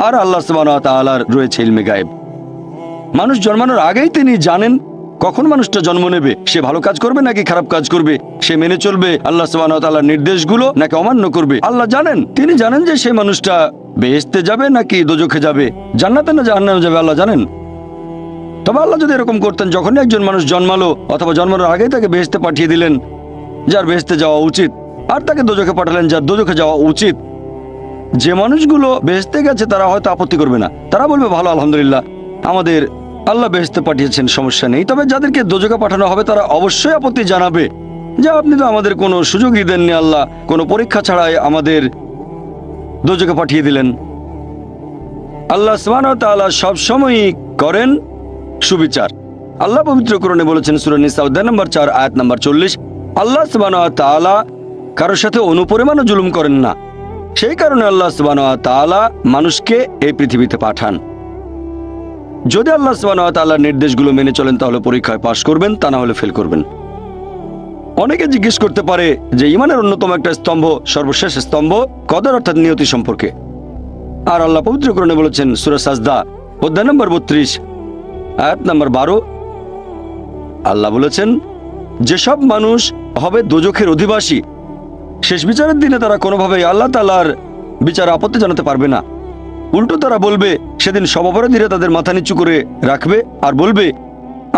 আর আল্লাহ সুবহানাহু ওয়া তাআলার রয়েছে ইলমে গায়েব। মানুষ জন্মানোর আগেই তিনি জানেন কখন মানুষটা জন্ম নেবে, সে ভালো কাজ করবে নাকি খারাপ কাজ করবে, সে মেনে চলবে আল্লাহ সুবহানাহু ওয়া তাআলার নির্দেশগুলো নাকি অমান্য করবে। আল্লাহ জানেন, তিনি জানেন যে সেই মানুষটা বেহেশতে যাবে নাকি দোজখে যাবে, জান্নাতে না জাহান্নামে যাবে, আল্লাহ জানেন। তবে আল্লাহ যদি এরকম করতেন, যখনই একজন মানুষ জন্মালো অথবা জন্মানোর আগেই তাকে বেহেশতে পাঠিয়ে দিলেন যার বেহেশতে যাওয়া উচিত, আর তাকে দোজখে পাঠালেন যার দোজখে যাওয়া উচিত, যে মানুষগুলো বেহেশতে গেছে তারা হয়তো আপত্তি করবে না, তারা বলবে ভালো, আলহামদুলিল্লাহ, আমাদের আল্লাহ বেহেশতে পাঠিয়েছেন, সমস্যা নেই। তবে যাদেরকে দোজখে পাঠানো হবে তারা অবশ্যই আপত্তি জানাবে যে আপনি তো আমাদের কোনো সুযোগই দেননি, আল্লাহ কোনো পরীক্ষা ছাড়াই আমাদের দোজখে পাঠিয়ে দিলেন। আল্লাহ সুবহানাহু ওয়া তাআলা সবসময়ই করেন সুবিচার। আল্লাহ পবিত্র কোরআনে বলেছেন সূরা নিসা অধ্যায় নম্বর 4 আয়াত নম্বর 40, আল্লাহ সুবহানাহু ওয়া তাআলা কারোর সাথে অনুপরিমাণও জুলুম করেন না। সেই কারণে আল্লাহ সুবহানাহু ওয়া তাআলা মানুষকে এই পৃথিবীতে পাঠান। যদি আল্লাহ সুবহানাহু ওয়া তাআলার নির্দেশগুলো মেনে চলেন তাহলে পরীক্ষায় পাশ করবেন, তা না হলে ফেল করবেন। অনেকে জিজ্ঞেস করতে পারে যে ইমানের অন্যতম একটা স্তম্ভ, সর্বশেষ স্তম্ভ কদর অর্থাৎ নিয়তি সম্পর্কে। আর আল্লাহ পবিত্র কোরআনে বলেছেন সূরা সাজদা অধ্যায় নম্বর 32 আয়াত নম্বর 12, আল্লাহ বলেছেন যেসব মানুষ হবে দোজখের অধিবাসী, শেষ বিচারের দিনে তারা কোনোভাবেই আল্লাহ তাআলার বিচারে আপত্তি জানাতে পারবে না। উল্টো তারা বলবে, সেদিন সব অপরাধীরা তাদের মাথা নিচু করে রাখবে আর বলবে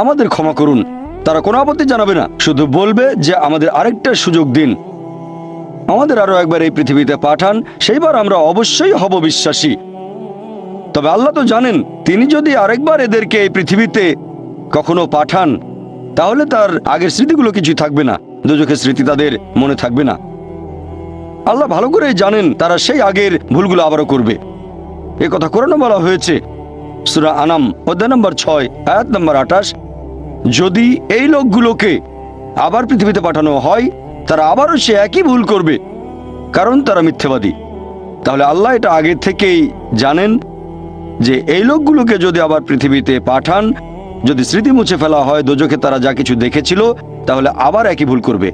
আমাদের ক্ষমা করুন। তারা কোনো আপত্তি জানাবে না, শুধু বলবে যে আমাদের আরেকটা সুযোগ দিন, আমাদের আরো একবার এই পৃথিবীতে পাঠান, সেইবার আমরা অবশ্যই হব বিশ্বাসী। তবে আল্লাহ তো জানেন, তিনি যদি আরেকবার এদেরকে এই পৃথিবীতে কখনো পাঠান তাহলে তার আগের স্মৃতিগুলো কিছুই থাকবে না, দোজখের স্মৃতি তাদের মনে থাকবে না। আল্লাহ ভালো করেই জানেন তারা সেই আগের ভুলগুলো আবারও করবে। এ কথা কোরআনে বলা হয়েছে সূরা আনাম অধ্যায় নম্বর 6 আয়াত নম্বর 28, যদি এই লোকগুলোকে আবার পৃথিবীতে পাঠানো হয় তারা আবারও সে একই ভুল করবে, কারণ তারা মিথ্যাবাদী। তাহলে আল্লাহ এটা আগে থেকেই জানেন যে এই লোকগুলোকে যদি আবার পৃথিবীতে পাঠান, যদি স্মৃতি মুছে ফেলা হয় দোজখে তারা যা কিছু দেখেছিল, তাহলে আবার একই ভুল করবে।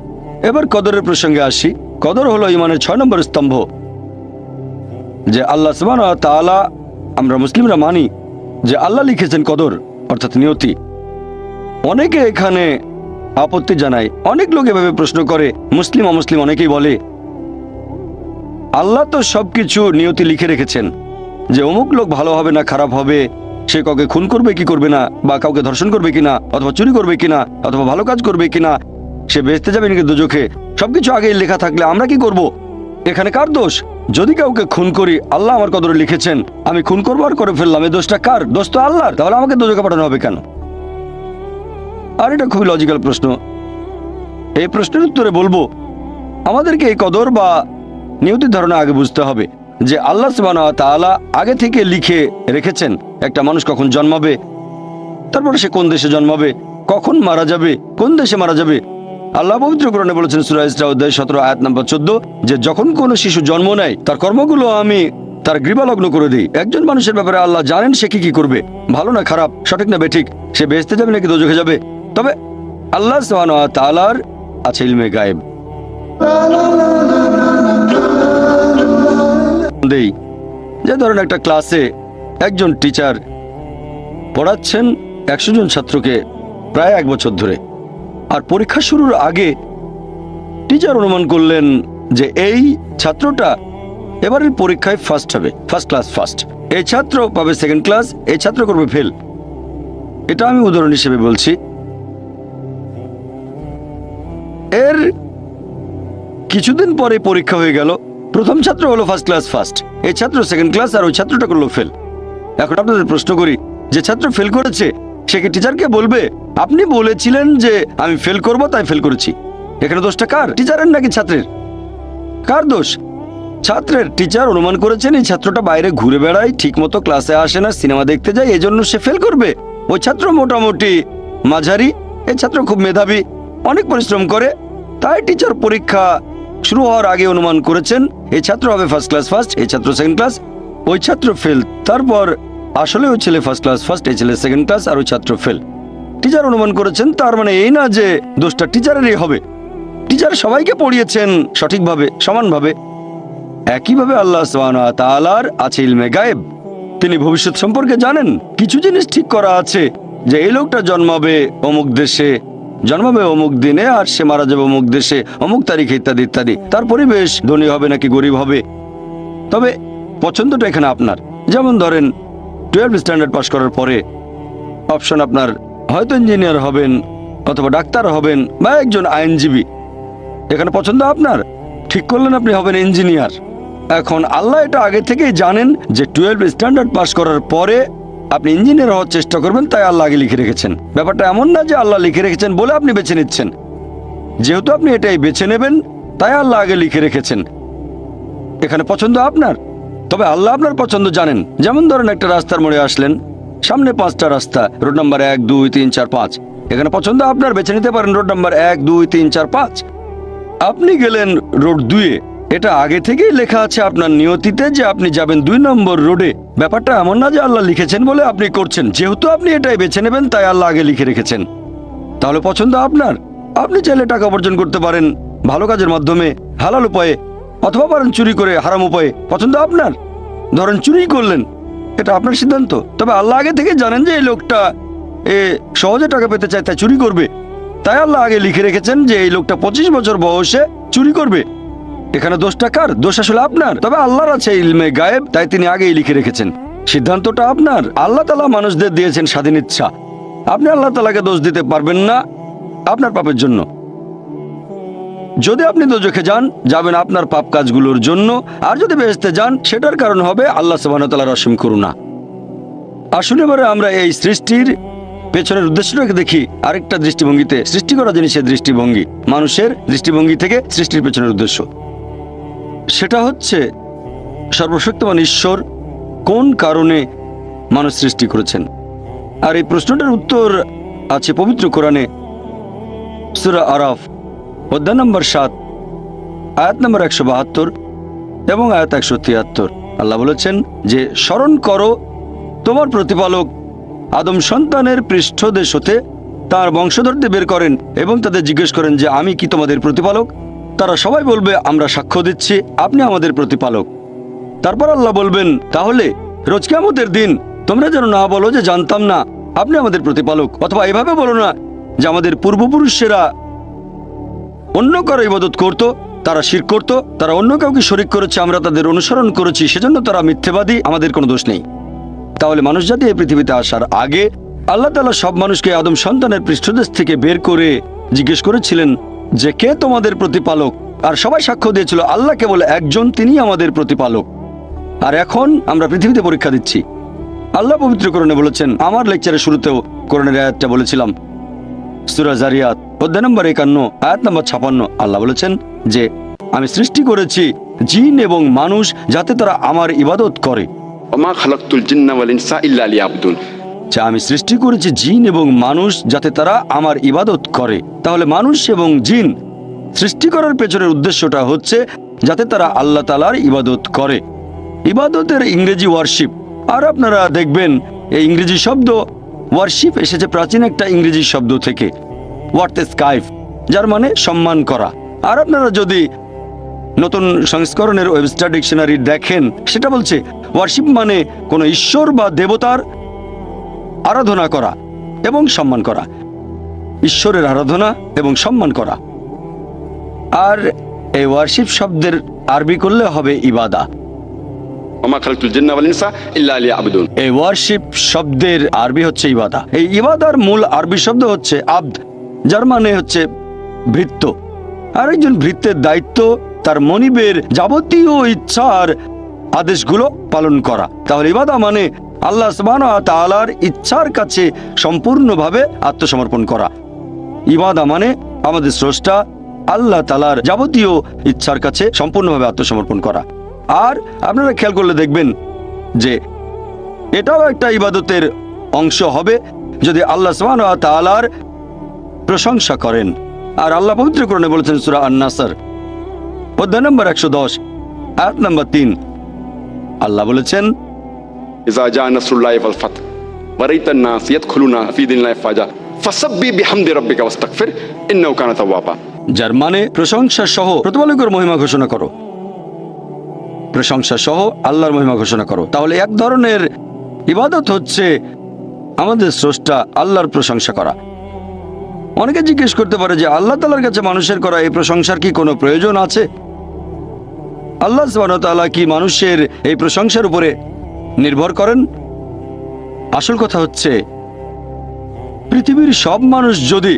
এবার কদরের প্রসঙ্গে আসি। কদর হলো ইমানের 6 নম্বর স্তম্ভ, যে আল্লাহ সুবহানাহু ওয়া তাআলা, আমরা মুসলিমরা মানি যে আল্লাহ লিখেছেন কদর অর্থাৎ নিয়তি। অনেকে এখানে আপত্তি জানায়, অনেক লোক এভাবে প্রশ্ন করে, মুসলিম অমুসলিম অনেকেই বলে আল্লাহ তো সবকিছু নিয়তি লিখে রেখেছেন যে অমুক লোক ভালো হবে না খারাপ হবে, সে কাউকে খুন করবে কি করবে না, বা কাউকে ধর্ষণ করবে কিনা, অথবা চুরি করবে কিনা, অথবা ভালো কাজ করবে কিনা, সে বেহেশতে যাবে নাকি দোজখে, সবকিছু আগেই লেখা থাকলে আমরা কি করব? এখানে কার দোষ? যদি কাউকে খুন করি, আল্লাহ আমার কদরে লিখেছেন, আমি খুন করবো আর করে ফেললাম, এই দোষটা কার? দোষ তো আল্লাহর, তাহলে আমাকে দোজখে পাঠানো হবে কেন? আর এটা খুবই লজিক্যাল প্রশ্ন। এই প্রশ্নের উত্তরে বলবো, আমাদেরকে এই কদর বা নিয়তির ধারণা আগে বুঝতে হবে যে আল্লাহ সুবহানাহু ওয়া তাআলা আগে থেকে লিখে রেখেছেন একটা মানুষ কখন জন্মাবে, তারপরে সে কোন দেশে জন্মাবে, কখন মারা যাবে, কোন দেশে মারা যাবে। আল্লাহ পবিত্র কোরআনে বলেছেন সূরা ইসরা অধ্যায় 17 আয়াত নম্বর 14, যে যখন কোনো শিশু জন্ম নেয় তার কর্মগুলো আমি তার গ্রীবালগ্ন করে দিই। একজন মানুষের ব্যাপারে আল্লাহ জানেন সে কি করবে, ভালো না খারাপ, সঠিক না বেঠিক, সে বেহেশতে যাবে নাকি দোজখে যাবে। তবে আল্লাহ সুবহানাহু ওয়া তাআলার আছে ইলমে গায়েব। যে ধরেন একটা ক্লাসে একজন টিচার পড়াচ্ছেন 100 জন ছাত্রকে প্রায় 1 বছর ধরে, আর পরীক্ষা শুরুর আগে টিচার অনুমান করলেন যে এই ছাত্রটা এবারের পরীক্ষায় ফার্স্ট হবে, ফার্স্ট ক্লাস ফার্স্ট, এই ছাত্র পাবে সেকেন্ড ক্লাস, এই ছাত্র করবে ফেল। এটা আমি উদাহরণ হিসেবে বলছি। এর কিছুদিন পরে পরীক্ষা হয়ে গেল, প্রথম ছাত্র হলো ফার্স্ট ক্লাস ফার্স্ট, এই ছাত্র সেকেন্ড ক্লাস, আর ওই ছাত্রটা করলো ফেল। এখন আপনাদের প্রশ্ন করি, যে ছাত্র ফেল করেছে সে কি টিচারকে বলবে আপনি বলেছিলেন যে আমি ফেল করব তাই ফেল করেছি? এখানে দোষটা কার, টিচারের নাকি ছাত্রের? কার দোষ? ছাত্রের। টিচার অনুমান করেছেন এই ছাত্রটা বাইরে ঘুরে বেড়ায়, ঠিক মতো ক্লাসে আসে না, সিনেমা দেখতে যায়, এই জন্য সে ফেল করবে। ওই ছাত্র মোটামুটি মাঝারি, এই ছাত্র খুব মেধাবী, অনেক পরিশ্রম করে, তাই টিচার পরীক্ষা শুরু হওয়ার আগে অনুমান করেছেন এই ছাত্র হবে ফার্স্ট ক্লাস ফার্স্ট, এই ছাত্র সেকেন্ড ক্লাস, ওই ছাত্র ফেল। তারপর আসলে ওই ছেলে ফার্স্ট ক্লাস ফার্স্ট, এই ছেলে সেকেন্ড ক্লাস, আর ওই ছাত্র ফেল। টিচার অনুমান করেছেন, তার মানে এই না যে দোষটা টিচারেরই হবে। টিচার সবাইকে পড়িয়েছেন সঠিকভাবে, সমানভাবে। একইভাবে আল্লাহ সুবহানাহু ওয়া তাআলার আছে ইলমে গায়েব। তিনি ভবিষ্যৎ সম্পর্কে জানেন। কিছু জিনিস ঠিক করা আছে যে এই লোকটা জন্মাবে অমুক দেশে, জন্মাবে অমুক দিনে, আর সে মারা যাবে অমুক দেশে অমুক তারিখে, ইত্যাদি ইত্যাদি। তার পরিবেশ ধনী হবে নাকি গরিব হবে। তবে পছন্দটা এখানে আপনার। যেমন ধরেন 12 স্ট্যান্ডার্ড পাস করার পরে অপশন আপনার হয়তো ইঞ্জিনিয়ার হবেন, অথবা ডাক্তার হবেন, বা একজন আইনজীবী। এখানে পছন্দ আপনার, ঠিক করলেন আপনি হবেন ইঞ্জিনিয়ার। এখন আল্লাহ এটা আগে থেকেই জানেন যে 12 স্ট্যান্ডার্ড পাস করার পরে আপনি ইঞ্জিনিয়ার হওয়ার চেষ্টা করবেন, তাই আল্লাহ আগে লিখে রেখেছেন। ব্যাপারটা এমন না যে আল্লাহ লিখে রেখেছেন বলে আপনি বেছে নিচ্ছেন। যেহেতু আপনি এটাই বেছে নেবেন, তাই আল্লাহ আগে লিখে রেখেছেন। এখানে পছন্দ আপনার, তবে আল্লাহ আপনার পছন্দ জানেন। যেমন ধরেন একটা রাস্তার মোড়ে আসলেন, সামনে 5টা রাস্তা, রোড নাম্বার 1, 2, 3, 4, 5। এখানে পছন্দ আপনার, বেছে নিতে পারেন রোড নাম্বার 1, 2, 3, 4, 5। আপনি গেলেন রোড 2-এ। এটা আগে থেকেই লেখা আছে আপনার নিয়তিতে যে আপনি যাবেন 2 নম্বর রোডে। ব্যাপারটা এমন না যে আল্লাহ লিখেছেন বলে আপনি করছেন। যেহেতু আপনি এটাই বেছে নেবেন, তাই আল্লাহ আগে লিখে রেখেছেন। তাহলে পছন্দ আপনার। আপনি চাইলে টাকা উপার্জন করতে পারেন ভালো কাজের মাধ্যমে, হালাল উপায়ে, অথবা পারেন চুরি করে হারাম উপায়ে। পছন্দ আপনার। ধরেন চুরি করলেন, এটা আপনার সিদ্ধান্ত। তবে আল্লাহ আগে থেকে জানেন যে এই লোকটা সহজে টাকা পেতে চায়, তাই চুরি করবে। তাই আল্লাহ আগে লিখে রেখেছেন যে এই লোকটা 25 বছর বয়সে চুরি করবে। এখানে দোষটা কার? দোষ আসলে আপনার। তবে আল্লাহর আছে ইলমে গায়েব, তাই তিনি আগেই লিখে রেখেছেন। সিদ্ধান্তটা আপনার। আল্লাহ তাআলা মানুষদের দিয়েছেন স্বাধীন ইচ্ছা। আপনি আল্লাহ তাআলাকে দোষ দিতে পারবেন না আপনার পাপের জন্য। যদি আপনি দোজখে যান, যাবেন আপনার পাপ কাজগুলোর জন্য, আর যদি বেহেশতে যান, সেটার কারণ হবে আল্লাহ সুবহানাহু ওয়া তাআলার অসীম করুণা। আসলে এবারে আমরা এই সৃষ্টির পেছনের উদ্দেশ্যটাকে দেখি আরেকটা দৃষ্টিভঙ্গিতে। সৃষ্টি করা জিনিসের দৃষ্টিভঙ্গি, মানুষের দৃষ্টিভঙ্গি থেকে সৃষ্টির পেছনের উদ্দেশ্য, সেটা হচ্ছে সর্বশক্তিমান ঈশ্বর কোন কারণে মানুষ সৃষ্টি করেছেন। আর এই প্রশ্নটার উত্তর আছে পবিত্র কোরআনে, সূরা আরাফ অধ্যায় নম্বর 7, আয়াত নম্বর 172 এবং আয়াত 173। আল্লাহ বলেছেন যে স্মরণ করো তোমার প্রতিপালক আদম সন্তানের পৃষ্ঠদেশ হতে তার বংশধরদের বের করেন এবং তাদের জিজ্ঞেস করেন যে আমি কি তোমাদের প্রতিপালক? তারা সবাই বলবে আমরা সাক্ষ্য দিচ্ছি আপনি আমাদের প্রতিপালক। তারপর আল্লাহ বলবেন তাহলে রোজ কিয়ামতের দিন তোমরা যেন না বলো যে জানতাম না আপনি আমাদের প্রতিপালক, অথবা এভাবে বলো না যে আমাদের পূর্বপুরুষেরা অন্য কারো ইবাদত করত, তারা শিরক করত, তারা অন্য কাউকে শরীক করেছে, আমরা তাদের অনুসরণ করেছি, সেজন্য তারা মিথ্যেবাদী, আমাদের কোনো দোষ নেই। তাহলে মানুষ জাতি এই পৃথিবীতে আসার আগে আল্লাহ তাআলা সব মানুষকে আদম সন্তানের পৃষ্ঠদেশ থেকে বের করে জিজ্ঞেস করেছিলেন যে কে তোমাদের প্রতিপালক, আর সবাই সাক্ষ্য দিয়েছিল আল্লাহ কেবল একজন, তিনি আমাদের প্রতিপালক। আর এখন আমরা পৃথিবীতে পরীক্ষা দিচ্ছি। আল্লাহ পবিত্র কোরআনে বলেছেন, আমার লেকচারের শুরুতেও কোরআনের আয়াতটা বলেছিলাম, সূরা জারিয়াত অধ্যায় নম্বর 51 আয়াত নম্বর 56। আল্লাহ বলেছেন যে আমি সৃষ্টি করেছি জিন এবং মানুষ যাতে তারা আমার ইবাদত করে। ওমা খালাকতুল জিন্না ওয়াল ইনসা ইল্লা লিয়াবুদুন। আমি সৃষ্টি করেছি জিন এবং মানুষ যাতে তারা আমার ইবাদত করে। তাহলে মানুষ এবং জিন সৃষ্টি করার পেছনের উদ্দেশ্যটা হচ্ছে যাতে তারা আল্লাহ তাআলার ইবাদত করে। ইবাদতের ইংরেজি ওয়ারশিপ। আর আপনারা দেখবেন এই ইংরেজি শব্দ ওয়ারশিপ এসেছে প্রাচীন একটা ইংরেজি শব্দ থেকে, ওয়ার্তেস্কাইফ, যার মানে সম্মান করা। আর আপনারা যদি নতুন সংস্করণের ওয়েবস্টার ডিকশনারি দেখেন, সেটা বলছে ওয়ারশিপ মানে কোনো ঈশ্বর বা দেবতার আরাধনা করা এবং সম্মান করা, ঈশ্বরের আরাধনা এবং সম্মান করা। আর এই ওয়ারশিপ শব্দের আরবি করলে হবে ইবাদা। ওমা খালাকতুল জিন্না ওয়াল ইনসা ইল্লা লিয়াবুদুন। এই ওয়ারশিপ শব্দের আরবি হচ্ছে ইবাদা। এই ইবাদার মূল আরবি শব্দ হচ্ছে আবদ, যার মানে হচ্ছে ভৃত্য। আর একজন ভৃত্যের দায়িত্ব তার মনিবের যাবতীয় ইচ্ছার আদেশগুলো পালন করা। তাহলে ইবাদা মানে আল্লাহ সুবহানাহু ওয়া তাআলার ইচ্ছার কাছে সম্পূর্ণভাবে আত্মসমর্পণ করা। ইবাদা মানে আমাদের স্রষ্টা আল্লাহ তাআলার যাবতীয় ইচ্ছার কাছে সম্পূর্ণভাবে আত্মসমর্পণ করা। আর আপনারা খেয়াল করলে দেখবেন যে এটাও একটা ইবাদতের অংশ হবে যদি আল্লাহ সুবহানাহু ওয়া তাআলার প্রশংসা করেন। আর আল্লাহ পবিত্র কোরআনে বলেছেন সূরা আন-নাসর অধ্যায় নম্বর 110 আয়াত নম্বর 3। আল্লাহ বলেছেন, ইযা জা নাসরুল্লাহি ওয়াল ফাত ওয়া রাইতান নাস ইয়াদখুলুনা ফি দীনিল্লাহি ফাজা ফাসাব্বিহ বিহামদি রাব্বিকা ওয়াস্তাগফির ইন্নাহু কানা তাওয়াবা। যার মানে প্রশংসা সহ প্রতিপালকের মহিমা ঘোষণা করো, প্রশংসা সহ আল্লাহর মহিমা ঘোষণা করো। তাহলে এক ধরনের ইবাদত হচ্ছে আমাদের স্রষ্টা আল্লাহর প্রশংসা করা। অনেকে জিজ্ঞেস করতে পারে যে আল্লাহ তাআলার কাছে মানুষের করা এই প্রশংসার কি কোনো প্রয়োজন আছে? আল্লাহ সুবহানাহু ওয়া তাআলা কি মানুষের এই প্রশংসার উপরে নির্ভর করেন? আসল কথা হচ্ছে, পৃথিবীর সব মানুষ যদি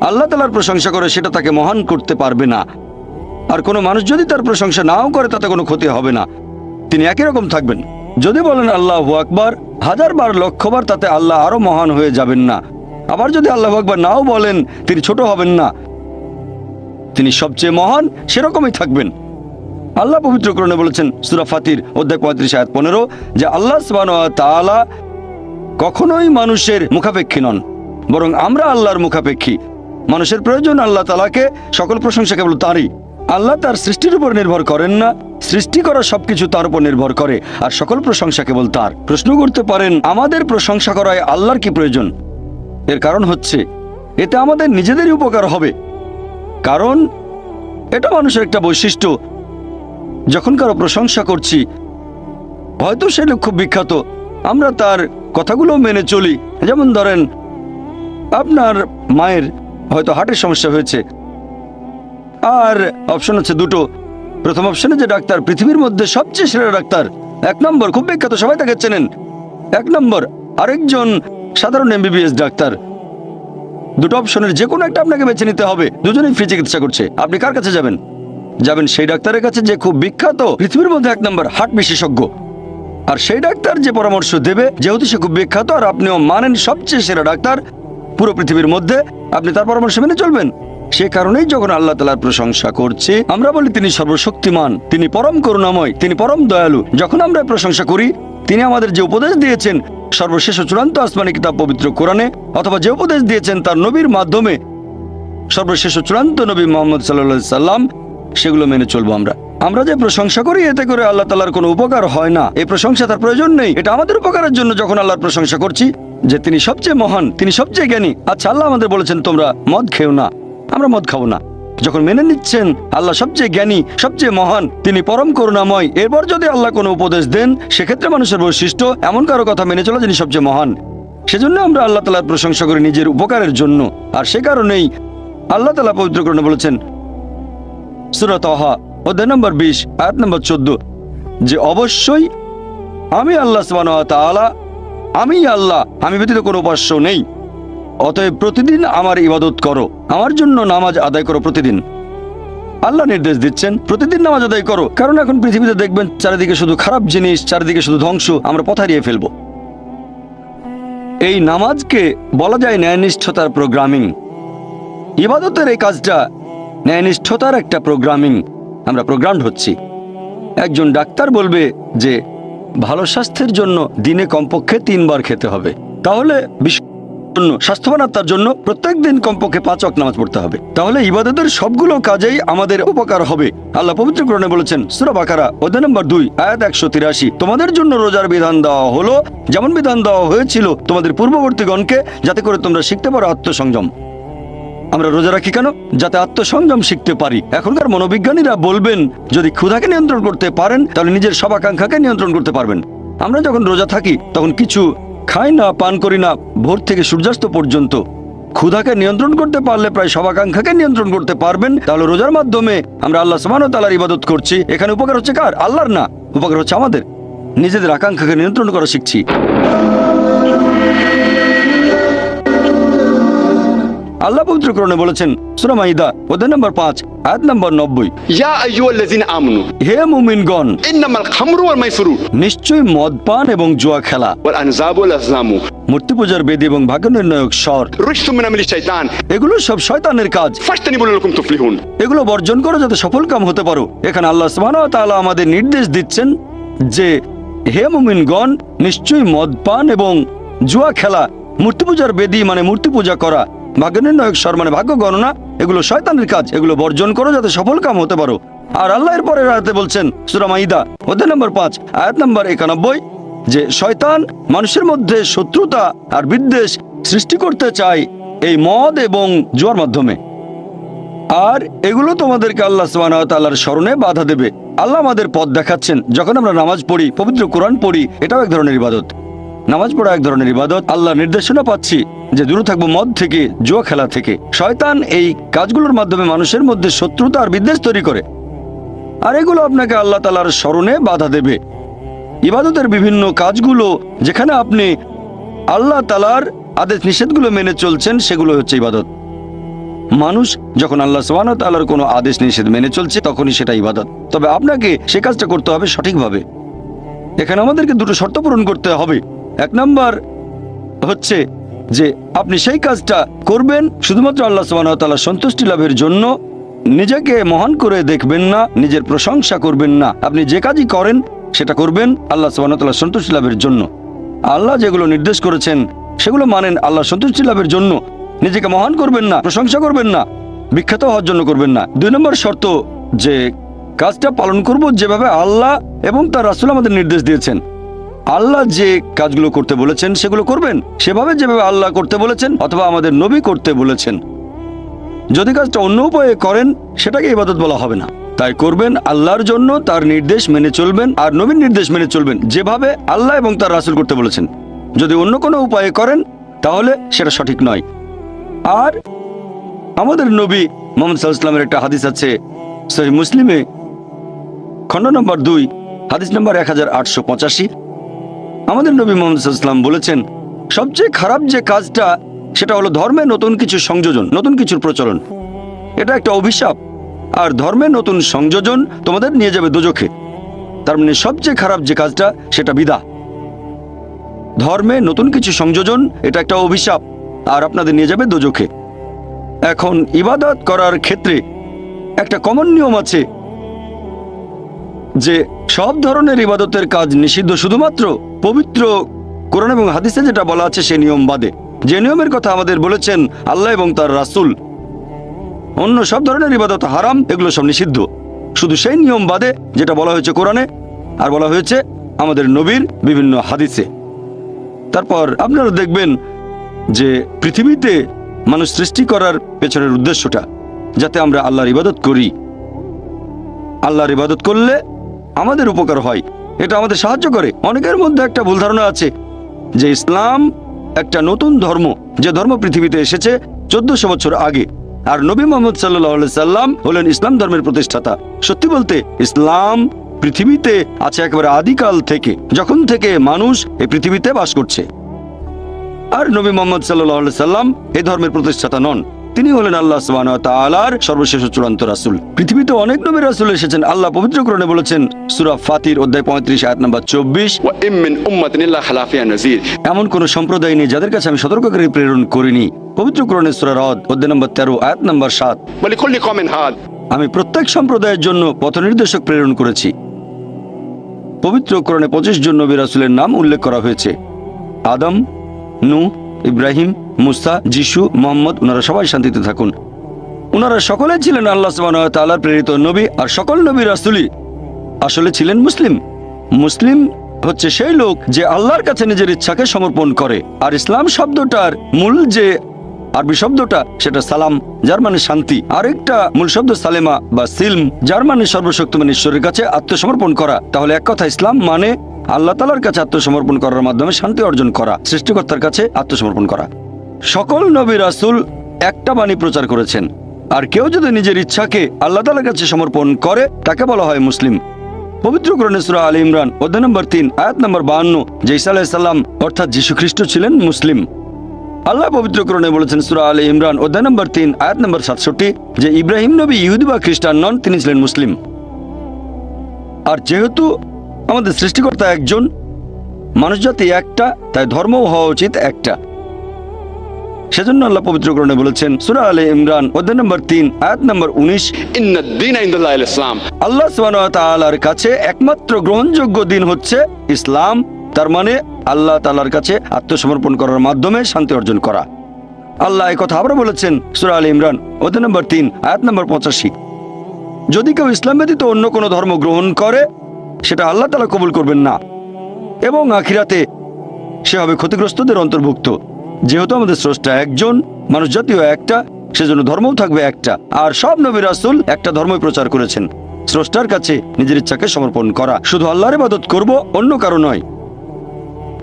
আল্লাহ তাআলার প্রশংসা করে সেটা তাকে মহান করতে পারবে না। আর কোনো মানুষ যদি তার প্রশংসা নাও করে তাতে কোনো ক্ষতি হবে না, তিনি একই রকম থাকবেন। যদি বলেন আল্লাহু আকবার 1000 বার 1,00,000 বার, তাতে আল্লাহ আরো মহান হয়ে যাবেন না। আবার যদি আল্লাহু আকবার নাও বলেন, তিনি ছোট হবেন না, তিনি সবচেয়ে মহান সেরকমই থাকবেন। আল্লাহ পবিত্র কোরআনে বলেছেন সূরা ফাতির অধ্যায় 35 আয়াত 15 যে আল্লাহ সুবহানাহু ওয়া তাআলা কখনোই মানুষের মুখাপেক্ষী নন, বরং আমরা আল্লাহর মুখাপেক্ষী। মানুষের প্রয়োজন আল্লাহ তাআলাকে, সকল প্রশংসা কেবল তারই। আল্লাহ তার সৃষ্টির উপর নির্ভর করেন না, সৃষ্টি করা সবকিছু তার উপর নির্ভর করে, আর সকল প্রশংসা কেবল তার। প্রশ্ন করতে পারেন আমাদের প্রশংসা করায় আল্লাহর কি প্রয়োজন? এর কারণ হচ্ছে এতে আমাদের নিজেদেরই উপকার হবে। কারণ এটা মানুষের একটা বৈশিষ্ট্য, যখন কারো প্রশংসা করছি, হয়তো সে লোক খুব বিখ্যাত, আমরা তার কথাগুলো মেনে চলি। যেমন ধরেন আপনার মায়ের হয়তো হার্টের সমস্যা হয়েছে, আর অপশন আছে দুটো। প্রথম অপশনে যে ডাক্তার পৃথিবীর মধ্যে সবচেয়ে সেরা ডাক্তার, 1 নম্বর, খুব বিখ্যাত, সবাই তাকে চেনেন, 1 নম্বর। আরেকজন সাধারণ MBBS ডাক্তার। দুটো অপশনের যে কোনো একটা আপনাকে বেছে নিতে হবে। দুজনেই ফ্রি চিকিৎসা করছে। আপনি কার কাছে যাবেন? যাবেন সেই ডাক্তারের কাছে যে খুব বিখ্যাত, পৃথিবীর মধ্যে 1 নম্বর হার্ট বিশেষজ্ঞ। আর সেই ডাক্তার যে পরামর্শ দেবে, যেহেতু সে খুব বিখ্যাত আর আপনিও মানেন সবচেয়ে সেরা ডাক্তার পুরো পৃথিবীর মধ্যে, আপনি তার পরামর্শ মেনে চলবেন। সে কারণেই যখন আল্লাহ তাআলার প্রশংসা করছি, আমরা বলি তিনি সর্বশক্তিমান, তিনি পরম করুণাময়, তিনি পরম দয়ালু। যখন আমরা প্রশংসা করি, তিনি আমাদের যে উপদেশ দিয়েছেন সর্বশেষ ও চূড়ান্ত আসমানি কিতাব পবিত্র কোরআনে, অথবা যে উপদেশ দিয়েছেন তার নবীর মাধ্যমে সর্বশেষ ও চূড়ান্ত নবী মুহাম্মদ সাল্লাল্লাহু আলাইহি সাল্লাম, সেগুলো মেনে চলবো। আমরা যে প্রশংসা করি, এতে করে আল্লাহ তাআলার কোনো উপকার হয় না। এই প্রশংসা তার প্রয়োজন নেই, এটা আমাদের উপকারের জন্য। যখন আল্লাহর প্রশংসা করছি যে তিনি সবচেয়ে মহান, তিনি সবচেয়ে জ্ঞানী। আচ্ছা, আল্লাহ আমাদের বলেছেন তোমরা মদ খেও না, আমরা মদ খাবো না। যখন মেনে নিচ্ছেন আল্লাহ সবচেয়ে জ্ঞানী, সবচেয়ে মহান, তিনি পরম করুণাময়, এরপর যদি আল্লাহ কোনো উপদেশ দেন, সেক্ষেত্রে মানুষের বৈশিষ্ট্য এমন কারো কথা মেনে চলা যিনি সবচেয়ে মহান। সেজন্য আমরা আল্লাহ তাআলার প্রশংসা করি নিজের উপকারের জন্য। আর সে কারণেই আল্লাহ তাআলা পবিত্র কোরআনে বলেছেন সূরা তাহা অধ্যায় নম্বর 20 আয়াত নম্বর 14 যে অবশ্যই আমি আল্লাহ সুবহানাহু ওয়া তাআলা, আমি আল্লাহ, আমি ব্যতীত কোনো উপাস্য নেই। অতএব প্রতিদিন আমার ইবাদত করো, আমার জন্য নামাজ আদায় করো প্রতিদিন। আল্লাহ নির্দেশ দিচ্ছেন প্রতিদিন নামাজ আদায় করো। কারণ এখন পৃথিবীতে দেখবেন চারিদিকে শুধু খারাপ জিনিস, চারিদিকে শুধু ধ্বংস, আমরা পথ হারিয়ে ফেলবো। এই নামাজকে বলা যায় ন্যায়নিষ্ঠতার প্রোগ্রামিং। ইবাদতের এই কাজটা ন্যায়নিষ্ঠতার একটা প্রোগ্রামিং। আমরা প্রোগ্রামড হচ্ছি। একজন ডাক্তার বলবে যে ভালো স্বাস্থ্যের জন্য দিনে কমপক্ষে 3 বার খেতে হবে, তাহলে স্বাস্থ্যবান আত্মার জন্য প্রত্যেক দিন কমপক্ষে 5 ওয়াক্ত নামাজ পড়তে হবে। তাহলে ইবাদতের সবগুলো কাজেই আমাদের উপকার হবে। আল্লাহ পবিত্র কোরআনে বলেছেন সূরা বাকারা অধ্যায় নম্বর 2 আয়াত 183 তোমাদের জন্য রোজার বিধান দেওয়া হলো যেমন বিধান দেওয়া হয়েছিল তোমাদের পূর্ববর্তীগণকে, যাতে করে তোমরা শিখতে পারো আত্মসংযম। আমরা রোজা রাখি কেন? যাতে আত্মসংযম শিখতে পারি। এখনকার মনোবিজ্ঞানীরা বলবেন যদি ক্ষুধাকে নিয়ন্ত্রণ করতে পারেন, তাহলে নিজের সব আকাঙ্ক্ষাকে নিয়ন্ত্রণ করতে পারবেন। আমরা যখন রোজা থাকি তখন কিছু খাই না, পান করি না, ভোর থেকে সূর্যাস্ত পর্যন্ত। ক্ষুধাকে নিয়ন্ত্রণ করতে পারলে প্রায় সব আকাঙ্ক্ষাকে নিয়ন্ত্রণ করতে পারবেন। তাহলে রোজার মাধ্যমে আমরা আল্লাহ সুবহানাহু ওয়া তাআলার ইবাদত করছি। এখানে উপকার হচ্ছে কার? আল্লাহর না, উপকার হচ্ছে আমাদের। নিজেদের আকাঙ্ক্ষাকে নিয়ন্ত্রণ করা শিখছি। আল্লাহ পবিত্র কোরআনে বলেছেন সূরা মাইদা অধ্যায় নম্বর 5 আয়াত নম্বর 90 ইয়া আইয়ুহাল্লাযিনা আমানু, হে মুমিনগণ, ইন্নামাল খামরু ওয়াল মাইসিরু, নিশ্চয়ই মদ পান এবং জুয়া খেলা, ওয়াল আনযাবু ওয়াল আজলামু, মূর্তি পূজার বেদি এবং ভাগ্য নির্ণায়ক স্বর, রিজসুম মিন আমালিশ শাইতান, এগুলো সব শয়তানের কাজ। ফাজতানিবু লাকুম তুফলিহুন, এগুলো বর্জন করো যাতে সফল কাম হতে পারো। এখানে আল্লাহ সুবহানাহু ওয়া তাআলা আমাদের নির্দেশ দিচ্ছেন যে হে মুমিনগণ, নিশ্চয়ই মদ পান এবং জুয়া খেলা, মূর্তি পূজার বেদি মানে মূর্তি পূজা করা, ভাগ্য নির্ণায়ক স্বর মানে ভাগ্য গণনা, এগুলো শয়তানের কাজ। এগুলো বর্জন করো যাতে সফল কাম হতে পারো। আর আল্লাহ এর পরের আয়াতে বলছেন সূরা মাইদা অধ্যায় নম্বর 5 আয়াত নম্বর 91 যে শয়তান মানুষের মধ্যে শত্রুতা আর বিদ্বেষ সৃষ্টি করতে চায় এই মদ এবং জুয়ার মাধ্যমে। আর এগুলো তোমাদেরকে আল্লাহ সুবহানাহু ওয়া তাআলার স্মরণে বাধা দেবে। আল্লাহ আমাদের পথ দেখাচ্ছেন। যখন আমরা নামাজ পড়ি, পবিত্র কোরআন পড়ি, এটাও এক ধরনের ইবাদত। নামাজ পড়া এক ধরনের ইবাদত। আল্লাহ নির্দেশনা পাচ্ছি যে দূরে থাকবো মদ থেকে, জুয়া খেলা থেকে। শয়তান এই কাজগুলোর মাধ্যমে মানুষের মধ্যে শত্রুতা আর বিদ্বেষ তৈরি করে, আর এগুলো আপনাকে আল্লাহ তাআলার স্মরণে বাধা দেবে। ইবাদতের বিভিন্ন কাজগুলো যেখানে আপনি আল্লাহ তাআলার আদেশ নিষেধগুলো মেনে চলছেন, সেগুলো হচ্ছে ইবাদত। মানুষ যখন আল্লাহ সুবহানাহু ওয়া তাআলার কোনো আদেশ নিষেধ মেনে চলছে, তখনই সেটা ইবাদত। তবে আপনাকে সে কাজটা করতে হবে সঠিকভাবে। এখানে আমাদেরকে দুটো শর্ত পূরণ করতে হবে। এক নাম্বার হচ্ছে যে আপনি সেই কাজটা করবেন শুধুমাত্র আল্লাহ সুবহানাহু ওয়া তাআলার সন্তুষ্টি লাভের জন্য। নিজেকে মহান করে দেখবেন না, নিজের প্রশংসা করবেন না। আপনি যে কাজই করেন সেটা করবেন আল্লাহ সুবহানাহু ওয়া তাআলার সন্তুষ্টি লাভের জন্য। আল্লাহ যেগুলো নির্দেশ করেছেন সেগুলো মানেন আল্লাহ সন্তুষ্টি লাভের জন্য। নিজেকে মহান করবেন না, প্রশংসা করবেন না, বিখ্যাত হওয়ার জন্য করবেন না। 2 নম্বর শর্ত যে কাজটা পালন করব যেভাবে আল্লাহ এবং তার রাসূল আমাদের নির্দেশ দিয়েছেন। আল্লাহ যে কাজগুলো করতে বলেছেন সেগুলো করবেন সেভাবে যেভাবে আল্লাহ করতে বলেছেন অথবা আমাদের নবী করতে বলেছেন। যদি কাজটা অন্য উপায়ে করেন সেটাকে ইবাদত বলা হবে না। তাই করবেন আল্লাহর জন্য, তার নির্দেশ মেনে চলবেন আর নবীর নির্দেশ মেনে চলবেন যেভাবে আল্লাহ এবং তার রাসূল করতে বলেছেন। যদি অন্য কোনো উপায়ে করেন তাহলে সেটা সঠিক নয়। আর আমাদের নবী মুহাম্মদ সাল্লাল্লাহু আলাইহি ওয়াসাল্লামের একটা হাদিস আছে সহিহ মুসলিমে, খণ্ড নম্বর 2, হাদিস নম্বর 1885। আমাদের নবী মুহাম্মদ সাল্লাল্লাহু আলাইহি ওয়াসাল্লাম বলেছেন, সবচেয়ে খারাপ যে কাজটা সেটা হলো ধর্মে নতুন কিছু সংযোজন, নতুন কিছুর প্রচলন। এটা একটা অভিশাপ, আর ধর্মে নতুন সংযোজন তোমাদের নিয়ে যাবে দোজখে। তার মানে সবচেয়ে খারাপ যে কাজটা সেটা বিদআত। ধর্মে নতুন কিছু সংযোজন এটা একটা অভিশাপ, আর আপনাদের নিয়ে যাবে দোজখে। এখন ইবাদত করার ক্ষেত্রে একটা কমন নিয়ম আছে যে সব ধরনের ইবাদতের কাজ নিষিদ্ধ শুধুমাত্র পবিত্র কোরআন এবং হাদিসে যেটা বলা আছে সেই নিয়ম বাদে। যে নিয়মের কথা আমাদের বলেছেন আল্লাহ এবং তার রাসূল, অন্য সব ধরনের ইবাদত হারাম, এগুলো সব নিষিদ্ধ। শুধু সেই নিয়ম বাদে যেটা বলা হয়েছে কোরআনে আর বলা হয়েছে আমাদের নবীর বিভিন্ন হাদিসে। তারপর আপনারা দেখবেন যে পৃথিবীতে মানুষ সৃষ্টি করার পেছনের উদ্দেশ্যটা যাতে আমরা আল্লাহর ইবাদত করি। আল্লাহর ইবাদত করলে আমাদের উপকার হয়, এটা আমাদের সাহায্য করে। অনেকের মধ্যে একটা ভুল ধারণা আছে যে ইসলাম একটা নতুন ধর্ম, যে ধর্ম পৃথিবীতে এসেছে 1400 বছর আগে, আর নবী মুহাম্মদ সাল্লাল্লাহু আলাইহি সাল্লাম হলেন ইসলাম ধর্মের প্রতিষ্ঠাতা। সত্যি বলতে ইসলাম পৃথিবীতে আছে একেবারে আদিকাল থেকে, যখন থেকে মানুষ এই পৃথিবীতে বাস করছে। আর নবী মুহাম্মদ সাল্লাল্লাহু আলাইহি সাল্লাম এই ধর্মের প্রতিষ্ঠাতা নন, তিনি হলেন আল্লাহ সুবহানাহু ওয়া তাআলার সর্বশেষ চূড়ান্ত রাসূল। পৃথিবীতে অনেক নবী রাসূল এসেছেন। আল্লাহ পবিত্র কোরআনে বলেছেন সূরা ফাতির অধ্যায় 35 আয়াত নম্বর 24, وإن من أمة إلا خلا فيها نذير। এমন কোন সম্প্রদায় নেই যাদের কাছে আমি সতর্ককারী প্রেরণ করিনি। পবিত্র কোরআনের সূরা রদ অধ্যায় নম্বর 13 আয়াত নম্বর 7, ولكل قوم هاد। আমি প্রত্যেক সম্প্রদায়ের জন্য পথনির্দেশক প্রেরণ করেছি। পবিত্র কোরআনে 25 জন নবী রাসূলের নাম উল্লেখ করা হয়েছে। আদম, নূহ, ইব্রাহিম, মুসা, যিশু, মুহাম্মদ, ওনারা সবাই শান্তিতে থাকুন। ওনারা সকলে ছিলেন আল্লাহ সুবহানাহু ওয়া তাআলার প্রেরিত নবী, আর সকল নবী রাসূলই আসলে ছিলেন মুসলিম। মুসলিম হচ্ছে সেই লোক যে আল্লাহর কাছে নিজের ইচ্ছাকে সমর্পণ করে। আর ইসলাম শব্দটার মূল যে আরবি শব্দটা সেটা সালাম, যার মানে শান্তি। আরেকটা মূল শব্দ সালেমা বা সিলম, যার মানে সর্বশক্তিমান ঈশ্বরের কাছে আত্মসমর্পণ করা। তাহলে এক কথা ইসলাম মানে আল্লাহ তাআলার কাছে আত্মসমর্পণ করার মাধ্যমে শান্তি অর্জন করা, সৃষ্টিকর্তার কাছে আত্মসমর্পণ করা। সকল নবী রাসূল একটা বাণী প্রচার করেছেন, আর কেউ যদি নিজের ইচ্ছাকে আল্লাহ তাআলার কাছে সমর্পণ করে তাকে বলা হয় মুসলিম। পবিত্র কোরআনে সূরা আলে ইমরান অধ্যায় নম্বর 3 আয়াত নম্বর 52 যে ঈসা আলাইহিস সালাম অর্থাৎ যীশু খ্রিস্ট ছিলেন মুসলিম। আল্লাহ পবিত্র কোরআনে বলেছেন সূরা আলে ইমরান অধ্যায় নম্বর 3 আয়াত নম্বর 67 যে ইব্রাহিম নবী ইহুদি বা খ্রিস্টান নন, তিনি ছিলেন মুসলিম। আর যেহেতু আমাদের সৃষ্টিকর্তা একজন, মানুষ জাতি একটা, তাই ধর্মও হওয়া উচিত একটা। সেজন্য আল্লাহ পবিত্র কোরআনে বলেছেন সূরা আলে ইমরান অধ্যায় নম্বর 3 আয়াত নম্বর 19, إن الدين عند الله الإسلام। আল্লাহ সুবহানাহু ওয়া তাআলার কাছে একমাত্র গ্রহণযোগ্য দিন হচ্ছে ইসলাম। তার মানে আল্লাহ তাআলার কাছে আত্মসমর্পণ করার মাধ্যমে শান্তি অর্জন করা। আল্লাহ এই কথা আবার বলেছেন সূরা আলে ইমরান অধ্যায় নম্বর 3 আয়াত নম্বর 85, যদি কেউ ইসলাম ব্যতীত অন্য কোনো ধর্ম গ্রহণ করে সেটা আল্লাহ তাআলা কবুল করবেন না, এবং আখিরাতে সে হবে ক্ষতিগ্রস্তদের অন্তর্ভুক্ত। যেহেতু আমাদের স্রষ্টা একজন, মানুষ জাতীয় একটা, সেজন্য ধর্মও থাকবে একটা। আর সব নবী রাসূল একটা ধর্মই প্রচার করেছেন, স্রষ্টার কাছে নিজের ইচ্ছাকে সমর্পণ করা। শুধু আল্লাহর ইবাদত করব, অন্য কারো নয়।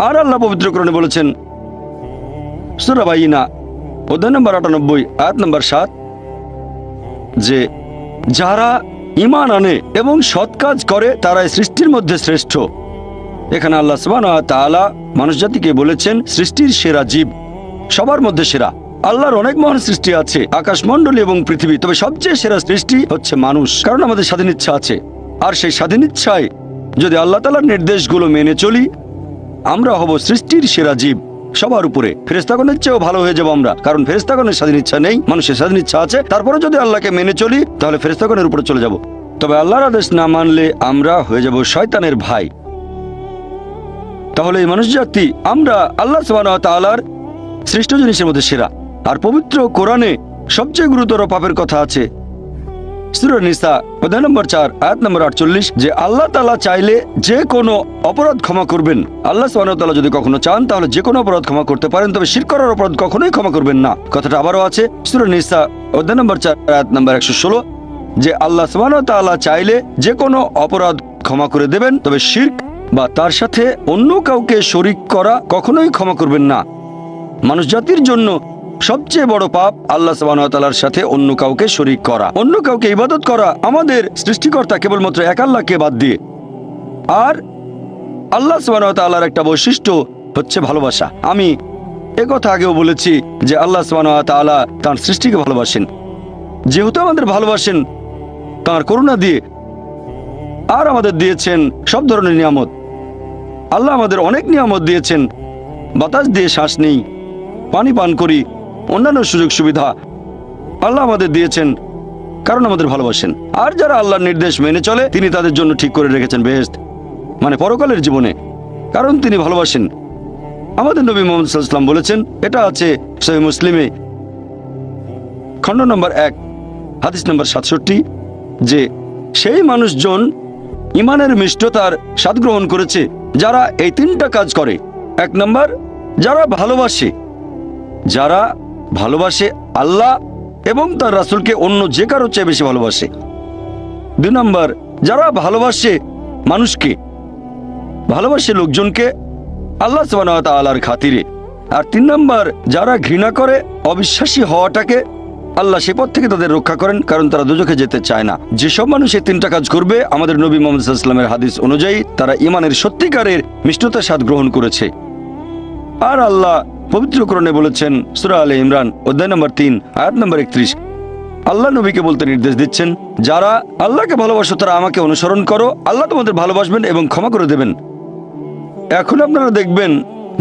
আর আল্লাহ পবিত্র কোরআনে বলেছেন সূরা বাইনা অধ্যায় নম্বর 98 আয়াত নম্বর 7 যে যারা ঈমান আনে এবং সৎ কাজ করে তারাই সৃষ্টির মধ্যে শ্রেষ্ঠ। এখানে আল্লাহ সুবহানাহু ওয়া তাআলা মানুষ জাতিকে বলেছেন সৃষ্টির সেরা জীব, সবার মধ্যে সেরা। আল্লাহর অনেক মহান সৃষ্টি আছে, আকাশমণ্ডলী এবং পৃথিবী, তবে সবচেয়ে সেরা সৃষ্টি হচ্ছে মানুষ, কারণ আমাদের স্বাধীন ইচ্ছা আছে। আর সেই স্বাধীন ইচ্ছায় যদি আল্লাহ তাআলার নির্দেশগুলো মেনে চলি, আমরা হব সৃষ্টির সেরা জীব, সবার উপরে। ফেরেশতাগণের চেয়েও ভালো হয়ে যাবো আমরা, কারণ ফেরেশতাগণের স্বাধীন ইচ্ছা নেই, মানুষের স্বাধীন ইচ্ছা আছে। তারপরে যদি আল্লাহকে মেনে চলি তাহলে ফেরেশতাগণের উপরে চলে যাব। তবে আল্লাহর আদেশ না মানলে আমরা হয়ে যাব শয়তানের ভাই। তাহলে এই মানুষ জাতি আমরা আল্লাহ সুবহানাহু ওয়া তাআলার সৃষ্ট জিনিসের মধ্যে সেরা। আর পবিত্র কোরআনে সবচেয়ে গুরুতর পাপের কথা আছে সূরা নিসা অধ্যায় নম্বর 4 আয়াত নম্বর 48, যে আল্লাহ তাআলা চাইলে যে কোনো অপরাধ ক্ষমা করবেন। আল্লাহ সুবহানাহু ওয়া তাআলা যদি কখনো চান তাহলে যে কোনো অপরাধ ক্ষমা করতে পারেন, তবে শিরক করার অপরাধ কখনোই ক্ষমা করবেন না। কথাটা আবারও আছে সূরা নিসা অধ্যায় নম্বর 4 আয়াত নম্বর 116, যে আল্লাহ সুবহানাহু ওয়া তাআলা চাইলে যে কোনো অপরাধ ক্ষমা করে দেবেন, তবে শিরক বা তার সাথে অন্য কাউকে শরীক করা কখনোই ক্ষমা করবেন না। মানুষ জাতির জন্য সবচেয়ে বড় পাপ আল্লাহ সুবহানাহু ওয়া তাআলার সাথে অন্য কাউকে শরীক করা, অন্য কাউকে ইবাদত করা আমাদের সৃষ্টিকর্তা কেবলমাত্র এক আল্লাহকে বাদ দিয়ে। আর আল্লাহ সুবহানাহু ওয়া তাআলার একটা বৈশিষ্ট্য হচ্ছে ভালোবাসা। আমি একথা আগেও বলেছি যে আল্লাহ সুবহানাহু ওয়া তাআলা তাঁর সৃষ্টিকে ভালোবাসেন, যেহেতু আমাদের ভালোবাসেন তাঁর করুণা দিয়ে, আর আমাদের দিয়েছেন সব ধরনের নিয়ামত। আল্লাহ আমাদের অনেক নিয়ামত দিয়েছেন, বাতাস দিয়ে শ্বাস নেই, পানি পান করি, অন্যান্য সুযোগ সুবিধা আল্লাহ আমাদের দিয়েছেন কারণ আমাদের ভালোবাসেন। আর যারা আল্লাহর নির্দেশ মেনে চলে তিনি তাদের জন্য ঠিক করে রেখেছেন বেহেশত, মানে পরকালের জীবনে, কারণ তিনি ভালোবাসেন। আমাদের নবী মুহাম্মদ সাল্লাল্লাহু আলাইহি ওয়াসাল্লাম বলেছেন, এটা আছে সহিহ মুসলিমে খণ্ড নম্বর 1 হাদিস নম্বর 67, যে সেই মানুষজন ঈমানের মিষ্টতার স্বাদ গ্রহণ করেছে যারা এই 3টা কাজ করে। 1 নম্বর, যারা ভালোবাসে আল্লাহ এবং তার রাসূলকে অন্য যে কারো চেয়ে বেশি ভালোবাসে। 2 নম্বর, যারা ভালোবাসে মানুষকে, ভালোবাসে লোকজনকে আল্লাহ সুবহানাহু ওয়া তাআলার খাতিরে। আর 3 নম্বর, যারা ঘৃণা করে অবিশ্বাসী হওয়াটাকে, আল্লাহ সে পথ থেকে তাদের রক্ষা করেন, কারণ তারা দোজখে যেতে চায় না। যেসব মানুষ এই 3টা কাজ করবে আমাদের নবী মুহাম্মদ সাল্লাল্লাহু আলাইহি ওয়াসাল্লামের হাদিস অনুযায়ী তারা ঈমানের সত্যিকারের মিষ্টতার স্বাদ গ্রহণ করেছে। আর আল্লাহ পবিত্র কোরআনে বলেছেন সূরা আলে ইমরান অধ্যায় নম্বর 3 আয়াত নম্বর 31, আল্লাহ নবীকে বলতে নির্দেশ দিচ্ছেন, যারা আল্লাহকে ভালোবাসো তারা আমাকে অনুসরণ করো, আল্লাহ তোমাদের ভালোবাসবেন এবং ক্ষমা করে দেবেন। এখন আপনারা দেখবেন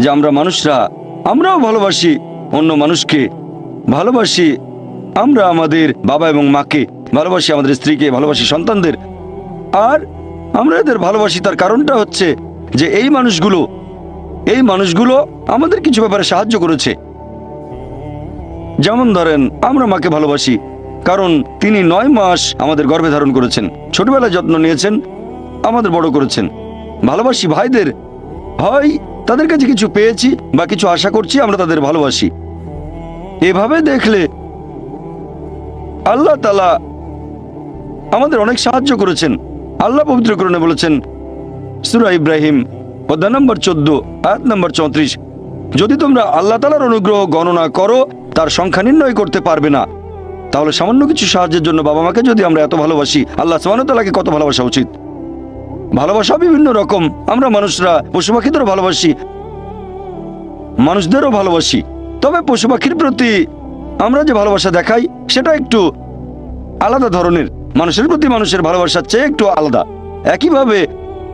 যে আমরা মানুষরা আমরাও ভালোবাসি অন্য মানুষকে, ভালোবাসি আমরা আমাদের বাবা এবং মাকে, ভালোবাসি আমাদের স্ত্রীকে, ভালোবাসি সন্তানদের। আর আমরা এদের ভালোবাসি তার কারণটা হচ্ছে যে এই মানুষগুলো আমাদের কিছু ব্যাপারে সাহায্য করেছে। যেমন ধরেন আমরা মাকে ভালোবাসি কারণ তিনি 9 মাস আমাদের গর্ভে ধারণ করেছেন, ছোটবেলায় যত্ন নিয়েছেন, আমাদের বড় করেছেন। ভালোবাসি ভাইদের, হয় তাদের কাছে কিছু পেয়েছি বা কিছু আশা করছি, আমরা তাদের ভালোবাসি। এভাবে দেখলে আল্লাহ তাআলা আমাদের অনেক সাহায্য করেছেন। আল্লাহ পবিত্র কোরআনে বলেছেন সূরা ইব্রাহিম অধ্যায় নম্বর 14 আয়াত নম্বর 34, যদি তোমরা আল্লাহ তাআলার অনুগ্রহ গণনা করো তার সংখ্যা নির্ণয় করতে পারবে না। তাহলে সামান্য কিছু সাহায্যের জন্য বাবা মাকে যদি আমরা এত ভালোবাসি, আল্লাহ সুবহানাহু ওয়া তাআলাকে কত ভালোবাসা উচিত। ভালোবাসা বিভিন্ন রকম, আমরা মানুষরা পশু পাখিদেরও ভালোবাসি, মানুষদেরও ভালোবাসি। তবে পশু পাখির প্রতি আমরা যে ভালোবাসা দেখাই সেটা একটু আলাদা ধরনের, মানুষের প্রতি মানুষের ভালোবাসার চেয়ে একটু আলাদা। একইভাবে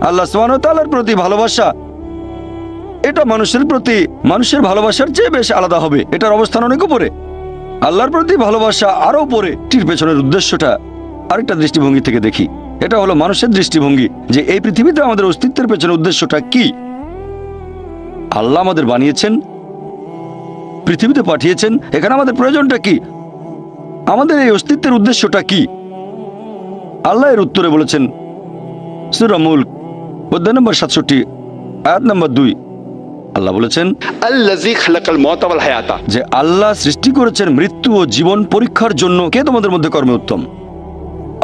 আল্লাহ সুবহানাহু ওয়া তাআলার প্রতি ভালোবাসা, এটা মানুষের প্রতি মানুষের ভালোবাসার চেয়ে বেশ আলাদা হবে, এটার অবস্থান অনেক উপরে। আল্লাহর প্রতি ভালোবাসা আরো উপরে। এটির পেছনের উদ্দেশ্যটা আরেকটা দৃষ্টিভঙ্গি থেকে দেখি, এটা হলো মানুষের দৃষ্টিভঙ্গি, যে এই পৃথিবীতে আমাদের অস্তিত্বের পেছনে উদ্দেশ্যটা কি। আল্লাহ আমাদের বানিয়েছেন, পৃথিবীতে পাঠিয়েছেন, এখানে আমাদের প্রয়োজনটা কি, আমাদের এই অস্তিত্বের উদ্দেশ্যটা কি। আল্লাহ এর উত্তরে বলেছেন সূরা মুলক অধ্যায় নম্বর 67 আয়াত নম্বর 2, আল্লাহ বলেছেন, আল্লাযী খালাকাল মাউতা ওয়াল হায়াতা, যে আল্লাহ সৃষ্টি করেছেন মৃত্যু ও জীবন পরীক্ষার জন্য, কে তোমাদের মধ্যে কর্মে উত্তম।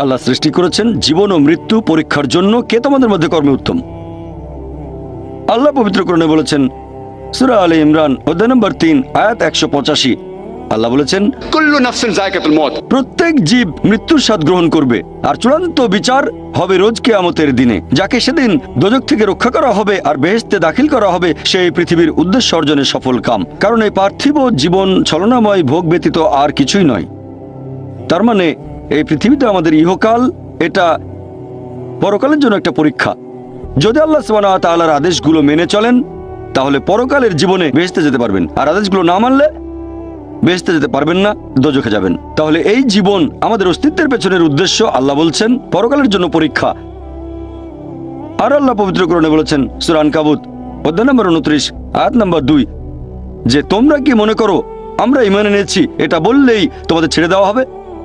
আল্লাহ সৃষ্টি করেছেন জীবন ও মৃত্যু পরীক্ষার জন্য, কে তোমাদের মধ্যে কর্মে উত্তম। আল্লাহ পবিত্র কোরআনে বলেছেন, সূরা আলে ইমরান অধ্যায় নম্বর 3 আয়াত 185, আল্লাহ বলেছেন, কুল্লু নাফসিন যায়কাতুল মউত। প্রত্যেক জীব মৃত্যুর স্বাদ গ্রহণ করবে, আর চূড়ান্ত বিচার হবে রোজ কিয়ামতের দিনে। যাকে সেদিন দোজখ থেকে রক্ষা করা হবে আর বেহেশতে দাখিল করা হবে, সেই পৃথিবীর উদ্দেশ্য অর্জনের সফল কাম। কারণ এই পার্থিব জীবন ছলনাময় ভোগ ব্যতীত আর কিছুই নয়। তার মানে এই পৃথিবীতে আমাদের ইহকাল, এটা পরকালের জন্য একটা পরীক্ষা। যদি আল্লাহ সুবহানাহু ওয়া তাআলার আদেশগুলো মেনে চলেন, তাহলে পরকালের জীবনে বেহেশতে যেতে পারবেন, আর আদেশগুলো না মানলে বেহেশতে যেতে পারবেন না, দোজখে যাবেন। তাহলে এই জীবন আমাদের অস্তিত্বের পেছনের উদ্দেশ্য, আল্লাহ বলছেন, পরকালের জন্য পরীক্ষা। আর আল্লাহ পবিত্র কোরআনে বলেছেন সূরা আনকাবুত অধ্যায় নম্বর 29 আয়াত নম্বর 2, যে তোমরা কি মনে করো আমরা ঈমান এনেছি এটা বললেই তোমাদের ছেড়ে দেওয়া হবে?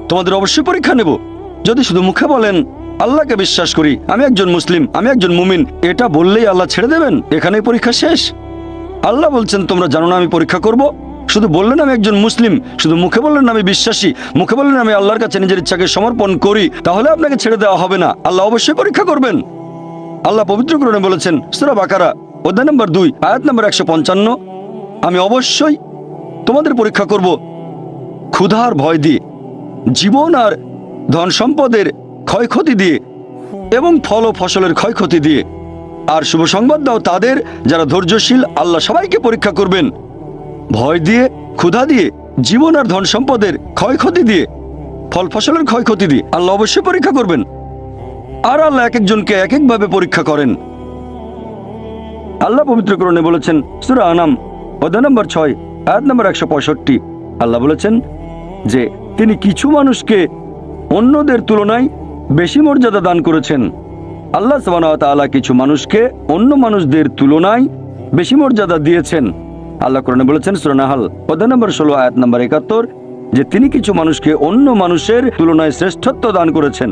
তোমাদের অবশ্যই পরীক্ষা নেব। যদি শুধু মুখে বলেন আল্লাহকে বিশ্বাস করি, আমি একজন মুসলিম, আমি একজন মুমিন, এটা বললেই আল্লাহ ছেড়ে দেবেন? এখানেই পরীক্ষা শেষ? আল্লাহ বলছেন, তোমরা জানো না আমি পরীক্ষা করব? শুধু বললেন আমি একজন মুসলিম, শুধু মুখে বললেন আমি বিশ্বাসী, মুখে বললেন আমি আল্লাহর কাছে নিজের ইচ্ছাকে সমর্পণ করি, তাহলে আপনাকে ছেড়ে দেওয়া হবে না। আল্লাহ অবশ্যই পরীক্ষা করবেন। আল্লাহ পবিত্র কোরআনে বলেছেন সূরা বাকারা অধ্যায় নম্বর 2 আয়াত নম্বর 155, আমি অবশ্যই তোমাদের পরীক্ষা করব ক্ষুধার ভয় দিয়ে, জীবন আর ধন সম্পদের ক্ষয়ক্ষতি দিয়ে, এবং ফল ও ফসলের ক্ষয়ক্ষতি দিয়ে। আর শুভ সংবাদ দাও তাদের যারা ধৈর্যশীল। আল্লাহ সবাইকে পরীক্ষা করবেন ভয় দিয়ে, ক্ষুধা দিয়ে, জীবন আর ধন সম্পদের ক্ষয়ক্ষতি দিয়ে, ফল ফসলের ক্ষয়ক্ষতি দিয়ে। আল্লাহ অবশ্যই পরীক্ষা করবেন। আর আল্লাহ এক একজনকে এক একভাবে পরীক্ষা করেন। আল্লাহ পবিত্র কোরআনে বলেছেন সূরা আনাম অধ্যায় নম্বর 6 আয়াত নম্বর 165, আল্লাহ বলেছেন যে তিনি কিছু মানুষকে অন্যদের তুলনায় বেশি মর্যাদা দান করেছেন। আল্লাহ সুবহানাহু ওয়া তাআলা কিছু মানুষকে অন্য মানুষদের তুলনায় বেশি মর্যাদা দিয়েছেন। আল্লাহ কোরআনে বলেছেন সূরা নাহল অধ্যায় নম্বর 16 আয়াত নম্বর 71, যে তিনি কিছু মানুষকে অন্য মানুষের তুলনায় শ্রেষ্ঠত্ব দান করেছেন।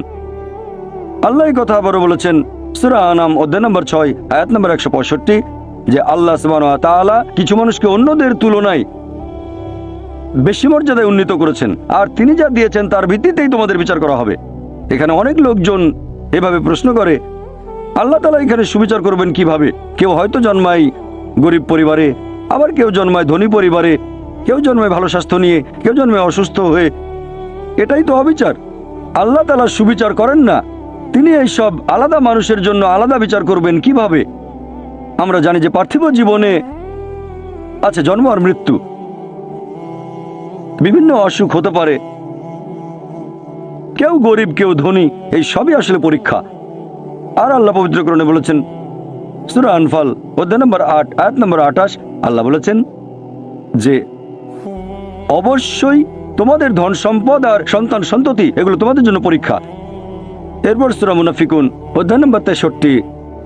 আল্লাহ এই কথা আবারও বলেছেন সূরা আনাম অধ্যায় নম্বর 6 আয়াত নম্বর 165, যে আল্লাহ সুবহানাহু ওয়া তাআলা কিছু মানুষকে অন্যদের তুলনায় বেশি মর্যাদায় উন্নীত করেছেন, আর তিনি যা দিয়েছেন তার ভিত্তিতেই তোমাদের বিচার করা হবে। এখানে অনেক লোকজন এভাবে প্রশ্ন করে, আল্লাহ তাআলা এখানে সুবিচার করবেন কিভাবে? কেউ হয়তো জন্মায় গরিব পরিবারে, আবার কেউ জন্মায় ধনী পরিবারে, কেউ জন্মায় ভালো স্বাস্থ্য নিয়ে, কেউ জন্মায় অসুস্থ হয়ে। এটাই তো অবিচার। আল্লাহ তাআলা সুবিচার করেন না। তিনি এইসব আলাদা মানুষের জন্য আলাদা বিচার করবেন কিভাবে? আমরা জানি যে পার্থিব জীবনে আছে জন্ম আর মৃত্যু, বিভিন্ন অসুখ হতে পারে, কেউ গরিব কেউ ধনী, এই সবই আসলে পরীক্ষা। আর আল্লাহ পবিত্র কোরআনে বলেছেন সূরা আনফাল অধ্যায় নম্বর 8 আয়াত নম্বর 28, আল্লাহ বলেছেন যে অবশ্যই তোমাদের ধন সম্পদ আর সন্তান সন্ততি এগুলো তোমাদের জন্য পরীক্ষা। এরপর সূরা মুনাফিকুন অধ্যায় নম্বর 63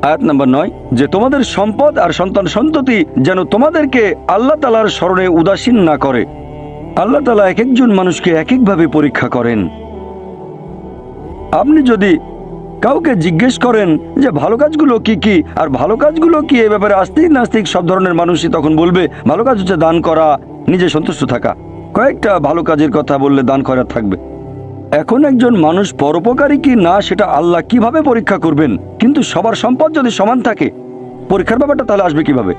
আয়াত নম্বর 9, যে তোমাদের সম্পদ আর সন্তান সন্ততি যেন তোমাদেরকে আল্লাহ তাআলার স্মরণে উদাসীন না করে। আল্লাহ তাআলা এক একজন মানুষকে এক একভাবে পরীক্ষা করেন। আপনি যদি কাউকে জিজ্ঞেস করেন যে ভালো কাজগুলো কি কি আর ভালো কাজগুলো কি, এই ব্যাপারে আস্তিক নাস্তিক সব ধরনের মানুষই তখন বলবে ভালো কাজ হচ্ছে দান করা, নিজে সন্তুষ্ট থাকা। কয়েকটা ভালো কাজের কথা বললে দান করা থাকবে। এখন একজন মানুষ পরোপকারী কি না সেটা আল্লাহ কিভাবে পরীক্ষা করবেন? কিন্তু সবার সম্পদ যদি সমান থাকে, পরীক্ষার ব্যাপারটা তাহলে আসবে কিভাবে?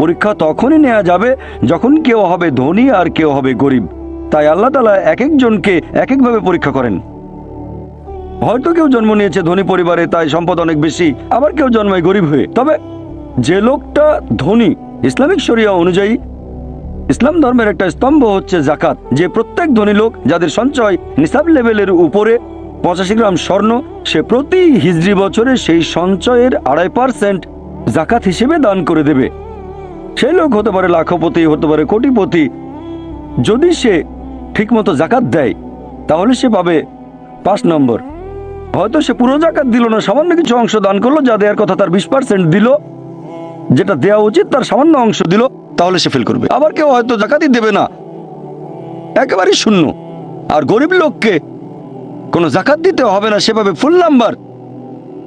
পরীক্ষা তখনই নেওয়া যাবে যখন কেউ হবে ধনী আর কেউ হবে গরিব। তাই আল্লাহ তাআলা এক একজনকে এক একভাবে পরীক্ষা করেন। হয়তো কেউ জন্ম নিয়েছে ধনী পরিবারে, তাই সম্পদ অনেক বেশি, আবার কেউ জন্মায় গরিব হয়ে। তবে যে লোকটা ধনী, ইসলামিক শরিয়া অনুযায়ী ইসলাম ধর্মের একটা স্তম্ভ হচ্ছে জাকাত, যে প্রত্যেক ধনী লোক যাদের সঞ্চয় নিসাব লেভেলের উপরে 85 গ্রাম স্বর্ণ, সে প্রতি হিজরি বছরে সেই সঞ্চয়ের 2.5% জাকাত হিসেবে দান করে দেবে। সেই লোক হতে পারে লাখপতি, হতে পারে কোটিপতি। যদি সে ঠিকমতো জাকাত দেয় তাহলে সে পাবে 5 নম্বর। হয়তো সে পুরো জাকাত দিল না, সামান্য কিছু অংশ দান করলো, যা দেওয়ার কথা তার 20% দিল, যেটা দেওয়া উচিত তার সামান্য অংশ দিল, তাহলে সে ফেল করবে। আবার কেউ হয়তো জাকাতই দেবে না, একেবারেই শূন্য। আর গরিব লোককে কোনো জাকাত দিতে হবে না, সেভাবে ফুল নাম্বার।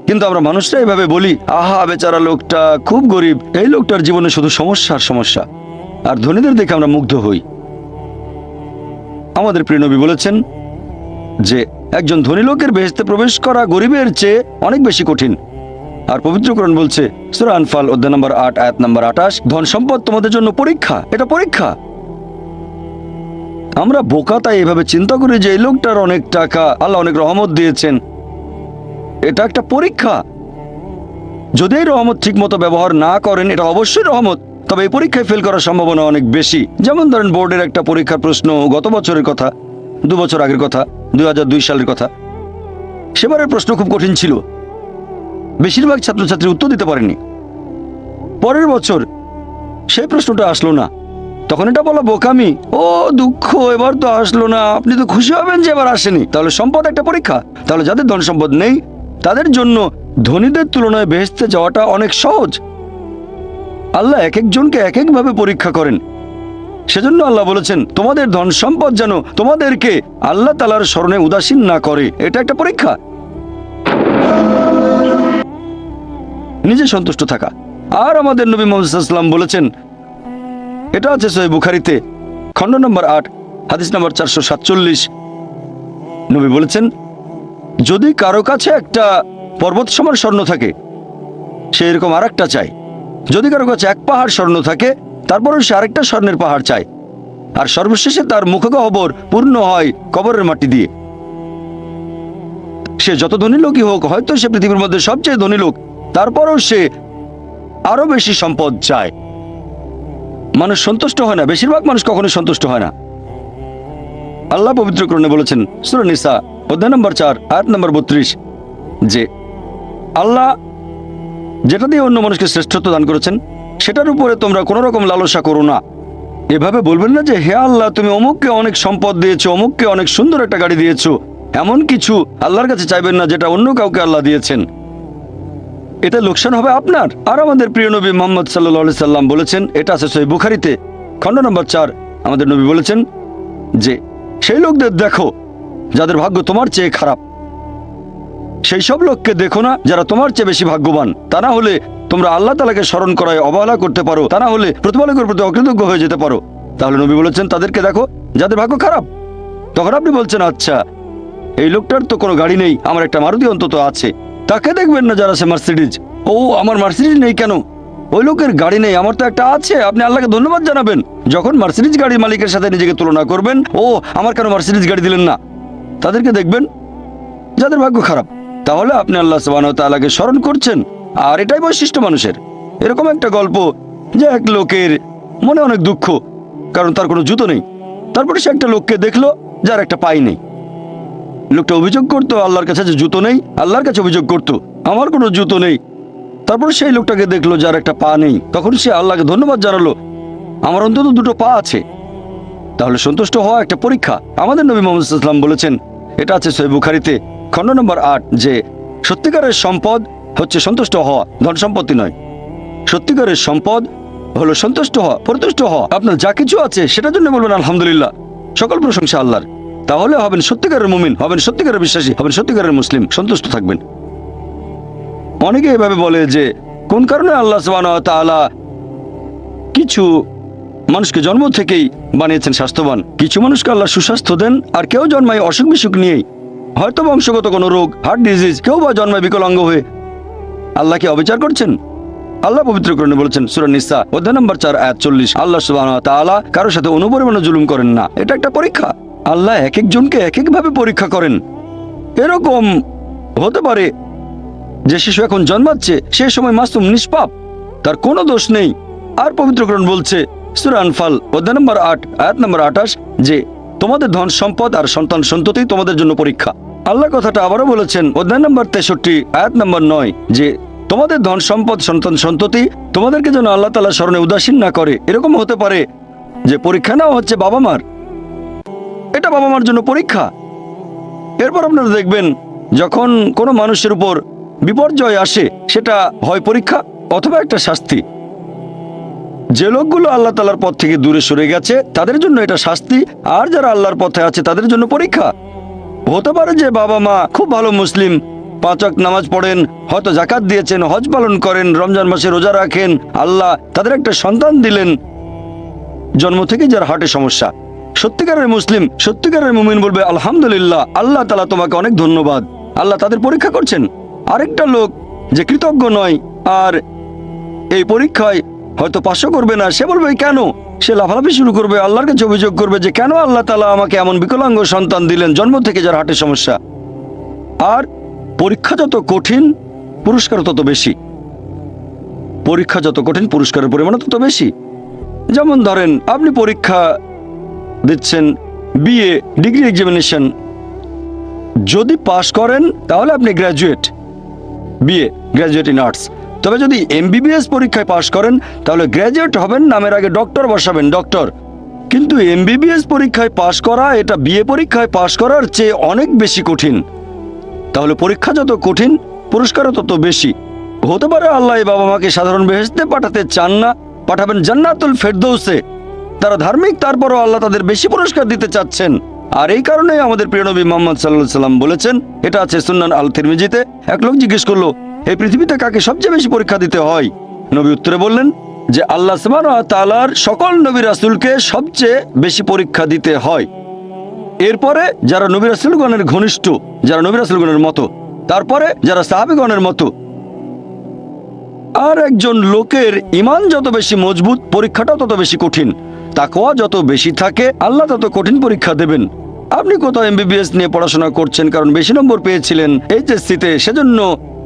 কিন্তু আমরা মানুষরা এভাবে বলি, আহা বেচারা লোকটা খুব গরিব, এই লোকটার জীবনে শুধু সমস্যা আর সমস্যা। আর ধনীদের দেখে আমরা মুগ্ধ হই। আমাদের প্রিয় নবী বলেছেন যে একজন ধনী লোকের বেহেশতে প্রবেশ করা গরিবের চেয়ে অনেক বেশি কঠিন। আর পবিত্র কোরআন বলছে সূরা আনফাল অধ্যায় নম্বর 8 আয়াত নম্বর 28, ধন সম্পদ তোমাদের জন্য পরীক্ষা, এটা পরীক্ষা। আমরা বোকা তাই এভাবে চিন্তা করি যে এই লোকটার অনেক টাকা, আল্লাহ অনেক রহমত দিয়েছেন, এটা একটা পরীক্ষা। যদি এই রহমত ঠিক মতো ব্যবহার না করেন, এটা অবশ্যই রহমত, তবে এই পরীক্ষায় ফেল করার সম্ভাবনা অনেক বেশি। যেমন ধরেন বোর্ডের একটা পরীক্ষার প্রশ্ন গত বছরের কথা, 2 বছর আগের কথা, 2002 সালের কথা। সেবারের প্রশ্ন খুব কঠিন ছিল, বেশিরভাগ ছাত্রছাত্রী উত্তর দিতে পারেনি। পরের বছর সেই প্রশ্নটা আসলো না, তখন এটা বলা বোকামি, ও দুঃখ, এবার তো আসলো না, আপনি তো খুশি হবেন যে এবার আসেনি। তাহলে সম্পদ একটা পরীক্ষা। তাহলে যাদের ধন সম্পদ নেই তাদের জন্য ধনীদের তুলনায় বেহেশতে যাওয়াটা অনেক সহজ। আল্লাহ এক একজনকে এক একভাবে পরীক্ষা করেন। সেজন্য আল্লাহ বলেছেন তোমাদের ধন সম্পদ যেন তোমাদেরকে আল্লাহ তাআলার স্মরণে উদাসীন না করে, এটা একটা পরীক্ষা। নিজে সন্তুষ্ট থাকা। আর আমাদের নবী মুহাম্মদ সাল্লাল্লাহু আলাইহি ওয়াসাল্লাম বলেছেন, এটা আছে সহিহ বুখারীতে খণ্ড নম্বর 8 হাদিস নম্বর 447, নবী বলেছেন যদি কারো কাছে একটা পর্বত সমান স্বর্ণ থাকে সে এরকম আরেকটা চায়, যদি কারো কাছে 1 পাহাড় স্বর্ণ থাকে তারপরও সে আরেকটা স্বর্ণের পাহাড় চায়, আর সর্বশেষে তার মুখগহ্বর পূর্ণ হয় কবরের মাটি দিয়ে। সে যত ধনী লোকই হোক, হয়তো সে পৃথিবীর মধ্যে সবচেয়ে ধনী লোক, তারপরও সে আরো বেশি সম্পদ চায়। মানুষ সন্তুষ্ট হয় না, বেশিরভাগ মানুষ কখনোই সন্তুষ্ট হয় না। আল্লাহ পবিত্র কোরআনে বলেছেন সূরা নিসা অধ্যায় নম্বর 4 আয়াত নম্বর 32 যে আল্লাহ যেটা দিয়ে অন্য মানুষকে শ্রেষ্ঠত্ব দান করেছেন সেটার উপরে তোমরা কোনো রকম লালসা করো না। এভাবে বলবেন না যে হে আল্লাহ তুমি অমুককে অনেক সম্পদ দিয়েছো, অমুককে অনেক সুন্দর একটা গাড়ি দিয়েছো, এমন কিছু আল্লাহর কাছে চাইবেন না যেটা অন্য কাউকে আল্লাহ দিয়েছেন, এতে লোকসান হবে আপনার। আর আমাদের প্রিয় নবী মুহাম্মদ সাল্লাল্লাহু আলাইহি সাল্লাম বলেছেন, এটা আছে সহিহ বুখারীতে খণ্ড নম্বর 4, আমাদের নবী বলেছেন যে সেই লোকদের দেখো যাদের ভাগ্য তোমার চেয়ে খারাপ, সেই সব লোককে দেখো না যারা তোমার চেয়ে বেশি ভাগ্যবান। তা না হলে তোমরা আল্লাহ তাআলাকে স্মরণ করায় অবহেলা করতে পারো, তা না হলে প্রতিপালকের প্রতি অকৃতজ্ঞ হয়ে যেতে পারো। তাহলে নবী বলেছেন তাদেরকে দেখো যাদের ভাগ্য খারাপ। তখন আপনি বলছেন আচ্ছা এই লোকটার তো কোনো গাড়ি নেই, আমার একটা মারুতি অন্তত আছে। তাকে দেখবেন না যারা আছে মার্সিডিজ, ও আমার মার্সিডিজ নেই কেন, ওই লোকের গাড়ি নেই, আমার তো একটা আছে। আপনি আল্লাহকে ধন্যবাদ জানাবেন। যখন মার্সিডিজ গাড়ির মালিকের সাথে নিজেকে তুলনা করবেন, ও আমার কেন মার্সিডিজ গাড়ি দিলেন না, তাদেরকে দেখবেন যাদের ভাগ্য খারাপ। তাহলে আপনি আল্লাহ সুবহানাহু ওয়া তাআলাকে স্মরণ করছেন। আর এটাই বৈশিষ্ট্য মানুষের। এরকম একটা গল্প যে এক লোকের মনে অনেক দুঃখ, কারণ তার কোনো জুতো নেই। তারপরে সে একটা লোককে দেখলো যার একটা পাই নেই। লোকটা অভিযোগ করতো আল্লাহর কাছে যে জুতো নেই, আল্লাহর কাছে অভিযোগ করতো আমার কোনো জুতো নেই। তারপর সেই লোকটাকে দেখলো যার একটা পা নেই, তখন সে আল্লাহকে ধন্যবাদ জানালো আমার অন্তত 2টো পা আছে। তাহলে সন্তুষ্ট হওয়া একটা পরীক্ষা। আমাদের নবী মুহাম্মদ সাল্লাল্লাহু আলাইহি ওয়াসাল্লাম বলেছেন, এটা আছে সহিহ বুখারীতে খণ্ড নম্বর 8 যে সত্যিকারের সম্পদ হচ্ছে সন্তুষ্ট হওয়া, ধন সম্পত্তি নয়। সত্যিকারের সম্পদ হলো সন্তুষ্ট হওয়া, পরিতুষ্ট হওয়া। আপনার যা কিছু আছে সেটার জন্য বলবেন আলহামদুলিল্লাহ, সকল প্রশংসা আল্লাহর। তাহলে হবেন সত্যিকারের মুমিন, হবেন সত্যিকারের বিশ্বাসী, হবেন সত্যিকারের মুসলিম, সন্তুষ্ট থাকবেন। অনেকে এভাবে বলে যে কোন কারণে আল্লাহ সুবহানাহু ওয়া তাআলা কিছু মানুষকে জন্ম থেকেই বানিয়েছেন স্বাস্থ্যবান, কিছু মানুষকে আল্লাহ সুস্বাস্থ্য দেন, আর কেউ জন্মায় অসুখ বিসুখ নিয়েই, হয়তো বংশগত কোনো রোগ, হার্ট ডিজিজ, কেউ বা জন্মায় বিকলাঙ্গ হয়ে। আল্লাহ কি অবিচার করছেন? আল্লাহ পবিত্র কোরআনে বলেছেন সূরা নিসা অধ্যায় নম্বর 4 আয়াত 40, আল্লাহ সুবহানাহু ওয়া তাআলা কারোর সাথে অনুপরিমাণে জুলুম করেন না। এটা একটা পরীক্ষা। আল্লাহ এক একজনকে এক একভাবে পরীক্ষা করেন। এরকম হতে পারে যে শিশু এখন জন্মাচ্ছে সেই সময় মাসুম, নিষ্পাপ, তার কোনো দোষ নেই। আর পবিত্র কোরআন বলছে সূরা আনফাল অধ্যায় নম্বর 8 আয়াত নম্বর 28 যে তোমাদের ধন সম্পদ আর সন্তান সন্ততি তোমাদের জন্য পরীক্ষা। আল্লাহ কথাটা আবারও বলেছেন অধ্যায় নম্বর 63 আয়াত নম্বর 9 যে তোমাদের ধন সম্পদ সন্তান সন্ততি তোমাদেরকে যেন আল্লাহ তাআলার স্মরণে উদাসীন না করে। এরকম হতে পারে যে পরীক্ষা নাও হচ্ছে বাবা মার, এটা বাবা মার জন্য পরীক্ষা। এরপর আপনারা দেখবেন যখন কোনো মানুষের উপর বিপর্যয় আসে সেটা হয় পরীক্ষা অথবা একটা শাস্তি। যে লোকগুলো আল্লাহ তাআলার পথ থেকে দূরে সরে গেছে তাদের জন্য এটা শাস্তি, আর যারা আল্লাহর পথে আছে তাদের জন্য পরীক্ষা। হতে পারে যে বাবা মা খুব ভালো মুসলিম, 5 ওয়াক্ত নামাজ পড়েন, হয়তো যাকাত দিয়েছেন, হজ পালন করেন, রমজান মাসে রোজা রাখেন, আল্লাহ তাদের একটা সন্তান দিলেন জন্ম থেকে যার হার্টে সমস্যা। সত্যিকারের মুসলিম, সত্যিকারের মুমিন বলবে আলহামদুলিল্লাহ, আল্লাহ তাআলা তোমাকে অনেক ধন্যবাদ। আল্লাহ তাদের পরীক্ষা করছেন। আরেকটা লোক যে কৃতজ্ঞ নয় আর এই পরীক্ষায় হয়তো 500 করবে না, সে বলবে কেন, সে লাফালাফি শুরু করবে, আল্লাহর কাছে অভিযোগ করবে যে কেন আল্লাহ তাআলা আমাকে এমন বিকলাঙ্গ সন্তান দিলেন জন্ম থেকে যার হার্টের সমস্যা। আর পরীক্ষা যত কঠিন পুরস্কার তত বেশি, পরীক্ষা যত কঠিন পুরস্কারের পরিমাণ তত বেশি। যেমন ধরেন আপনি পরীক্ষা দিচ্ছেন বিএ ডিগ্রি এক্সামিনেশন, যদি পাশ করেন তাহলে আপনি graduate, BA graduate in arts. তবে যদি এমবিবিএস পরীক্ষায় পাশ করেন তাহলে গ্র্যাজুয়েট হবেন, নামের আগে ডক্টর বসাবেন, ডক্টর। কিন্তু এমবিবিএস পরীক্ষায় পাশ করা এটা বিএ পরীক্ষায় পাশ করার চেয়ে অনেক বেশি কঠিন। তাহলে পরীক্ষা যত কঠিন পুরস্কারও তত বেশি। হতে পারে আল্লাহ এই বাবা মাকে সাধারণ বেহেশতে পাঠাতে চান না, পাঠাবেন জান্নাতুল ফেরদৌসে। তারা ধার্মিক, তারপরও আল্লাহ তাদের বেশি পুরস্কার দিতে চাচ্ছেন। আর এই কারণে আমাদের প্রিয় নবী মুহাম্মদ সাল্লাল্লাহু আলাইহি সাল্লাম বলেছেন, এটা আছে সুনান আল তিরমিজিতে, এক লোক জিজ্ঞেস করলো এই পৃথিবীতে কাকে সবচেয়ে বেশি পরীক্ষা দিতে হয়? নবী উত্তরে বললেন যে আল্লাহ সুবহানাহু ওয়া তাআলার সকল নবী রাসূলকে সবচেয়ে বেশি পরীক্ষা দিতে হয়। এরপরে যারা নবী রাসূলগণের ঘনিষ্ঠ, যারা নবী রাসূলগণের মতো, তারপরে যারা সাহাবীগণের মতো। আর একজন লোকের ঈমান যত বেশি মজবুত পরীক্ষাটাও তত বেশি কঠিন। তাকওয়া যত বেশি থাকে আল্লাহ তত কঠিন পরীক্ষা দেবেন। আপনি কোথাও এমবিবিএস নিয়ে পড়াশোনা করছেন কারণ বেশি নম্বর পেয়েছিলেন এইচএসসিতে, সেজন্য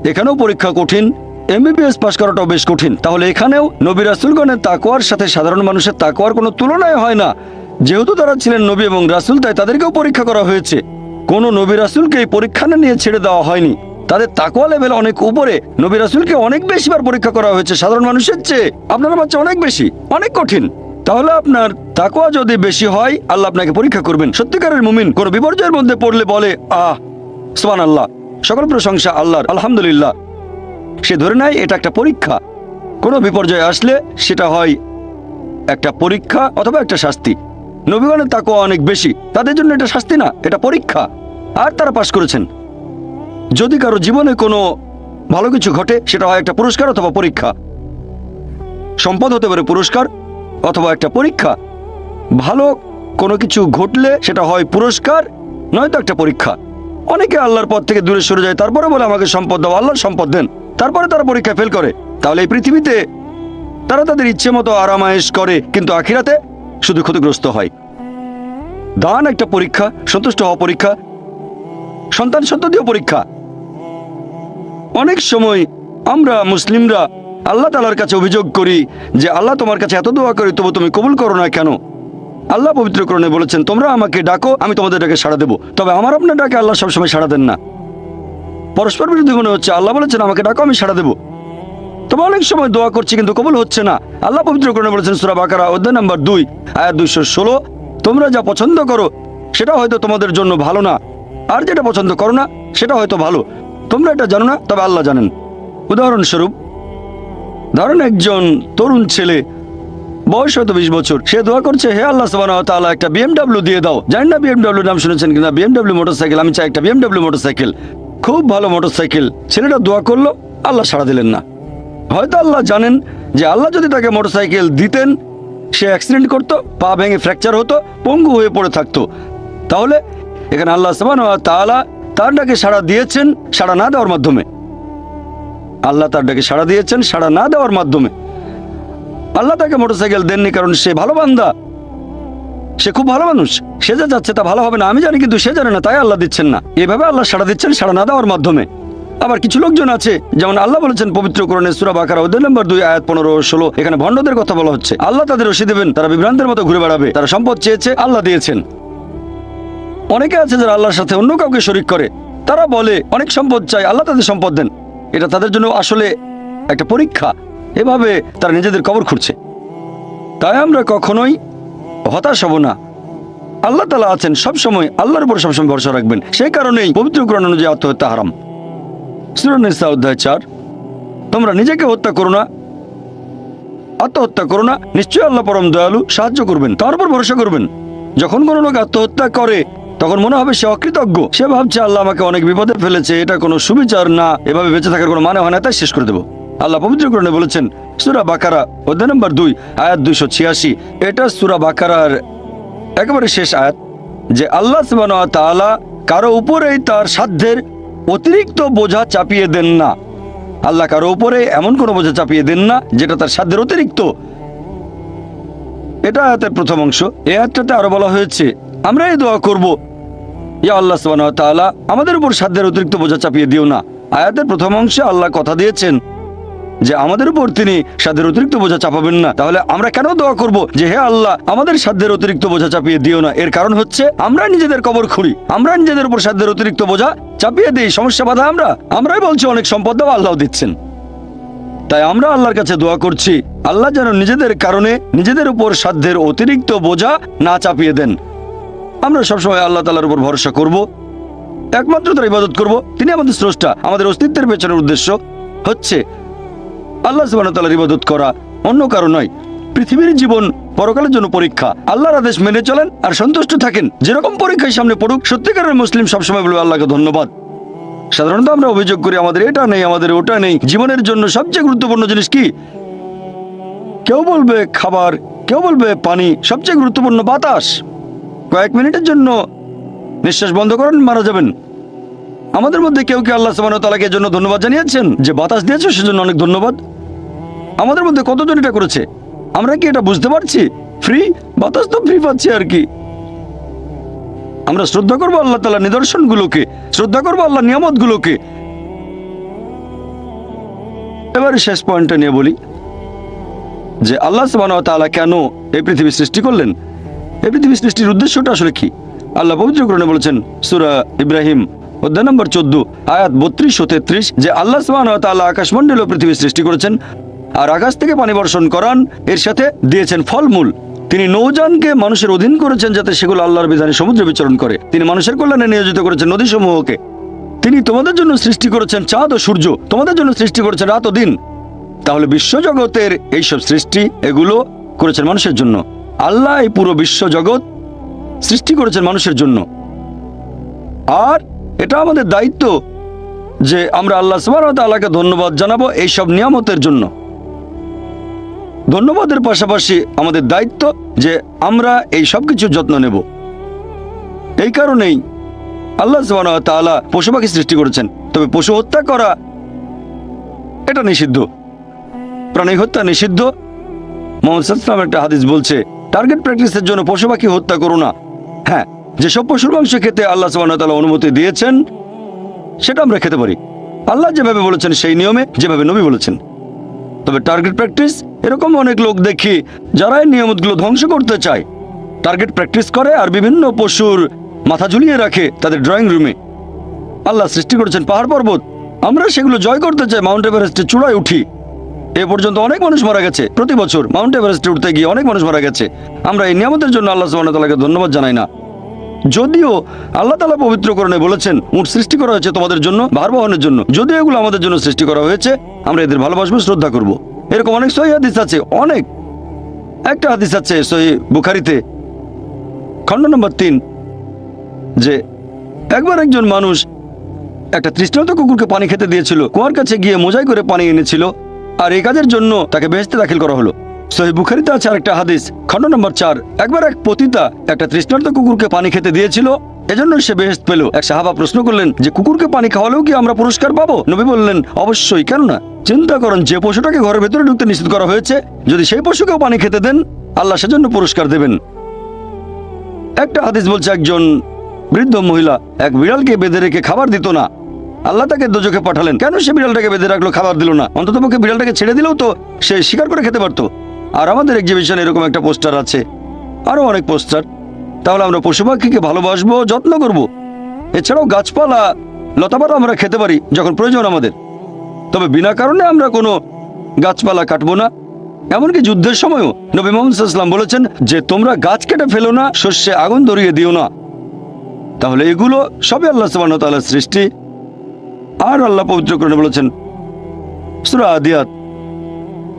এখানেও পরীক্ষা কঠিন। এমবিবিএস পাশ করাটাও বেশ কঠিন। তাহলে এখানেও নবী রাসূলগণের তাকওয়ার সাথে সাধারণ মানুষের তাকওয়ার কোনো তুলনায় হয় না। যেহেতু তারা ছিলেন নবী এবং রাসূল, তাই তাদেরকেও পরীক্ষা করা হয়েছে। কোনো নবী রাসূলকে এই পরীক্ষা নিয়ে ছেড়ে দেওয়া হয়নি। তাদের তাকওয়া লেভেল অনেক উপরে। নবী রাসূলকে অনেক বেশিবার পরীক্ষা করা হয়েছে সাধারণ মানুষের চেয়ে। আপনার বাচ্চা অনেক বেশি, অনেক কঠিন। তাহলে আপনার তাকওয়া যদি বেশি হয় আল্লাহ আপনাকে পরীক্ষা করবেন। সত্যিকারের মুমিন কোনো বিপর্যয়ের মধ্যে পড়লে বলে সুবহানাল্লাহ, সকল প্রশংসা আল্লাহর, আলহামদুলিল্লাহ। সে ধরে নেয় এটা একটা পরীক্ষা। কোনো বিপর্যয় আসলে সেটা হয় একটা পরীক্ষা অথবা একটা শাস্তি। নবীগণের তাকওয়া অনেক বেশি, তাদের জন্য এটা শাস্তি না, এটা পরীক্ষা। আর তারা পাশ করেছেন। যদি কারো জীবনে কোনো ভালো কিছু ঘটে সেটা হয় একটা পুরস্কার অথবা পরীক্ষা। সম্পদ হতে পারে পুরস্কার অথবা একটা পরীক্ষা। ভালো কোনো কিছু ঘটলে সেটা হয় পুরস্কার নয়তো একটা পরীক্ষা। অনেকে আল্লাহর পথ থেকে দূরে সরে যায়, তারপরে বলে আমাকে সম্পদ দাও, আল্লাহর সম্পদ দেন, তারপরে তারা পরীক্ষায় ফেল করে। তাহলে এই পৃথিবীতে তারা তাদের ইচ্ছে মতো আরামায়েশ করে, কিন্তু আখিরাতে শুধু ক্ষতিগ্রস্ত হয়। দান একটা পরীক্ষা, সন্তুষ্ট হওয়া পরীক্ষা, সন্তান সন্ততিও পরীক্ষা। অনেক সময় আমরা মুসলিমরা আল্লাহ তাআলার কাছে অভিযোগ করি যে আল্লাহ তোমার কাছে এত দোয়া করি তবু তুমি কবুল করো না কেন? আল্লাহ পবিত্র কোরআনে বলেছেন, তোমরা আমাকে ডাকো আমি তোমাদের ডাকে সাড়া দেবো। তবে আমার আপনার ডাকে আল্লাহ সবসময় সাড়া দেন না। পরস্পর বিরোধী মনে হচ্ছে। আল্লাহ বলেছেন আমাকে ডাকো আমি সাড়া দেবো, তবে অনেক সময় দোয়া করছি কিন্তু কবুল হচ্ছে না। আল্লাহ পবিত্র কোরআনে বলেছেন সূরা বাকারা অধ্যায় নম্বর 2 আয়াত 216, তোমরা যা পছন্দ করো সেটা হয়তো তোমাদের জন্য ভালো না, আর যেটা পছন্দ করো না সেটা হয়তো ভালো। তোমরা এটা জানো না, তবে আল্লাহ জানেন। উদাহরণস্বরূপ ধরেন একজন তরুণ ছেলে, বয়স হয়তো 20 বছর, সে দোয়া করছে, হে আল্লাহ সুবহানাহু ওয়া তাআলা একটা বিএমডব্লিউ দিয়ে দাও। জানি না বিএমডব্লিউ নাম শুনেছেন কিনা, বিএমডব্লিউ মোটরসাইকেল, আমি চাই একটা বিএমডব্লিউ মোটরসাইকেল, খুব ভালো মোটরসাইকেল। ছেলেটা দোয়া করলো, আল্লাহ সাড়া দিলেন না। হয়তো আল্লাহ জানেন যে আল্লাহ যদি তাকে মোটরসাইকেল দিতেন সে অ্যাক্সিডেন্ট করতো, পা ভেঙে ফ্র্যাকচার হতো, পঙ্গু হয়ে পড়ে থাকতো। তাহলে এখানে আল্লাহ সুবহানাহু ওয়া তাআলা তার ডাকে সাড়া দিয়েছেন সাড়া না দেওয়ার মাধ্যমে। আল্লাহ তার ডাকে সাড়া দিয়েছেন সাড়া না দেওয়ার মাধ্যমে। আল্লাহ তাকে মোটরসাইকেল দেননি কারণ সে ভালো বান্দা, সে খুব ভালো মানুষ, সে যা যাচ্ছে তা ভালো হবে না আমি জানি, কিন্তু সে জানে না, তাই আল্লাহ দিচ্ছেন না। এভাবে আল্লাহ সাড়া দিচ্ছেন সাড়া না দেওয়ার মাধ্যমে। আবার কিছু লোকজন আছে, যেমন আল্লাহ বলেছেন পবিত্র কোরআনে সূরা বাকারা অধ্যায় নম্বর 2 আয়াত 15-16, এখানে ভণ্ডদের কথা বলা হচ্ছে। আল্লাহ তাদের রশি দেবেন, তারা বিভ্রান্তের মতো ঘুরে বেড়াবে। তারা সম্পদ চেয়েছে, আল্লাহ দিয়েছেন। অনেকে আছে যারা আল্লাহর সাথে অন্য কাউকে শরীক করে, তারা বলে অনেক সম্পদ চাই, আল্লাহ তাদের সম্পদ দেন। এটা তাদের জন্য আসলে একটা পরীক্ষা। এভাবে তারা নিজেদের কবর খুঁড়ছে। তাই আমরা কখনোই হতাশ হব না। আল্লাহ তাআলা আছেন সবসময়, আল্লাহর উপর সবসময় ভরসা রাখবেন। সেই কারণেই পবিত্র কোরআন অনুযায়ী আত্মহত্যা হারাম। সূরা নিসা অধ্যায় 4, তোমরা নিজেকে হত্যা করো না, আত্মহত্যা করো না, নিশ্চয়ই আল্লাহ পরম দয়ালু, সাহায্য করবেন, তার উপর ভরসা করবেন। যখন কোনো লোক আত্মহত্যা করে তখন মনে হবে সে অকৃতজ্ঞ, সে ভাবছে আল্লাহ আমাকে অনেক বিপদে ফেলেছে, এটা কোনো সুবিচার না, এভাবে বেঁচে থাকার কোনো মানে হয় না, তাই শেষ করে দেবো। আল্লাহ পবিত্র কোরআনে বলেছেন সূরা বাকারা অধ্যায় নম্বর 2 আয়াত 286, এটা সূরা বাকারার একেবারে শেষ আয়াত, যে আল্লাহ সুবহানাহু ওয়া তাআলা কারো উপরেই তার সাধ্যের অতিরিক্ত বোঝা চাপিয়ে দেন না। আল্লাহ কারো উপরে এমন কোনো বোঝা চাপিয়ে দেন না যেটা তার সাধ্যের অতিরিক্ত। এটা আয়াতের প্রথম অংশ। এই আয়াতটাতে আরো বলা হয়েছে আমরা এই দোয়া করব, ইয়া আল্লাহ সুবহানাহু ওয়া তাআলা আমাদের উপর সাধ্যের অতিরিক্ত বোঝা চাপিয়ে দিও না। আয়াতের প্রথম অংশে আল্লাহ কথা দিয়েছেন যে আমাদের উপর তিনি সাধ্যের অতিরিক্ত বোঝা চাপাবেন না। তাহলে আমরা কেন দোয়া করব যে হে আল্লাহ আমাদের সাধ্যের অতিরিক্ত বোঝা চাপিয়ে দিও না? এর কারণ হচ্ছে আমরা নিজেদের কবর খুঁড়ি, আমরা নিজেদের উপর সাধ্যের অতিরিক্ত বোঝা চাপিয়ে দিই, সমস্যা বাধা আমরাই বলছি অনেক সম্পদ দাও, আল্লাহ দিচ্ছেন। তাই আমরা আল্লাহর কাছে দোয়া করছি আল্লাহ যেন নিজেদের কারণে নিজেদের উপর সাধ্যের অতিরিক্ত বোঝা না চাপিয়ে দেন। আমরা সবসময় আল্লাহ তাআলার উপর ভরসা করব, একমাত্র তার ইবাদত করব। তিনি আমাদের স্রষ্টা, আমাদের অস্তিত্বের পেছনের উদ্দেশ্য হচ্ছে আল্লাহ সুবহানাহু ওয়া তাআলার ইবাদত করা, অন্য কারো নয়। পৃথিবীর জীবন পরকালের জন্য পরীক্ষা। আল্লাহর আদেশ মেনে চলেন আর সন্তুষ্ট থাকেন। যেরকম পরীক্ষায় সামনে পড়ুক, সত্যিকারের মুসলিম সবসময় বলবে আল্লাহকে ধন্যবাদ। সাধারণত আমরা অভিযোগ করি আমাদের এটা নেই, আমাদের ওটা নেই। জীবনের জন্য সবচেয়ে গুরুত্বপূর্ণ জিনিস কি? কেউ বলবে খাবার, কেউ বলবে পানি, সবচেয়ে গুরুত্বপূর্ণ বাতাস। কয়েক মিনিটের জন্য নিঃশ্বাস বন্ধ করেন, মারা যাবেন। আমাদের মধ্যে কেউ কি আল্লাহ সুবহানাহু ওয়া তাআলাকে এর জন্য ধন্যবাদ জানিয়েছেন যে বাতাস দিয়েছে সেজন্য অনেক ধন্যবাদ? আমাদের মধ্যে কতজন এটা করেছে? আমরা কি এটা বুঝতে পারছি? ফ্রি বাতাস তো ফ্রি পাচ্ছি আর কি। আমরা শ্রদ্ধা করবো আল্লাহ তাআলার নিদর্শনগুলোকে, শ্রদ্ধা করবো আল্লাহর নিয়ামতগুলোকে। এবারে শেষ পয়েন্টটা নিয়ে বলি যে আল্লাহ সুবহানাহু ওয়া তাআলা কেন এই পৃথিবী সৃষ্টি করলেন? এই পৃথিবী সৃষ্টির উদ্দেশ্যটা আসলে কি? আল্লাহ পবিত্র কোরআনে বলেছেন সূরা ইব্রাহিম অধ্যায় নম্বর 14 আয়াত 32 ও 33 যে আল্লাহ সুবহানাহু ওয়া তাআলা আকাশমণ্ডল ও পৃথিবী সৃষ্টি করেছেন আর আকাশ থেকে পানি বর্ষণ করান, এর সাথে দিয়েছেন ফলমূল। তিনি নৌযানকে মানুষের অধীন করেছেন যাতে সেগুলো আল্লাহর বিধানে সমুদ্রে বিচরণ করে। তিনি মানুষের কল্যাণে নিয়োজিত করেছেন নদীসমূহকে। তিনি তোমাদের জন্য সৃষ্টি করেছেন চাঁদ ও সূর্য, তোমাদের জন্য সৃষ্টি করেছেন রাত ও দিন। তাহলে বিশ্বজগতের এইসব সৃষ্টি এগুলো করেছেন মানুষের জন্য। আল্লাহ এই পুরো বিশ্বজগৎ সৃষ্টি করেছেন মানুষের জন্য। আর এটা আমাদের দায়িত্ব যে আমরা আল্লাহ সুবহানাহু ওয়া তাআলাকে ধন্যবাদ জানাবো এইসব নিয়ামতের জন্য। ধন্যবাদের পাশাপাশি আমাদের দায়িত্ব যে আমরা এই সব কিছুর যত্ন নেব। এই কারণেই আল্লাহ সুবহানাহু ওয়া তাআলা পশু পাখি সৃষ্টি করেছেন। তবে পশু হত্যা করা এটা নিষিদ্ধ, প্রাণী হত্যা নিষিদ্ধ। মুহাম্মদ সাল্লাল্লাহু আলাইহি ওয়াসাল্লাম একটা হাদিস বলছে টার্গেট প্র্যাকটিসের জন্য পশু পাখি হত্যা করো না। হ্যাঁ, যেসব পশুর মাংস খেতে আল্লাহ সুবহানাহু ওয়া তাআলা অনুমতি দিয়েছেন সেটা আমরা খেতে পারি, আল্লাহ যেভাবে বলেছেন সেই নিয়মে, যেভাবে নবী বলেছেন। তবে টার্গেট প্র্যাকটিস, এরকম অনেক লোক দেখি যারা এই নিয়মগুলো ধ্বংস করতে চায়। টার্গেট প্র্যাকটিস করে আর বিভিন্ন পশুর মাথা ঝুলিয়ে রাখে তাদের ড্রয়িং রুমে। আল্লাহ সৃষ্টি করেছেন পাহাড় পর্বত, আমরা সেগুলো জয় করতে চাই, মাউন্ট এভারেস্টের চূড়ায় উঠি। এ পর্যন্ত অনেক মানুষ মারা গেছে, প্রতি বছর মাউন্ট এভারেস্টে উঠতে গিয়ে অনেক মানুষ মারা গেছে। আমরা এই নিয়ামতের জন্য আল্লাহ সুবহানাহু ওয়া তাআলাকে ধন্যবাদ জানাই না। যদিও আল্লাহ তাআলা পবিত্র কোরআনে বলেছেন উট সৃষ্টি করা হয়েছে তোমাদের জন্য, ভার বহনের জন্য। যদিও এগুলো আমাদের জন্য সৃষ্টি করা হয়েছে, আমরা এদের ভালোবাসবো, শ্রদ্ধা করব। এরকম অনেক সহিহ হাদিস আছে, অনেক। একটা হাদিস আছে সহিহ বুখারীতে খণ্ড নম্বর 3 যে একবার একজন মানুষ একটা তৃষ্ণার্ত কুকুরকে পানি খেতে দিয়েছিল। কুয়ার কাছে গিয়ে মোজাই করে পানি এনেছিল আর এই কাজের জন্য তাকে বেহেশতে দাখিল করা হলো। সহিহ বুখারীতে আছে আরেকটা হাদিস খণ্ড নম্বর 4 একবার এক পতিতা একটা তৃষ্ণার্ত কুকুরকে পানি খেতে দিয়েছিল, এজন্য সে বেহেশত পেল। এক সাহাবা প্রশ্ন করলেন যে কুকুরকে পানি খাওয়ালেও কি আমরা পুরস্কার পাবো? নবী বললেন অবশ্যই, কেন না। চিন্তা করেন যে পশুটাকে ঘরের ভেতরে ঢুকতে নিষেধ করা হয়েছে, যদি সেই পশুকেও পানি খেতে দেন আল্লাহ সেজন্য পুরস্কার দেবেন। একটা হাদিস বলছে একজন বৃদ্ধ মহিলা এক বিড়ালকে বেঁধে রেখে খাবার দিত না, আল্লাহ তাকে দোজখে পাঠালেন। কেন সে বিড়ালটাকে বেঁধে রাখলো, খাবার দিল না? অন্ততপক্ষে বিড়ালটাকে ছেড়ে দিলেও তো সে শিকার করে খেতে পারতো। আর আমাদের এক্সিবিশনে এরকম একটা পোস্টার আছে, আরো অনেক পোস্টার। তাহলে আমরা পশু পাখিকে ভালোবাসবো, যত্ন করব। এছাড়াও গাছপালা লতাপাতা আমরা খেতে পারি যখন প্রয়োজন আমাদের, তবে বিনা কারণে আমরা কোনো গাছপালা কাটবো না। এমনকি যুদ্ধের সময়ও নবী মুহাম্মদ সাল্লাল্লাহু আলাইহি ওয়াসাল্লাম বলেছেন যে তোমরা গাছ কেটে ফেলো না, শস্যে আগুন ধরিয়ে দিও না। তাহলে এগুলো সবই আল্লাহ সুবহানাহু ওয়া তাআলার সৃষ্টি। আর আল্লাহ পবিত্র কোরআনে বলেছেন সূরা আদিয়াত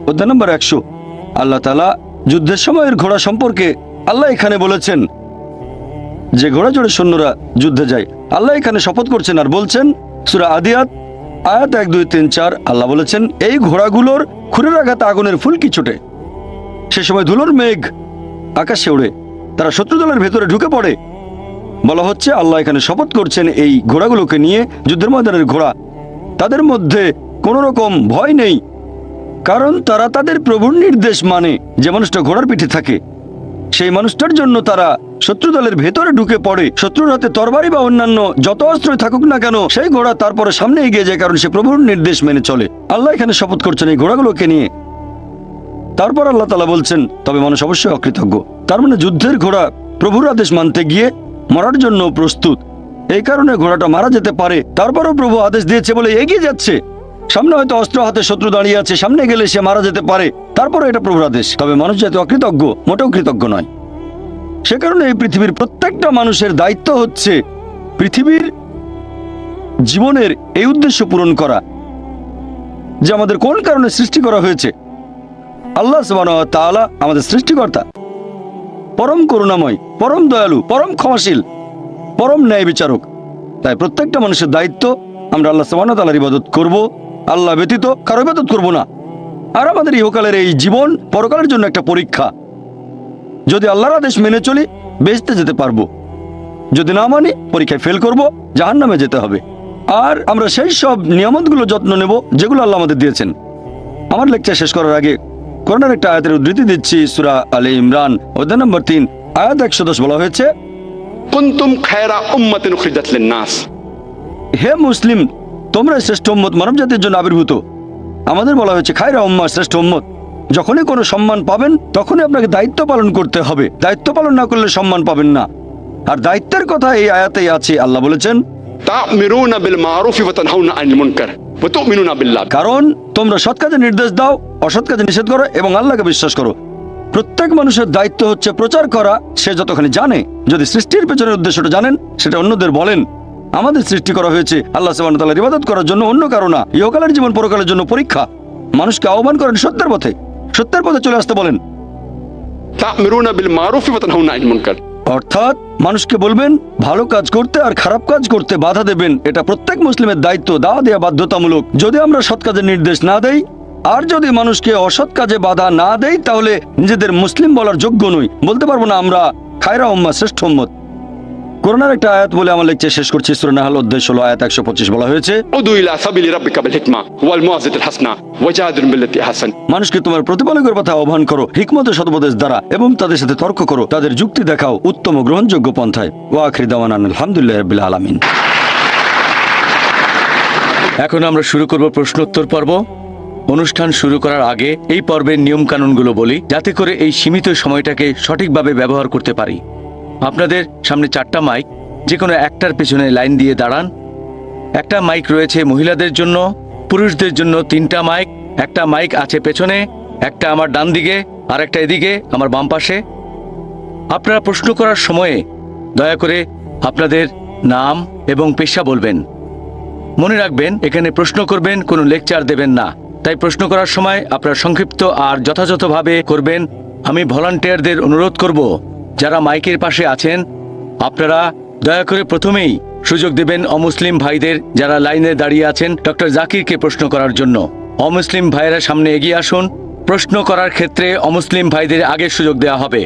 অধ্যায় নম্বর 100 আল্লাহ তাআলা যুদ্ধের সময়ের ঘোড়া সম্পর্কে আল্লাহ এখানে বলেছেন যে ঘোড়া জোড়ে সৈন্যরা যুদ্ধে যায়। আল্লাহ এখানে শপথ করছেন আর বলছেন সূরা আদিয়াত আয়াত 1, 2, 3, 4 আল্লাহ বলেছেন এই ঘোড়াগুলোর খুরের আঘাতে আগুনের ফুলকি ছোটে, সে সময় ধুলোর মেঘ আকাশে ওড়ে, তারা শত্রু দলের ভেতরে ঢুকে পড়ে। বলা হচ্ছে আল্লাহ এখানে শপথ করছেন এই ঘোড়াগুলোকে নিয়ে, যুদ্ধের ময়দানের ঘোড়া। তাদের মধ্যে কোনো রকম ভয় নেই, কারণ তারা তাদের প্রভুর নির্দেশ মানে। যে মানুষটা ঘোড়ার পিঠে থাকে সেই মানুষটার জন্য তারা শত্রু দলের ভেতরে ঢুকে পড়ে, শত্রুর হাতে তরবারি বা অন্যান্য যত অস্ত্রই থাকুক না কেন, সেই ঘোড়া তারপরে সামনে এগিয়ে যায়, কারণ সে প্রভুর নির্দেশ মেনে চলে। আল্লাহ এখানে শপথ করছেন এই ঘোড়াগুলোকে নিয়ে। তারপর আল্লাহ তাআলা বলছেন, তবে মানুষ অবশ্যই অকৃতজ্ঞ। তার মানে যুদ্ধের ঘোড়া প্রভুর আদেশ মানতে গিয়ে মরার জন্য প্রস্তুত। এই কারণে ঘোড়াটা মারা যেতে পারে, তারপরও প্রভু আদেশ দিয়েছে বলে এগিয়ে যাচ্ছে। সামনে হয়তো অস্ত্র হাতে শত্রু দাঁড়িয়ে আছে, সামনে গেলে সে মারা যেতে পারে, তারপরে এটা প্রভুর আদেশ। তবে মানুষ যাতে অকৃতজ্ঞ, মোটেও কৃতজ্ঞ নয়। সে কারণে এই পৃথিবীর প্রত্যেকটা মানুষের দায়িত্ব হচ্ছে পৃথিবীর জীবনের এই উদ্দেশ্য পূরণ করা, যে আমাদের কোন কারণে সৃষ্টি করা হয়েছে। আল্লাহ সুবহানাহু ওয়া তাআলা আমাদের সৃষ্টিকর্তা, পরম করুণাময়, পরম দয়ালু, পরম ক্ষমাশীল, পরম ন্যায় বিচারক। তাই প্রত্যেকটা মানুষের দায়িত্ব আমরা আল্লাহ সুবহানাহু ওয়া তাআলার ইবাদত করব, আল্লাহ ব্যতীত কারো ইবাদত করব না। আর আমাদের ইহকালের এই জীবন পরকালের জন্য একটা পরীক্ষা। যদি আল্লাহর আদেশ মেনে চলি বেহেশতে যেতে পারবো, যদি না মানি পরীক্ষায় ফেল করব, জাহান্নামে যেতে হবে। আর আমরা সেই সব নিয়ামতগুলো যত্ন নেব যেগুলো আল্লাহ আমাদের দিয়েছেন। আমার লেকচার শেষ করার আগে কোরআনের একটা আয়াতের উদ্ধৃতি দিচ্ছি। সূরা আলে ইমরান অধ্যায় নম্বর 3 আয়াত 110 বলা হয়েছে, কুনতুম খায়রা উম্মাতিন উখরিজাত লিন-নাস। হে মুসলিম, তোমরা শ্রেষ্ঠ উম্মত, মানব জাতির জন্য আবির্ভূত। আমাদের বলা হয়েছে খায়রা উম্মাহ, শ্রেষ্ঠ উম্মত। যখনই কোনো সম্মান পাবেন তখনই আপনাকে দায়িত্ব পালন করতে হবে। দায়িত্ব পালন না করলে সম্মান পাবেন না। আর দায়িত্বের কথা এই আয়াতেই আছে। আল্লাহ বলেছেন, তা'মিরুনা বিল মারুফি ওয়া তানহাউনা আনিল মুনকার ওয়া তু'মিনুনা বিল্লাহ। কারণ তোমরা সৎ কাজে নির্দেশ দাও, অসৎ কাজে নিষেধ করো এবং আল্লাহকে বিশ্বাস করো। প্রত্যেক মানুষের দায়িত্ব হচ্ছে প্রচার করা, সে যতখানি জানে। যদি সৃষ্টির পেছনের উদ্দেশ্যটা জানেন সেটা অন্যদের বলেন। আমাদের সৃষ্টি করা হয়েছে আল্লাহ সুবহানাহু ওয়া তাআলার ইবাদত করার জন্য, অন্য কারো না। ইহকালের জীবন পরকালের জন্য পরীক্ষা। মানুষকে আহ্বান করেন সত্যের পথে, সত্যের পথে চলে আসতে বলেন। তা'মিরুনা বিল মারুফি ওয়া তানহাউনা আনিল মুনকার, অর্থাৎ মানুষকে বলবেন ভালো কাজ করতে আর খারাপ কাজ করতে বাধা দেবেন। এটা প্রত্যেক মুসলিমের দায়িত্ব, দাওয়াত দেওয়া বাধ্যতামূলক। যদি আমরা সৎ কাজের নির্দেশ না দেই আর যদি মানুষকে অসৎ কাজে বাধা না দেই, তাহলে নিজেদের মুসলিম বলার যোগ্য নই, বলতে পারবো না আমরা খায়রা উম্মাহ, শ্রেষ্ঠ উম্মত। কোরআনের একটা আয়াত বলে আমার লেকচার শেষ করছি। সূরা নাহল অধ্যায় 16 আয়াত 125 বলা হয়েছে, উদু ইলা সাবিলি রাব্বিকা বিল হিকমা ওয়াল মুআযাতিল হাসানা ওয়াজাদিল বিল্লাতি আহসান। মানুষকে তোমার প্রতিপালকের কথা আহ্বান করো হিকমত ও সদুপদেশ দ্বারা, এবং তাদের সাথে তর্ক করো, তাদের যুক্তি দেখাও উত্তম ও গ্রহণযোগ্য পন্থায়। ওয়া আখির দাওয়ানা আলহামদুলিল্লাহি রাব্বিল আলামিন। এখন আমরা শুরু করব প্রশ্নোত্তর পর্ব। অনুষ্ঠান শুরু করার আগে এই পর্বের নিয়ম কানুনগুলো বলি, যাতে করে এই সীমিত সময়টাকে সঠিকভাবে ব্যবহার করতে পারি। আপনাদের সামনে 4টা মাইক, যে কোনো একটার পেছনে লাইন দিয়ে দাঁড়ান। একটা মাইক রয়েছে মহিলাদের জন্য, পুরুষদের জন্য 3টা মাইক। একটা মাইক আছে পেছনে, একটা আমার ডান দিকে আর একটা এদিকে আমার বাম পাশে। আপনারা প্রশ্ন করার সময়ে দয়া করে আপনাদের নাম এবং পেশা বলবেন। মনে রাখবেন, এখানে প্রশ্ন করবেন, কোনো লেকচার দেবেন না। তাই প্রশ্ন করার সময় আপনারা সংক্ষিপ্ত আর যথাযথভাবে করবেন। আমি ভলান্টিয়ারদের অনুরোধ করব, যারা মাইকের পাশে আছেন আপনারা দয়া করে প্রথমেই সুযোগ দেবেন অমুসলিম ভাইদের, যারা লাইনে দাঁড়িয়ে আছেন ডক্টর জাকিরকে প্রশ্ন করার জন্য। অমুসলিম ভাইয়েরা সামনে এগিয়ে আসুন। প্রশ্ন করার ক্ষেত্রে অমুসলিম ভাইদের আগে সুযোগ দেওয়া হবে।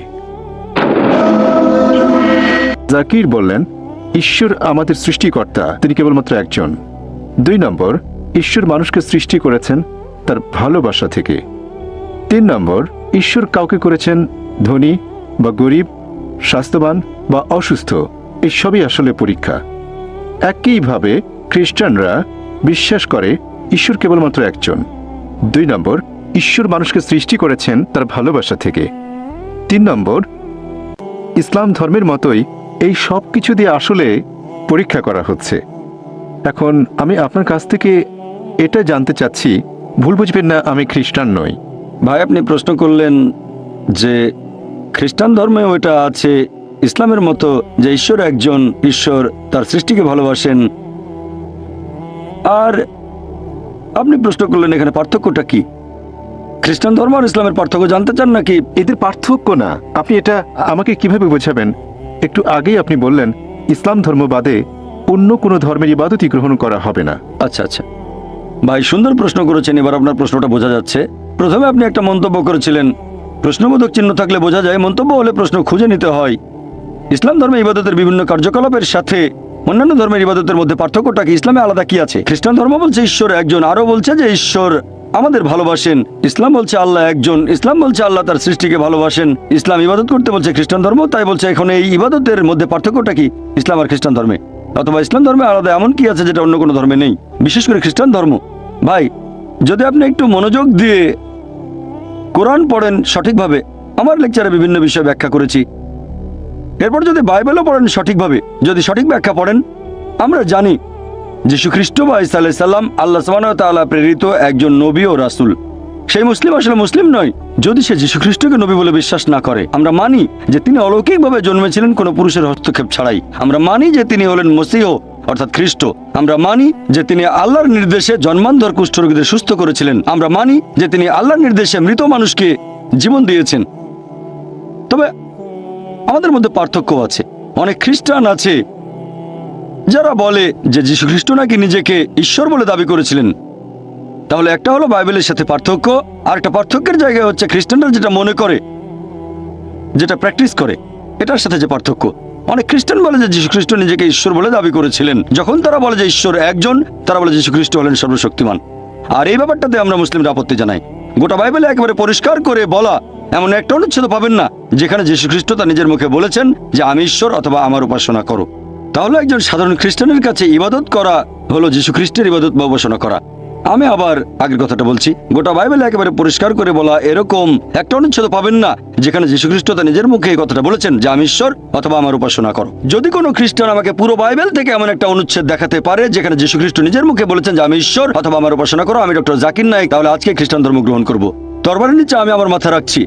জাকির বললেন, ঈশ্বর আমাদের সৃষ্টিকর্তা, তিনি কেবলমাত্র একজন। 2 নম্বর, ঈশ্বর মানুষকে সৃষ্টি করেছেন তার ভালোবাসা থেকে। 3 নম্বর, ঈশ্বর কাউকে করেছেন ধনী বা গরিব, স্বাস্থ্যবান বা অসুস্থ, এই সবই আসলে পরীক্ষা। একইভাবে খ্রিস্টানরা বিশ্বাস করে ঈশ্বর কেবলমাত্র একজন। 2 নম্বর, ঈশ্বর মানুষকে সৃষ্টি করেছেন তার ভালোবাসা থেকে। 3 নম্বর, ইসলাম ধর্মের মতোই এই সব কিছু দিয়ে আসলে পরীক্ষা করা হচ্ছে। এখন আমি আপনার কাছ থেকে এটা জানতে চাচ্ছি, ভুল বুঝবেন না, আমি খ্রিস্টান নই। ভাই, আপনি প্রশ্ন করলেন যে খ্রিস্টান ধর্মে ওটা আছে ইসলামের মতো, যে ঈশ্বর একজন, ঈশ্বর তার সৃষ্টিকে ভালোবাসেন। আর আপনি প্রশ্ন করলেন এখানে পার্থক্যটা কি? খ্রিস্টান ধর্ম আর ইসলামের পার্থক্য জানতে চান নাকি? এদের পার্থক্য না, আপনি এটা আমাকে কিভাবে বোঝাবেন? একটু আগেই আপনি বললেন ইসলাম ধর্ম বাদে অন্য কোনো ধর্মের ইবাদতই গ্রহণ করা হবে না। আচ্ছা আচ্ছা ভাই, সুন্দর প্রশ্ন করেছেন। এবার আপনার প্রশ্নটা বোঝা যাচ্ছে। প্রথমে আপনি একটা মন্তব্য করেছিলেন, প্রশ্নবোধক চিহ্ন থাকলে বোঝা যায়, মন্তব্য হলে প্রশ্ন খুঁজে নিতে হয়। ইসলাম ধর্মে ইবাদতের বিভিন্ন কার্যকলাপের সাথে অন্যান্য ধর্মের ইবাদতের মধ্যে পার্থক্যটা কি? ইসলামে আলাদা কি আছে? খ্রিস্টান ধর্ম বলছে ঈশ্বর একজন, আরো বলছে যে ঈশ্বর আমাদের ভালোবাসেন। ইসলাম বলছে আল্লাহ একজন, ইসলাম বলছে আল্লাহ তার সৃষ্টিকে ভালোবাসেন। ইসলাম ইবাদত করতে বলছে খ্রিস্টান ধর্ম, তাই বলছে এখন এই ইবাদতের মধ্যে পার্থক্যটা কি ইসলাম আর খ্রিস্টান ধর্মে? অথবা ইসলাম ধর্মে আলাদা এমন কি আছে যেটা অন্য কোনো ধর্মে নেই, বিশেষ করে খ্রিস্টান ধর্ম? ভাই, যদি আপনি একটু মনোযোগ দিয়ে কোরআন পড়েন সঠিকভাবে, আমার লেকচারে বিভিন্ন বিষয় ব্যাখ্যা করেছি, এরপর যদি বাইবেলও পড়েন সঠিকভাবে, যদি সঠিক ব্যাখ্যা পড়েন, আমরা জানি যীশু খ্রিস্ট বা ঈসা আলাইহিস সালাম আল্লাহ সুবহানাহু ওয়া তাআলা প্রেরিত একজন নবী ও রাসূল। সেই মুসলিম আসলে মুসলিম নয় যদি সে যীশু খ্রিস্টকে নবী বলে বিশ্বাস না করে। আমরা মানি যে তিনি অলৌকিকভাবে জন্মেছিলেন কোনো পুরুষের হস্তক্ষেপ ছাড়াই। আমরা মানি যে তিনি হলেন মসীহ অর্থাৎ খ্রিস্ট। আমরা মানি যে তিনি আল্লাহর নির্দেশে জন্মান্ধর কুষ্ঠরোগীদের সুস্থ করেছিলেন। আমরা মানি যে তিনি আল্লাহর নির্দেশে মৃত মানুষকে জীবন দিয়েছেন। তবে আমাদের মধ্যে পার্থক্য আছে। অনেক খ্রিস্টান আছে যারা বলে যে যীশু খ্রিস্ট নাকি নিজেকে ঈশ্বর বলে দাবি করেছিলেন। তাহলে একটা হলো বাইবেলের সাথে পার্থক্য, আর একটা পার্থক্যের জায়গায় হচ্ছে খ্রিস্টানরা যেটা মনে করে, যেটা প্র্যাকটিস করে, এটার সাথে যে পার্থক্য। অনেক খ্রিস্টান বলে যে যীশু খ্রিস্ট নিজেকে ঈশ্বর বলে দাবি করেছিলেন। যখন তারা বলে যে ঈশ্বর একজন, তারা বলে যীশু খ্রিস্ট হলেন সর্বশক্তিমান। আর এই ব্যাপারটাতে আমরা মুসলিমরা আপত্তি জানাই। গোটা বাইবেলে একেবারে পরিষ্কার করে বলা এমন একটা অনুচ্ছেদ পাবেন না যেখানে যীশু খ্রিস্ট তার নিজের মুখে বলেছেন যে আমি ঈশ্বর অথবা আমার উপাসনা করো। তাহলে একজন সাধারণ খ্রিস্টানের কাছে ইবাদত করা হলো যীশু খ্রিস্টের ইবাদত বা উপাসনা করা। আমি আবার আগের কথাটা বলছি, গোটা বাইবেলে একেবারে পরিষ্কার করে বলা এরকম একটা অনুচ্ছেদ পাবেন না যেখানে যীশু খ্রিস্ট তার নিজের মুখে এই কথাটা বলেছেন যে আমি ঈশ্বর অথবা আমার উপাসনা করো। যদি কোনো খ্রিস্টান আমাকে পুরো বাইবেল থেকে এমন একটা অনুচ্ছেদ দেখাতে পারে যেখানে যীশু খ্রিস্ট নিজের মুখে বলেছেন যে আমি ঈশ্বর অথবা আমার উপাসনা করো, আমি ডক্টর জাকির নায়েক, তাহলে আজকে খ্রিস্টান ধর্ম গ্রহণ করব। তরবারের নিচে আমি আমার মাথা রাখছি।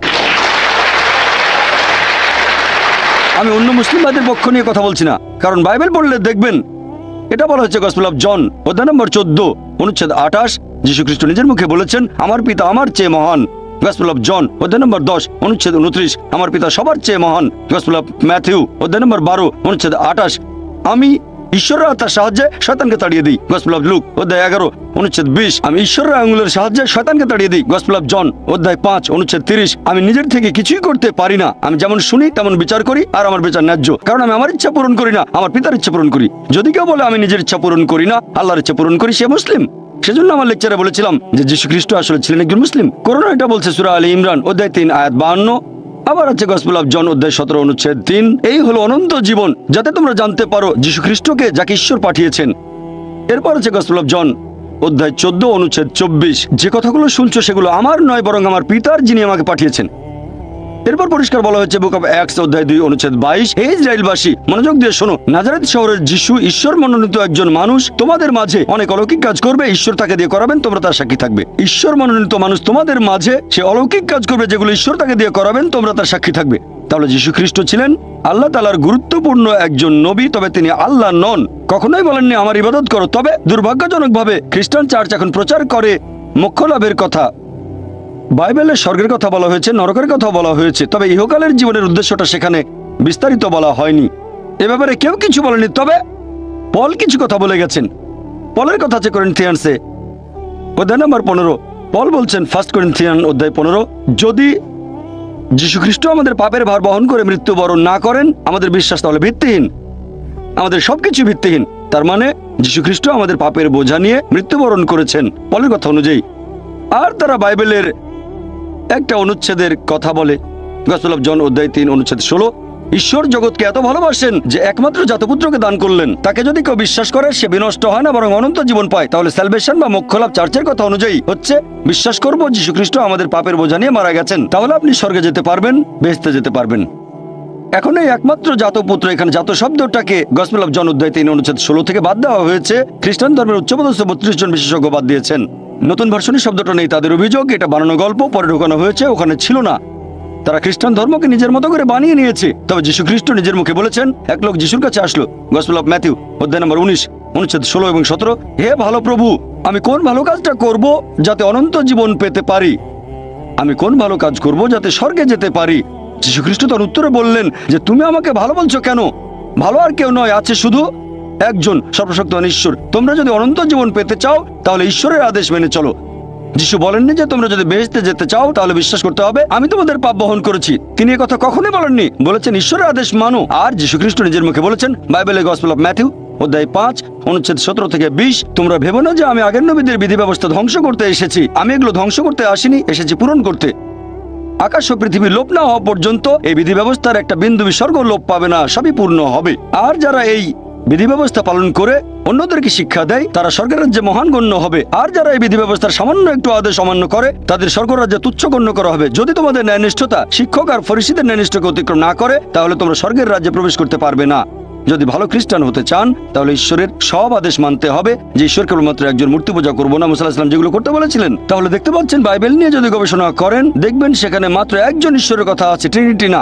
আমি অন্য মুসলিম ভাইদের পক্ষ নিয়ে কথা বলছি না, কারণ বাইবেল পড়লে দেখবেন এটা বলা হচ্ছে গসপেল অফ জন অধ্যায় নম্বর 14 অনুচ্ছেদ 28, যীশু খ্রিস্ট নিজের মুখে বলেছেন আমার পিতা আমার চেয়ে মহান। গসপেল অফ জন অধ্যায় নম্বর 10 অনুচ্ছেদ 29, আমার পিতা সবার চেয়ে মহান। গসপেল অফ ম্যাথিউ অধ্যায় নম্বর 12 অনুচ্ছেদ 28, আমি ঈশ্বরের আত্মার সাহায্যে শয়তানকে তাড়িয়ে দিই। গসপেল অফ লুক অধ্যায় 11 অনুচ্ছেদ 20, আমি ঈশ্বরের আঙুলের সাহায্যে শয়তানকে তাড়িয়ে দিই। গসপেল অফ জন অধ্যায় 5 অনুচ্ছেদ 30, আমি নিজের থেকে কিছুই করতে পারি না, আমি যেমন শুনি তেমন বিচার করি, আর আমার বিচার ন্যায্য, কারণ আমি আমার ইচ্ছা পূরণ করি না, আমার পিতার ইচ্ছা পূরণ করি। যদি কেউ বলে আমি নিজের ইচ্ছা পূরণ করি না, আল্লাহর ইচ্ছা পূরণ করি, সে মুসলিম। সেজন্য আমার লেকচারে বলেছিলাম যে যীশু খ্রিস্ট আসলে ছিলেন একজন মুসলিম। কোরআন এটা বলছে সূরা আলী ইমরান অধ্যায় 3 আয়াত 52। আবার আছে গসপেল অফ জন অধ্যায় 17 অনুচ্ছেদ 3, এই হলো অনন্ত জীবন যাতে তোমরা জানতে পারো যীশু খ্রিস্টকে যাকে ঈশ্বর পাঠিয়েছেন। এরপর আছে গসপেল অফ জন অধ্যায় 14 অনুচ্ছেদ 24, যে কথাগুলো শুনছো সেগুলো আমার নয় বরং আমার পিতার যিনি আমাকে পাঠিয়েছেন। এরপর পরিষ্কার বলা হচ্ছে বুক অফ অ্যাক্টস অধ্যায় 2 অনুচ্ছেদ 22, হে ইসরায়েলবাসী মনোযোগ দিয়ে শোনো, নাজারেত শহরের যিশু ঈশ্বর মনোনীত একজন মানুষ, তোমাদের মাঝে অনেক অলৌকিক কাজ করবে, ঈশ্বর তাকে দিয়ে করাবেন, তোমরা তার সাক্ষী থাকবে। ঈশ্বর মনোনীত মানুষ তোমাদের মাঝে সে অলৌকিক কাজ করবে যেগুলো ঈশ্বর তাকে দিয়ে করাবেন, তোমরা তার সাক্ষী থাকবে। তাহলে যীশু খ্রিস্ট ছিলেন আল্লাহ তাআলার গুরুত্বপূর্ণ একজন নবী, তবে তিনি আল্লাহ নন। কখনোই বলেননি আমার ইবাদত করো। তবে দুর্ভাগ্যজনকভাবে খ্রিস্টান চার্চ এখন প্রচার করে মোক্ষ লাভের কথা। বাইবেলে স্বর্গের কথা বলা হয়েছে, নরকের কথা বলা হয়েছে, তবে ইহকালের জীবনের উদ্দেশ্যটা সেখানে বিস্তারিত বলা হয়নি। এ ব্যাপারে কেউ কিছু বলেনি, তবে পল কিছু কথা বলে গেছেন। পলের কথা আছে করিন্থিয়ানসে অধ্যায় নম্বর 15। পল বলছেন 1 করিন্থিয়ান অধ্যায় 15, যদি যীশু খ্রিস্ট আমাদের পাপের ভার বহন করে মৃত্যুবরণ না করেন, আমাদের বিশ্বাস তাহলে ভিত্তিহীন, আমাদের সবকিছু ভিত্তিহীন। তার মানে যীশু খ্রিস্ট আমাদের পাপের বোঝা নিয়ে মৃত্যুবরণ করেছেন পলের কথা অনুযায়ী। আর তারা বাইবেলের একটা অনুচ্ছেদের কথা বলে, গসপেল অফ জন অধ্যায় 3 অনুচ্ছেদ 16, ঈশ্বর জগৎকে এত ভালোবাসেন যে একমাত্র জাতপুত্রকে দান করলেন, তাকে যদি কেউ বিশ্বাস করে সে বিনষ্ট হয় না বরং অনন্ত জীবন পায়। তাহলে স্যালভেশন বা মোক্ষ লাভ চার্চের কথা অনুযায়ী হচ্ছে বিশ্বাস করব যীশু খ্রিস্ট আমাদের পাপের বোঝা নিয়ে মারা গেছেন, তাহলে আপনি স্বর্গে যেতে পারবেন, বেহেশতে যেতে পারবেন। এখন এই একমাত্র জাতপুত্র, এখানে জাত শব্দটাকে গসপেল অফ জন অধ্যায় 3 অনুচ্ছেদ 16 থেকে বাদ দেওয়া হয়েছে। খ্রিস্টান ধর্মের উচ্চপদস্থ 32 জন বিশেষজ্ঞ বাদ দিয়েছেন। নতুন ভার্সনে শব্দটা নেই, তাদের অভিযোগ এটা বানানো গল্প, পরে ঢোকানো হয়েছে, ওখানে ছিল না। তারা খ্রিস্টান ধর্মকে নিজের মতো করে বানিয়ে নিয়েছে। তবে যীশু খ্রিস্ট নিজের মুখে বলেছেন, এক লোক যিশুর কাছে আসলো, গসপেল অফ ম্যাথিউ অধ্যায় নম্বর 19 অনুচ্ছেদ 16 এবং 17, হে ভালো প্রভু, আমি কোন ভালো কাজটা করব যাতে অনন্ত জীবন পেতে পারি? আমি কোন ভালো কাজ করব যাতে স্বর্গে যেতে পারি? যীশু খ্রিস্ট তার উত্তরে বললেন যে তুমি আমাকে ভালো বলছো কেন? ভালো আর কেউ নয়, আছে শুধু একজন, সর্বশক্তিমান ঈশ্বর। তোমরা যদি অনন্ত জীবন পেতে চাও তাহলে ঈশ্বরের আদেশ মেনে চলো। যিশু বলেননি যে তোমরা যদি বেহেশতে যেতে চাও তাহলে বিশ্বাস করতে হবে আমি তোমাদের পাপ বহন করেছি। তিনি এই কথা কখনোই বলেননি, বলেছেন ঈশ্বরের আদেশ মানো। আর যীশু খ্রিস্ট নিজের মুখে বলেছেন বাইবেলের গসপেল অফ ম্যাথিউ অধ্যায় 5 অনুচ্ছেদ 17 থেকে 20, তোমরা ভেবো না যে আমি আগের নবীদের বিধি ব্যবস্থা ধ্বংস করতে এসেছি। আমি এগুলো ধ্বংস করতে আসিনি, এসেছি পূরণ করতে। আকাশ ও পৃথিবী লোপ না হওয়া পর্যন্ত এই বিধি ব্যবস্থার একটা বিন্দু বিসর্গ লোপ পাবে না, সবই পূর্ণ হবে। আর যারা এই বিধি ব্যবস্থা পালন করে অন্যদেরকে শিক্ষা দেয় তারা স্বর্গের রাজ্যে মহান গণ্য হবে। আর যারা এই বিধি ব্যবস্থার সামান্য একটু আদেশ অমান্য করে তাদের স্বর্গ রাজ্যে তুচ্ছ গণ্য করা হবে। যদি তোমাদের ন্যায়নিষ্ঠতা শিক্ষক আর ফরিসীদের ন্যায়নিষ্ঠকে অতিক্রম না করে তাহলে তোমরা স্বর্গের রাজ্যে প্রবেশ করতে পারবে না। যদি ভালো খ্রিস্টান হতে চান তাহলে ঈশ্বরের সব আদেশ মানতে হবে, যে ঈশ্বর কেবলমাত্র একজন মূর্তি পূজা করবো না, মুসা আলাইহিস সালাম যেগুলো করতে বলেছিলেন। তাহলে দেখতে পাচ্ছেন বাইবেল নিয়ে যদি গবেষণা করেন দেখবেন সেখানে মাত্র একজন ঈশ্বরের কথা আছে, ট্রিনিটি না।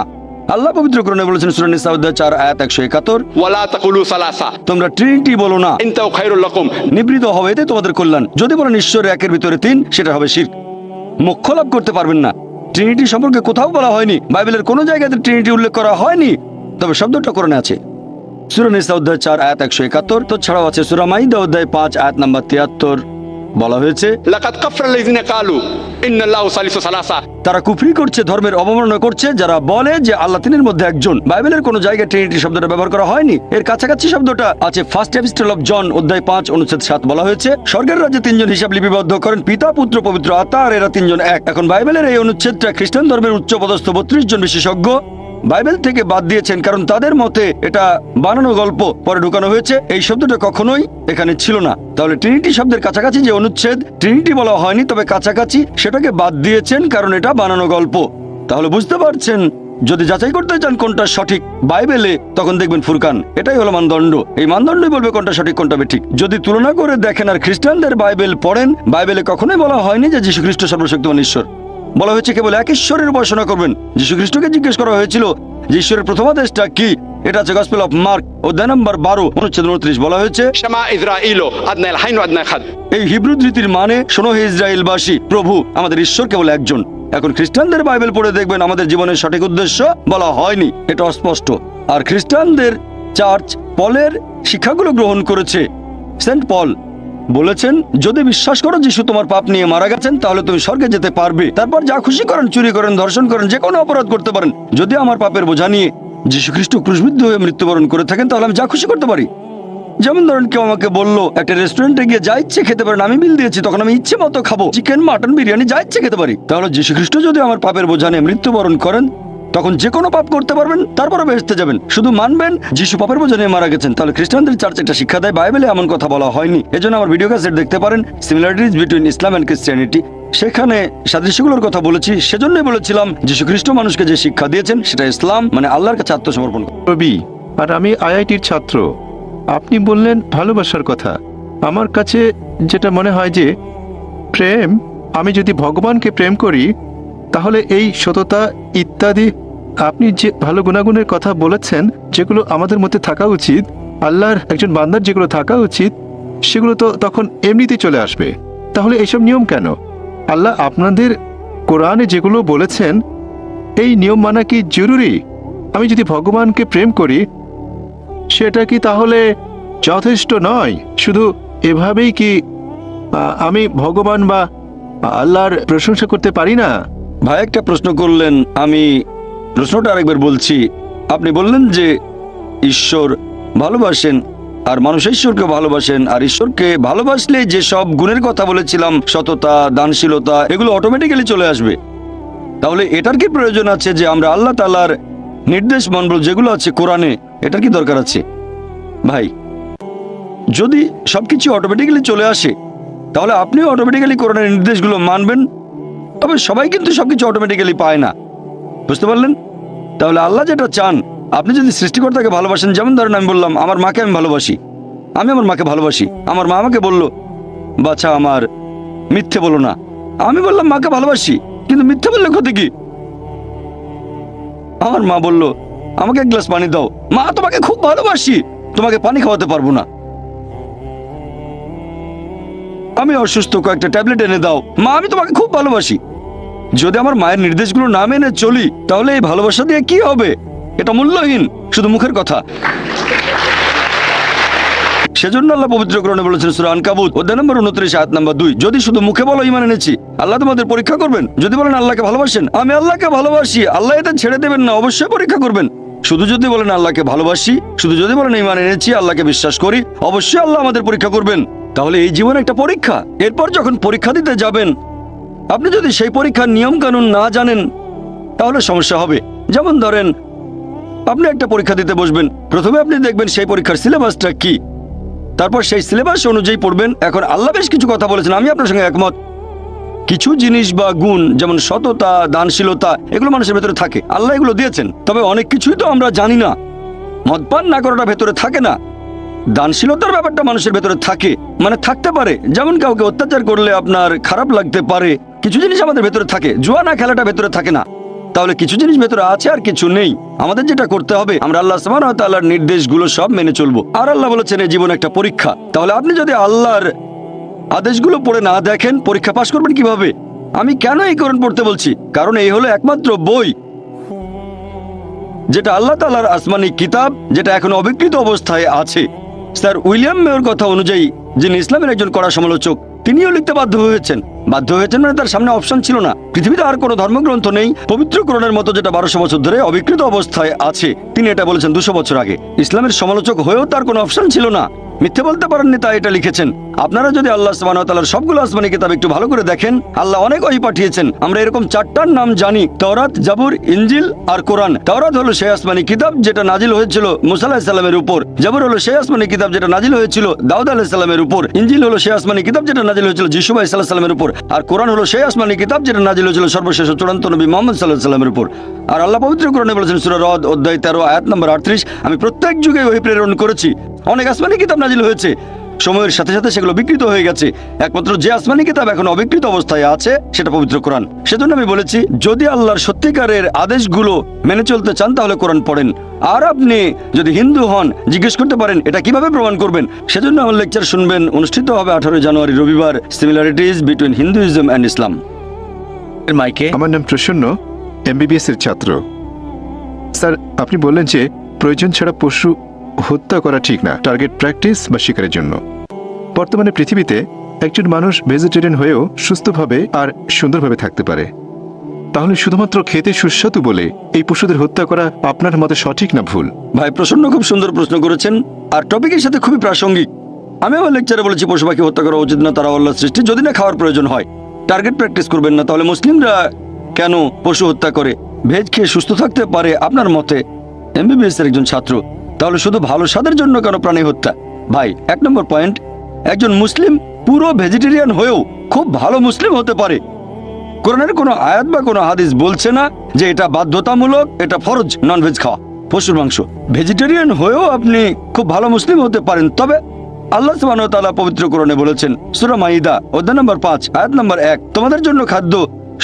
আল্লাহ পবিত্র কোরআনে বলেছেন সূরা নিসা অধ্যায় 4 আয়াত 171, ওয়ালা তাকুলু সালাসা, তোমরা ট্রিনিটি বলো না, ইনতাও খায়রুল লাকুম, নিবৃত হবে, এতে তোমাদের কল্যাণ। যদি বলেন ঈশ্বর একের ভিতরে তিন, সেটা হবে শিরক, মোক্ষ লাভ করতে পারবেন না। ট্রিনিটি সম্পর্কে কোথাও বলা হয়নি, বাইবেলের কোনো জায়গাতে ট্রিনিটি উল্লেখ করা হয়নি, তবে শব্দটা কোরআনে আছে। সূরা নিসা অধ্যায় 4 আয়াত 171, তো ছাড়াও আছে সূরা মাইদা অধ্যায় 5 আয়াত নাম্বার 73, বলা হয়েছে লাকাদ কাফারাল্লাযিনা কালু ইন্নাল্লাহু সালিসু সালাসা, তারা কুফরি করছে, ধর্মের অবমাননা করছে যারা বলে যে আল্লাহ তিনের মধ্যে একজন। বাইবেলের কোনো জায়গায় ট্রিনিটি শব্দটা ব্যবহার করা হয়নি, এর কাছাকাছি শব্দটা আছে ফার্স্ট এপিস্টল অফ জন অধ্যায় 5 অনুচ্ছেদ 7, বলা হয়েছে স্বর্গের রাজ্যে তিনজন হিসাব লিপিবদ্ধ করেন, পিতা পুত্র পবিত্র আত্মা, আর এরা তিনজন এক। এখন বাইবেলের এই অনুচ্ছেদটা খ্রিস্টান ধর্মের উচ্চপদস্থ 32 জন বিশেষজ্ঞ বাইবেল থেকে বাদ দিয়েছেন, কারণ তাদের মতে এটা বানানো গল্প, পরে ঢুকানো হয়েছে। এই শব্দটা কখনোই এখানে ছিল না। তাহলে ট্রিনিটি শব্দের কাছাকাছি যে অনুচ্ছেদ ট্রিনিটি বলা হয়নি, তবে কাছাকাছি, সেটাকে বাদ দিয়েছেন কারণ এটা বানানো গল্প। তাহলে বুঝতে পারছেন, যদি যাচাই করতে চান কোনটা সঠিক বাইবেলে, তখন দেখবেন ফুরকান, এটাই হলো মানদণ্ড। এই মানদণ্ডই বলবে কোনটা সঠিক কোনটা বেঠিক। যদি তুলনা করে দেখেন আর খ্রিস্টানদের বাইবেল পড়েন, বাইবেলে কখনোই বলা হয়নি যে যীশু খ্রিস্ট সর্বশক্তিমান ঈশ্বর। বলা হয়েছে কেবল এক ঈশ্বরের উপাসনা করবেন। যীশু খ্রিস্টকে জিজ্ঞেস করা হয়েছিল যে ঈশ্বরের প্রথম আদেশটা কি, এটা আছে গসপেল অফ মার্ক অধ্যায় নম্বর 12 অনুচ্ছেদ 29, বলা হয়েছে শামা ইসরাঈল আদনাল হাইন ওয়া আদনাল খাদ, এই হিব্রু রীতির মানে শোনো হে ইসরায়েলবাসী, প্রভু আমাদের ঈশ্বর কেবল একজন। এখন খ্রিস্টানদের বাইবেল পড়ে দেখবেন আমাদের জীবনের সঠিক উদ্দেশ্য বলা হয়নি, এটা অস্পষ্ট। আর খ্রিস্টানদের চার্চ পলের শিক্ষাগুলো গ্রহণ করেছে। সেন্ট পল বলেছেন যদি বিশ্বাস করো যিশু তোমার পাপ নিয়ে মারা গেছেন তাহলে তুমি স্বর্গে যেতে পারবে। তারপর যা খুশি করেন, চুরি করেন, ধর্ষণ করেন, যে কোনো অপরাধ করতে পারেন, যদি আমার পাপের বোঝা নিয়ে যীশু খ্রিস্ট ক্রুশবিদ্ধ হয়ে মৃত্যুবরণ করে থাকেন তাহলে আমি যা খুশি করতে পারি। যেমন ধরেন কেউ আমাকে বললো একটা রেস্টুরেন্টে গিয়ে যা ইচ্ছে খেতে পারেন, আমি বিল দিয়েছি, তখন আমি ইচ্ছে মতো খাবো, চিকেন মাটন বিরিয়ানি যা ইচ্ছে খেতে পারি। তাহলে যীশু খ্রিস্ট যদি আমার পাপের বোঝা নিয়ে মৃত্যুবরণ করেন তখন যে কোনো পাপ করতে পারবেন, তারপরে বেহেশতে যাবেন, শুধু মানবেন যিশু পাপের বোঝা নিয়ে মারা গেছেন। তাহলে খ্রিস্টানদের চার্চ একটা শিক্ষা দেয়, বাইবেলে এমন কথা বলা হয়নি। এজন্য আমার ভিডিও ক্যাসেট দেখতে পারেন, similarities between Islam and Christianity, সেখানে সাদৃশ্যগুলোর কথা বলেছি। সেজন্যই বলেছিলাম যীশু খ্রিস্ট মানুষকে যে শিক্ষা দিয়েছেন সেটা ইসলাম, মানে আল্লাহর কাছে আত্মসমর্পণ। রবি, আর আমি আইআইটির ছাত্র। আপনি বললেন ভালোবাসার কথা। আমার কাছে যেটা মনে হয় যে প্রেম, আমি যদি ভগবানকে প্রেম করি তাহলে এই সততা ইত্যাদি আপনি যে ভালো গুণাগুণের কথা বলেছেন যেগুলো আমাদের মধ্যে থাকা উচিত, আল্লাহর একজন বান্দার যেগুলো থাকা উচিত, সেগুলো তো তখন এমনিতেই চলে আসবে। তাহলে এইসব নিয়ম কেন? আল্লাহ আপনাদের কোরআনে যেগুলো বলেছেন এই নিয়ম মানা কি জরুরি? আমি যদি ভগবানকে প্রেম করি সেটা কি তাহলে যথেষ্ট নয়? শুধু এভাবেই কি আমি ভগবান বা আল্লাহর প্রশংসা করতে পারি না? ভাই একটা প্রশ্ন করলেন, আমি প্রশ্নটা আরেকবার বলছি। আপনি বললেন যে ঈশ্বর ভালোবাসেন আর মানুষ ঈশ্বরকে ভালোবাসেন, আর ঈশ্বরকে ভালোবাসলে যে সব গুণের কথা বলেছিলাম, সততা, দানশীলতা, এগুলো অটোমেটিক্যালি চলে আসবে। তাহলে এটার কি প্রয়োজন আছে যে আমরা আল্লাহ তাআলার নির্দেশ মানব যেগুলো আছে কোরআনে? এটার কি দরকার আছে? ভাই যদি সবকিছু অটোমেটিক্যালি চলে আসে তাহলে আপনিও অটোমেটিক্যালি কোরআনের নির্দেশগুলো মানবেন। তবে সবাই কিন্তু সবকিছু অটোমেটিক্যালি পায় না, বুঝতে পারলেন? তাহলে আল্লাহ যেটা চান, আপনি যদি সৃষ্টিকর্তাকে ভালোবাসেন, যেমন ধরেন আমি বললাম আমার মাকে আমি ভালোবাসি, আমি আমার মাকে ভালোবাসি। আমার মা আমাকে বলল বাচ্চা আমার মিথ্যে বলো না, আমি বললাম মাকে ভালোবাসি, কিন্তু মিথ্যে বললে ক্ষতি কি? আমার মা বলল আমাকে এক গ্লাস পানি দাও, মা তোমাকে খুব ভালোবাসি, তোমাকে পানি খাওয়াতে পারবো না। আমি অসুস্থ, কয়েকটা ট্যাবলেট এনে দাও, মা আমি তোমাকে খুব ভালোবাসি। যদি আমার মায়ের নির্দেশগুলো না মেনে চলি তাহলে এই ভালোবাসা দিয়ে কি হবে? এটা মূল্যহীন, শুধু মুখের কথা। সেজন্য আল্লাহ পবিত্র কোরআনে বলেছেন সূরা আনকাবুত অধ্যায় নম্বর 29 আয়াত নম্বর 2, যদি শুধু মুখে বলো ঈমান এনেছি, আল্লাহ তোমাদের পরীক্ষা করবেন। যদি বলেন আল্লাহকে ভালোবাসেন, আমি আল্লাহকে ভালোবাসি, আল্লাহ এটা ছেড়ে দেবেন না, অবশ্যই পরীক্ষা করবেন। শুধু যদি বলেন আল্লাহকে ভালোবাসি, শুধু যদি বলেন ঈমান এনেছি, আল্লাহকে বিশ্বাস করি, অবশ্যই আল্লাহ আমাদের পরীক্ষা করবেন। তাহলে এই জীবন একটা পরীক্ষা। এরপর যখন পরীক্ষা দিতে যাবেন, আপনি যদি সেই পরীক্ষার নিয়ম কানুন না জানেন তাহলে সমস্যা হবে। যেমন ধরেন, আপনি একটা পরীক্ষা দিতে বসবেন, প্রথমে আপনি দেখবেন সেই পরীক্ষার সিলেবাসটা কি, তারপর সেই সিলেবাস অনুযায়ী পড়বেন। এখন আল্লাহ বেশ কিছু কথা বলেছেন, আমি আপনার সঙ্গে একমত। কিছু জিনিস বা গুণ যেমন সততা, দানশীলতা, এগুলো মানুষের ভেতরে থাকে, আল্লাহ এগুলো দিয়েছেন। তবে অনেক কিছুই তো আমরা জানি না। মদপান না করাটা ভেতরে থাকে না, দানশীলতার ব্যাপারটা মানুষের ভেতরে থাকে, মানে থাকতে পারে। যেমন কাউকে অত্যাচার করলে আপনার খারাপ লাগতে পারে, কিছু জিনিস আমাদের ভেতরে থাকে। জুয়া না খেলাটা ভেতরে থাকে না। তাহলে কিছু জিনিস ভেতরে আছে আর কিছু নেই। আমাদের যেটা করতে হবে, আমরা আল্লাহ সুবহানাহু ওয়া তাআলার নির্দেশগুলো সব মেনে চলবো। আর আল্লাহ বলেছেন এই জীবন একটা পরীক্ষা। তাহলে আপনি যদি আল্লাহর আদেশগুলো পড়ে না দেখেন, পরীক্ষা পাশ করবেন কিভাবে? আমি কেন এই কোরআন পড়তে বলছি? কারণ এই হলো একমাত্র বই যেটা আল্লাহ তাআলার আসমানি কিতাব, যেটা এখন অবিকৃত অবস্থায় আছে। স্যার উইলিয়াম মেয়র কথা অনুযায়ী, যিনি ইসলামের একজন কড়া সমালোচক, তিনিও লিখতে বাধ্য হয়েছেন মানে তার সামনে অপশন ছিল না। পৃথিবীতে আর কোনো ধর্মগ্রন্থ নেই পবিত্র কোরআনের মতো যেটা 1200 বছর ধরে অবিকৃত অবস্থায় আছে। তিনি এটা বলেছেন 200 বছর আগে। ইসলামের সমালোচক হয়েও তার কোনো অপশন ছিল না, মিথ্যে বলতে পারেননি, তাই এটা লিখেছেন। আপনারা যদি আল্লাহ সুবহানাহু ওয়া তাআলার সবগুলো আসমানি কিতাব একটু ভালো করে দেখেন, আল্লাহ অনেক ওহী পাঠিয়েছেন। আমরা এরকম 4টার নাম জানি: তাওরাত, জাবুর, ইনজিল আর কোরআন। তাওরাত হলো সেই আসমানি কিতাব যেটা নাজিল হয়েছিল মুসা আলাইহিস সালামের উপর। জাবুর হলো সেই আসমানি কিতাব যেটা নাজিল হয়েছিল দাউদ আলাইহিস সালামের উপর। ইনজিল হলো সেই আসমানি কিতাব যেটা নাজিল হয়েছিল যিশু আলাইহিস সালামের উপর। আর কোরআন হলো সেই আসমানি কিতাব যেটা নাজিল হয়েছিল সর্বশেষ চূড়ান্ত নবী মুহাম্মদ সাল্লাল্লাহু আলাইহি সাল্লামের উপর। আর আল্লাহ পবিত্র কোরআনে বলেছেন সূরা রদ অধ্যায় 13 আয়াত নম্বর 38, আমি প্রত্যেক যুগে ওহী প্রেরণ করেছি। অনেক আসমানি কিতাব নাজিল হয়েছে, সময়ের সাথে সাথে সেগুলো বিকৃত হয়ে গেছে। একমাত্র যে আসমানি কিতাব এখন অবিকৃত অবস্থায় আছে সেটা পবিত্র কোরআন। সেজন্য আমি বলেছি, যদি আল্লাহর সত্যিকারের আদেশগুলো মেনে চলতে চান তাহলে কোরআন পড়েন। আর আপনি যদি হিন্দু হন, জিজ্ঞেস করতে পারেন এটা কিভাবে প্রমাণ করবেন। সেজন্য আমার লেকচার শুনবেন, অনুষ্ঠিত হবে 18 জানুয়ারি রবিবার, সিমিলারিটিজ বিটুইন হিন্দুইজম অ্যান্ড ইসলাম। মাইকে। আমার নাম প্রসন্ন, এমবিবিএস এর ছাত্র। স্যার, আপনি বললেন যে প্রয়োজন ছাড়া পশু হত্যা করা ঠিক না, টার্গেট প্র্যাকটিস বা শিকারের জন্য। বর্তমানে পৃথিবীতে একজন মানুষ ভেজিটেরিয়ান হয়েও সুস্থভাবে আর সুন্দরভাবে থাকতে পারে। তাহলে শুধুমাত্র খেতে সুস্বাদু বলে এই পশুদের হত্যা করা আপনার মতে সঠিক না ভুল? ভাই প্রসন্ন খুব সুন্দর প্রশ্ন করেছেন, আর টপিকের সাথে খুবই প্রাসঙ্গিক। আমি আমার লেকচারে বলেছি পশু পাখি হত্যা করা উচিত না, তারা আল্লাহর সৃষ্টি, যদি না খাওয়ার প্রয়োজন হয়। টার্গেট প্র্যাকটিস করবেন না। তাহলে মুসলিমরা কেন পশু হত্যা করে? ভেজ খেয়ে সুস্থ থাকতে পারে আপনার মতে, এমবিবিএস এর একজন ছাত্র। তাহলে শুধু ভালো স্বাদের জন্য কেন প্রাণী হত্যা? ভাই 1 নম্বর পয়েন্ট, একজন মুসলিম পুরো ভেজিটেরিয়ান হয়েও খুব ভালো মুসলিম হতে পারে। কোরআনের কোনো আয়াত বা কোনো হাদিস বলছে না যে এটা বাধ্যতামূলক, এটা ফরজ ননভেজ খাওয়া, পশুর মাংস। ভেজিটেরিয়ান হয়েও আপনি খুব ভালো মুসলিম হতে পারেন। তবে আল্লাহ সুবহানাহু ওয়া তাআলা পবিত্র কোরআনে বলেছেন সূরা মাইদা অধ্যায় নম্বর 5 আয়াত নম্বর 1, তোমাদের জন্য খাদ্য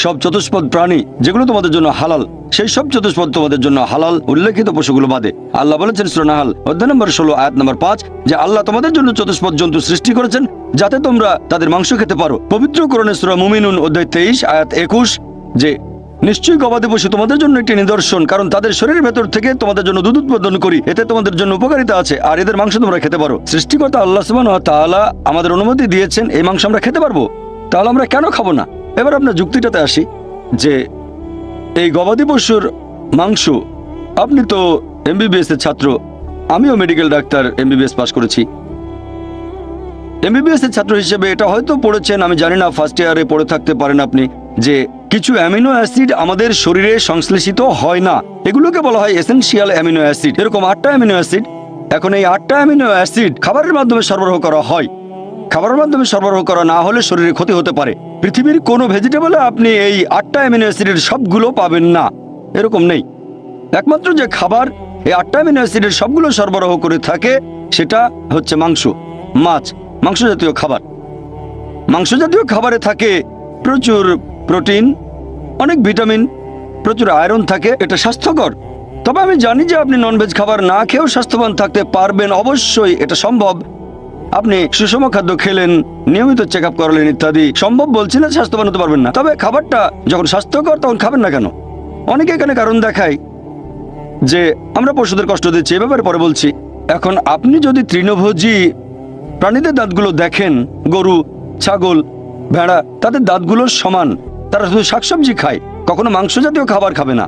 সব চতুষ্পদ প্রাণী যেগুলো তোমাদের জন্য হালাল, সেই সব চতুষ্পদ তোমাদের জন্য হালাল, উল্লেখিত পশুগুলো বাদে। আল্লাহ বলেছেন সূরা নাহাল অধ্যায় নম্বর 16 আয়াত নম্বর 5 যে আল্লাহ তোমাদের জন্য চতুষ্পদ জন্তু সৃষ্টি করেছেন যাতে তোমরা তাদের মাংস খেতে পারো। পবিত্র কোরআনে সূরা মুমিনুন অধ্যায় 23 আয়াত 21 যে নিশ্চয়ই গবাদি পশু তোমাদের জন্য একটি নিদর্শন, কারণ তাদের শরীরের ভেতর থেকে তোমাদের জন্য দুধ উৎপাদন করি, এতে তোমাদের জন্য উপকারিতা আছে, আর এদের মাংস তোমরা খেতে পারো। সৃষ্টিকর্তা আল্লাহ সুবহানাহু ওয়া তাআলা আমাদের অনুমতি দিয়েছেন এই মাংস আমরা খেতে পারবো, তাহলে আমরা কেন খাবো না? এবার আপনার যুক্তিটাতে আসি যে এই গবাদি পশুর মাংস, আপনি তো এমবিবিএস এর ছাত্র, আমিও মেডিকেল ডাক্তার, এমবিবিএস পাস করেছি। এমবিবিএস এর ছাত্র হিসেবে এটা হয়তো পড়েছেন, আমি জানি না, ফার্স্ট ইয়ারে পড়ে থাকতে পারেন আপনি, যে কিছু অ্যামিনো অ্যাসিড আমাদের শরীরে সংশ্লেষিত হয় না, এগুলোকে বলা হয় এসেনশিয়াল অ্যামিনো অ্যাসিড। এরকম 8টা অ্যামিনো অ্যাসিড, এখন এই 8টা অ্যামিনো অ্যাসিড খাবারের মাধ্যমে সরবরাহ করা হয়। খাবারের মাধ্যমে সরবরাহ করা না হলে শরীরে ক্ষতি হতে পারে। পৃথিবীর কোনো ভেজিটেবলে আপনি এই 8টা অ্যামিনো অ্যাসিডের সবগুলো পাবেন না, এরকম নেই। একমাত্র যে খাবার এই 8টা অ্যামিনো অ্যাসিডের সবগুলো সরবরাহ করে থাকে সেটা হচ্ছে মাংস, মাছ, মাংস জাতীয় খাবার। মাংস জাতীয় খাবারে থাকে প্রচুর প্রোটিন, অনেক ভিটামিন, প্রচুর আয়রন থাকে, এটা স্বাস্থ্যকর। তবে আমি জানি যে আপনি ননভেজ খাবার না খেয়েও স্বাস্থ্যবান থাকতে পারবেন, অবশ্যই এটা সম্ভব। আপনি সুষম খাদ্য খেলেন, নিয়মিত চেক আপ করালেন ইত্যাদি, সম্ভব বলছি না স্বাস্থ্যবান হতে পারবেন না। তবে খাবারটা যখন স্বাস্থ্যকর তখন খাবেন না কেন? অনেকে এখানে কারণ দেখায় যে আমরা পশুদের কষ্ট দিচ্ছি, এ ব্যাপারে পরে বলছি। এখন আপনি যদি তৃণভোজী প্রাণীদের দাঁতগুলো দেখেন, গরু, ছাগল, ভেড়া, তাদের দাঁতগুলো সমান, তারা শুধু শাকসবজি খায়, কখনো মাংস জাতীয় খাবার খাবে না।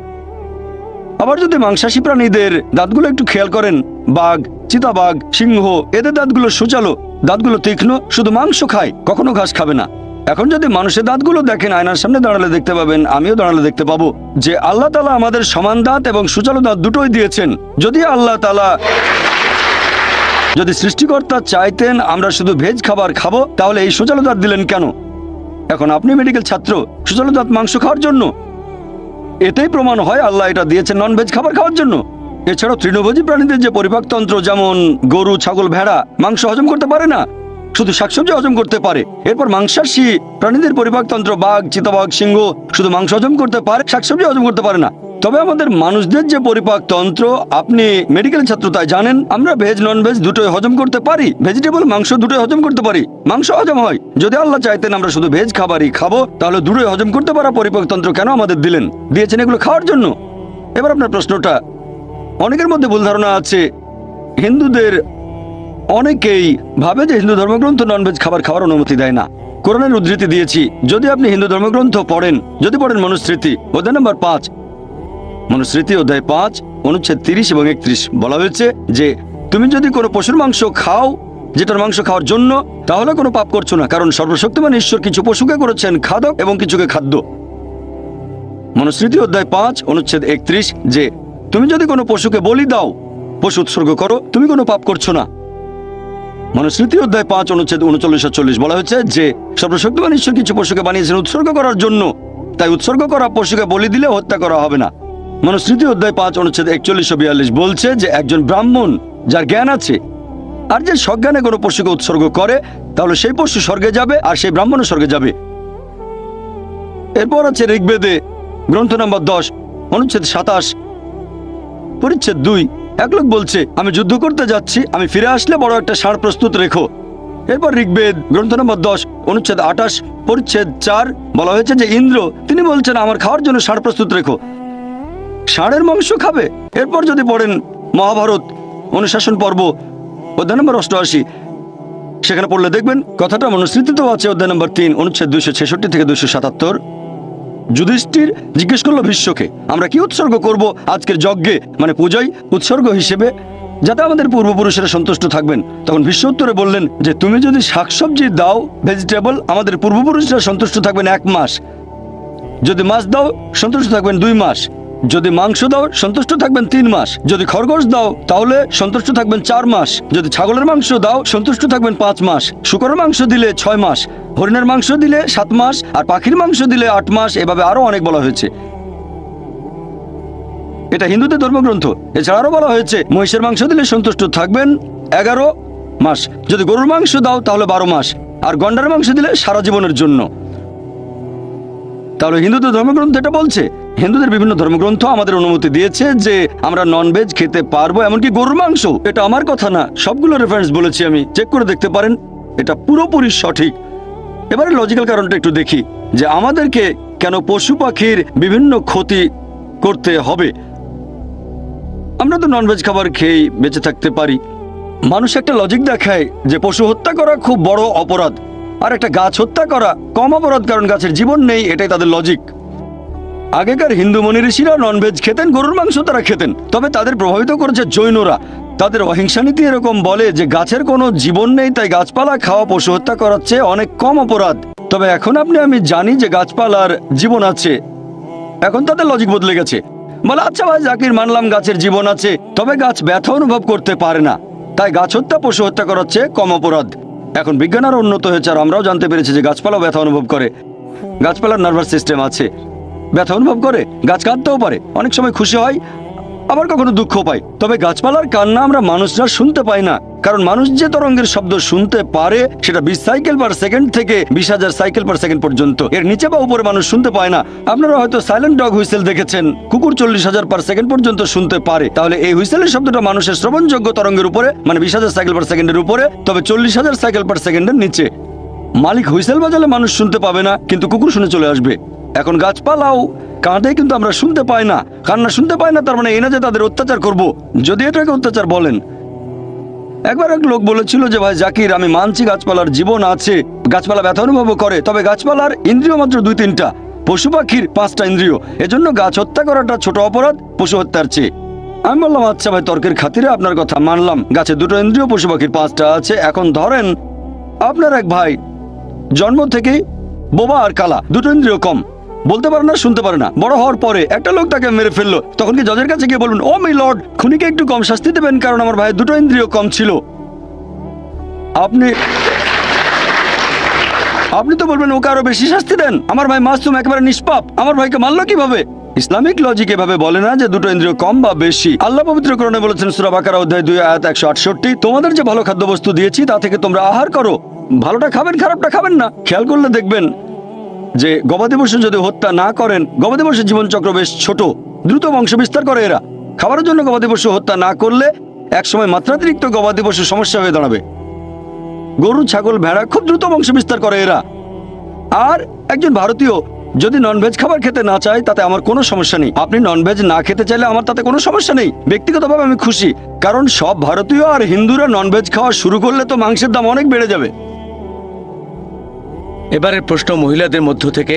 আবার যদি মাংসাশী প্রাণীদের দাঁতগুলো একটু খেয়াল করেন, বাঘ, চিতাবাঘ, সিংহ, এদের দাঁতগুলো সুচালো, দাঁতগুলো তীক্ষ্ণ, শুধু মাংস খায়, কখনো ঘাস খাবে না। এখন যদি মানুষের দাঁতগুলো দেখেন, আয়নার সামনে দাঁড়ালে দেখতে পাবেন, আমিও দাঁড়ালে দেখতে পাবো যে আল্লাহ তাআলা আমাদের সমান দাঁত এবং সুচালো দাঁত দুটোই দিয়েছেন। যদি আল্লাহ তাআলা, যদি সৃষ্টিকর্তা চাইতেন আমরা শুধু ভেজ খাবার খাবো, তাহলে এই সুচালো দাঁত দিলেন কেন? এখন আপনি মেডিকেল ছাত্র, সুচালো দাঁত মাংস খাওয়ার জন্য? এতেই প্রমাণ হয় আল্লাহ এটা দিয়েছেন নন ভেজ খাবার খাওয়ার জন্য। এছাড়াও তৃণভোজী প্রাণীদের যে পরিপাকতন্ত্র, যেমন গরু, ছাগল, ভেড়া, মাংস হজম করতে পারে না, শুধু শাকসবজি হজম করতে পারে। এরপর মাংসাশী প্রাণীদের পরিপাকতন্ত্র, বাঘ, চিতাবাঘ, সিংহ শুধু মাংস হজম করতে পারে, শাকসবজি হজম করতে পারে না। তবে আমাদের মানুষদের যে পরিপাকতন্ত্র, আপনি মেডিকেল ছাত্র তাই জানেন, আমরা ভেজ নন ভেজ দুটোই হজম করতে পারি, ভেজিটেবল মাংস দুটোই হজম করতে পারি, মাংস হজম হয়। যদি আল্লাহ চাইতেন আমরা শুধু ভেজ খাবারই খাবো, তাহলে দুটোই হজম করতে পারা পরিপাকতন্ত্র কেন আমাদের দিলেন? দিয়েছেন এগুলো খাওয়ার জন্য। এবার আপনার প্রশ্নটা, অনেকের মধ্যে ভুল ধারণা আছে, হিন্দুদের অনেকেই ভাবে যে হিন্দু ধর্মগ্রন্থ ননভেজ খাবার খাওয়ার অনুমতি দেয় না। কোরআনের উদ্ধৃতি দিয়েছি, যদি আপনি হিন্দু ধর্মগ্রন্থ পড়েন, যদি পড়েন মনুস্মৃতি অধ্যায় নম্বর 5, মনুস্মৃতি অধ্যায় 5 অনুচ্ছেদ 30 এবং 31, বলা হয়েছে যে তুমি যদি কোনো পশুর মাংস খাও যেটার মাংস খাওয়ার জন্য, তাহলে কোনো পাপ করছো না, কারণ সর্বশক্তিমান ঈশ্বর কিছু পশুকে করেছেন খাদক এবং কিছুকে খাদ্য। মনুস্মৃতি অধ্যায় 5 অনুচ্ছেদ 31, যে তুমি যদি কোনো পশুকে বলি দাও, পশু উৎসর্গ করো, তুমি কোনো পাপ করছো না। মনুস্মৃতি অধ্যায় 5 অনুচ্ছেদ 39-40 বলা হয়েছে যে সর্বশক্তিমান ঈশ্বর কিছু পশুকে বানিয়েছেন উৎসর্গ করার জন্য, তাই উৎসর্গ করা পশুকে বলি দিলে হত্যা করা হবে না। মনুস্মৃতি অধ্যায় 5 অনুচ্ছেদ 41-42 বলছে যে একজন ব্রাহ্মণ যার জ্ঞান আছে আর যে সজ্ঞানে কোনো পশুকে উৎসর্গ করে, তাহলে সেই পশু স্বর্গে যাবে আর সেই ব্রাহ্মণও স্বর্গে যাবে। এরপর আছে ঋগ্বেদে গ্রন্থ নম্বর 10 অনুচ্ছেদ 27 পরিচ্ছেদ 2, এক লোক বলছে আমি যুদ্ধ করতে যাচ্ছি, আমি ফিরে আসলে বড় একটা ষাঁড় প্রস্তুত রেখো। এরপর ঋগ্বেদ গ্রন্থ নম্বর 10 অনুচ্ছেদ 28 পরিচ্ছেদ 4 বলা হয়েছে যে ইন্দ্র, তিনি বলছেন আমার খাওয়ার জন্য ষাঁড় প্রস্তুত রেখো, ষাঁড়ের মাংস খাবে। এরপর যদি পড়েন মহাভারত অনুশাসন পর্ব অধ্যায় নম্বর 88, সেখানে পড়লে দেখবেন কথাটা মনুস্মৃতিতেও আছে অধ্যায় নম্বর 3 অনুচ্ছেদ 266 থেকে 277। যুধিষ্ঠির জিজ্ঞেস করলো ভীষ্মকে, আমরা কি উৎসর্গ করব আজকের যজ্ঞে, মানে পূজায় উৎসর্গ হিসেবে, যাতে আমাদের পূর্বপুরুষেরা সন্তুষ্ট থাকবেন? তখন ভীষ্ম উত্তরে বললেন যে তুমি যদি শাকসবজি দাও, ভেজিটেবল, আমাদের পূর্বপুরুষরা সন্তুষ্ট থাকবেন 1 মাস, যদি মাছ দাও সন্তুষ্ট থাকবেন 2 মাস, যদি মাংস দাও সন্তুষ্ট থাকবেন 3 মাস, যদি খরগোশ দাও তাহলে সন্তুষ্ট থাকবেন 4 মাস, যদি ছাগলের মাংস দাও সন্তুষ্ট থাকবেন 5 মাস, শূকরের মাংস দিলে 6 মাস, হরিণের মাংস দিলে 7 মাস, আর পাখির মাংস দিলে 8 মাস। এভাবে আরো অনেক বলা হয়েছে। এটা হিন্দুদের ধর্মগ্রন্থ। এছাড়া আরো বলা হয়েছে মহিষের মাংস দিলে সন্তুষ্ট থাকবেন 11 মাস, যদি গরুর মাংস দাও তাহলে 12 মাস, আর গন্ডার মাংস দিলে সারা জীবনের জন্য। তাহলে হিন্দুদের ধর্মগ্রন্থ এটা বলছে। হিন্দুদের বিভিন্ন ধর্মগ্রন্থ আমাদের অনুমতি দিয়েছে যে আমরা ননভেজ খেতে পারবো, এমনকি গরুর মাংস। এটা আমার কথা না, সবগুলো রেফারেন্স বলেছি আমি, চেক করে দেখতে পারেন, এটা পুরোপুরি সঠিক। এবারে লজিক্যাল কারণটা একটু দেখি যে আমাদেরকে কেন পশু পাখির বিভিন্ন ক্ষতি করতে হবে। আমরা তো ননভেজ খাবার খেয়েই বেঁচে থাকতে পারি। মানুষ একটা লজিক দেখায় যে পশু হত্যা করা খুব বড় অপরাধ, আর একটা গাছ হত্যা করা কম অপরাধ, কারণ গাছের জীবন নেই, এটাই তাদের লজিক। আগেকার হিন্দু মনি ঋষিরা ননভেজ খেতেন, গরুর মাংস তারা খেতেন, তবে তাদের প্রভাবিত করেছে জৈনরা। তাদের অহিংসা নীতি এরকম বলে যে গাছের কোনো জীবন নেই, তাই গাছপালা খাওয়া পশু হত্যা করার চেয়ে অনেক কম অপরাধ। তবে এখন আমি জানি যে গাছপালার জীবন আছে, এখন তাদের লজিক বদলে গেছে। বলে আচ্ছা ভাই জাকির, মানলাম গাছের জীবন আছে, তবে গাছ ব্যথা অনুভব করতে পারে না, তাই গাছ হত্যা পশু হত্যা করার চেয়ে কম অপরাধ। এখন বিজ্ঞান আরো উন্নত হয়েছে আর আমরাও জানতে পেরেছি যে গাছপালাও ব্যথা অনুভব করে। গাছপালার নার্ভাস সিস্টেম আছে, ব্যথা অনুভব করে, গাছ কাঁদতেও পারে, অনেক সময় খুশি হয়, আবার কখনো দুঃখ পায়। তবে গাছপালার কান্না আমরা মানুষরা শুনতে পাই না, কারণ মানুষ যে তরঙ্গের শব্দ শুনতে পারে সেটা 20 সাইকেল পার সেকেন্ড থেকে 20,000 সাইকেল পার সেকেন্ড পর্যন্ত, এর নিচে বা উপরে মানুষ শুনতে পায় না। আপনারা হয়তো সাইলেন্ট ডগ হুইসেল দেখেছেন, কুকুর 40,000 পার সেকেন্ড পর্যন্ত শুনতে পারে। তাহলে এই হুইসেলের শব্দটা মানুষের শ্রবণযোগ্য তরঙ্গের উপরে, মানে 20,000 সাইকেল পার সেকেন্ডের উপরে, তবে 40,000 সাইকেল পার সেকেন্ডের নিচে। মালিক হুইসেল বাজালে মানুষ শুনতে পাবে না, কিন্তু কুকুর শুনে চলে আসবে। এখন গাছপালাও কাঁদে, কিন্তু আমরা শুনতে পাই না। কান্না শুনতে পাই না, তার মানে এই না যে তাদের অত্যাচার করব, যদি এটাকে অত্যাচার বলেন। একবার এক লোক বলেছিল যে ভাই জাকির, আমি মানছি গাছপালার জীবন আছে, গাছপালা ব্যথা অনুভব করে, তবে গাছপালার ইন্দ্রিয় মাত্র 2-3টা। পশু পাখির 5টা ইন্দ্রিয়, এজন্য গাছ হত্যা করাটা ছোট অপরাধ পশু হত্যার চেয়ে। আমি বললাম আচ্ছা ভাই, তর্কের খাতিরে আপনার কথা মানলাম, গাছে 2টো ইন্দ্রিয়, পশু পাখির 5টা আছে। এখন ধরেন আপনার এক ভাই জন্ম থেকেই বোবা আর কালা, 2টো ইন্দ্রিয় কম, বলতে পারে না, শুনতে পারে না। বড় হওয়ার পরে একটা লোক তাকে মেরে ফেললো, তখন কি জজের কাছে গিয়ে বলবেন ও মাই লর্ড, খুনিকে একটু কম শাস্তি দেবেন কারণ আমার ভাই 2টো ইন্দ্রিয় কম ছিল? আপনি তো বলবেন ওকে আরো বেশি শাস্তি দেন, আমার ভাই মাসুম, একেবারে নিষ্পাপ, আমার ভাইকে মারলো কিভাবে? ইসলামিক লজিক এভাবে বলে না যে 2টো ইন্দ্রিয় কম বা বেশি। আল্লাহ পবিত্র কোরআনে বলেছেন সূরা বাকারা অধ্যায় 2 আয়াত 168, তোমাদের যে ভালো খাদ্যবস্তু দিয়েছি তা থেকে তোমরা আহার করো, ভালোটা খাবেন, খারাপটা খাবেন না। খেয়াল করলে দেখবেন যে গবাদি পশু যদি হত্যা না করেন, গবাদি পশুর জীবনচক্র বেশ ছোট, দ্রুত বংশ বিস্তার করে এরা। খাবারের জন্য গবাদি পশু হত্যা না করলে একসময় মাত্রাতিরিক্ত গবাদি পশু সমস্যা হয়ে দাঁড়াবে। গরু, ছাগল, ভেড়া খুব দ্রুত বংশ বিস্তার করে এরা। আর একজন ভারতীয় যদি ননভেজ খাবার খেতে না চায় তাতে আমার কোনো সমস্যা নেই। আপনি ননভেজ না খেতে চাইলে আমার তাতে কোনো সমস্যা নেই, ব্যক্তিগতভাবে আমি খুশি, কারণ সব ভারতীয় আর হিন্দুরা ননভেজ খাওয়া শুরু করলে তো মাংসের দাম অনেক বেড়ে যাবে। এবারের প্রশ্ন মহিলাদের মধ্য থেকে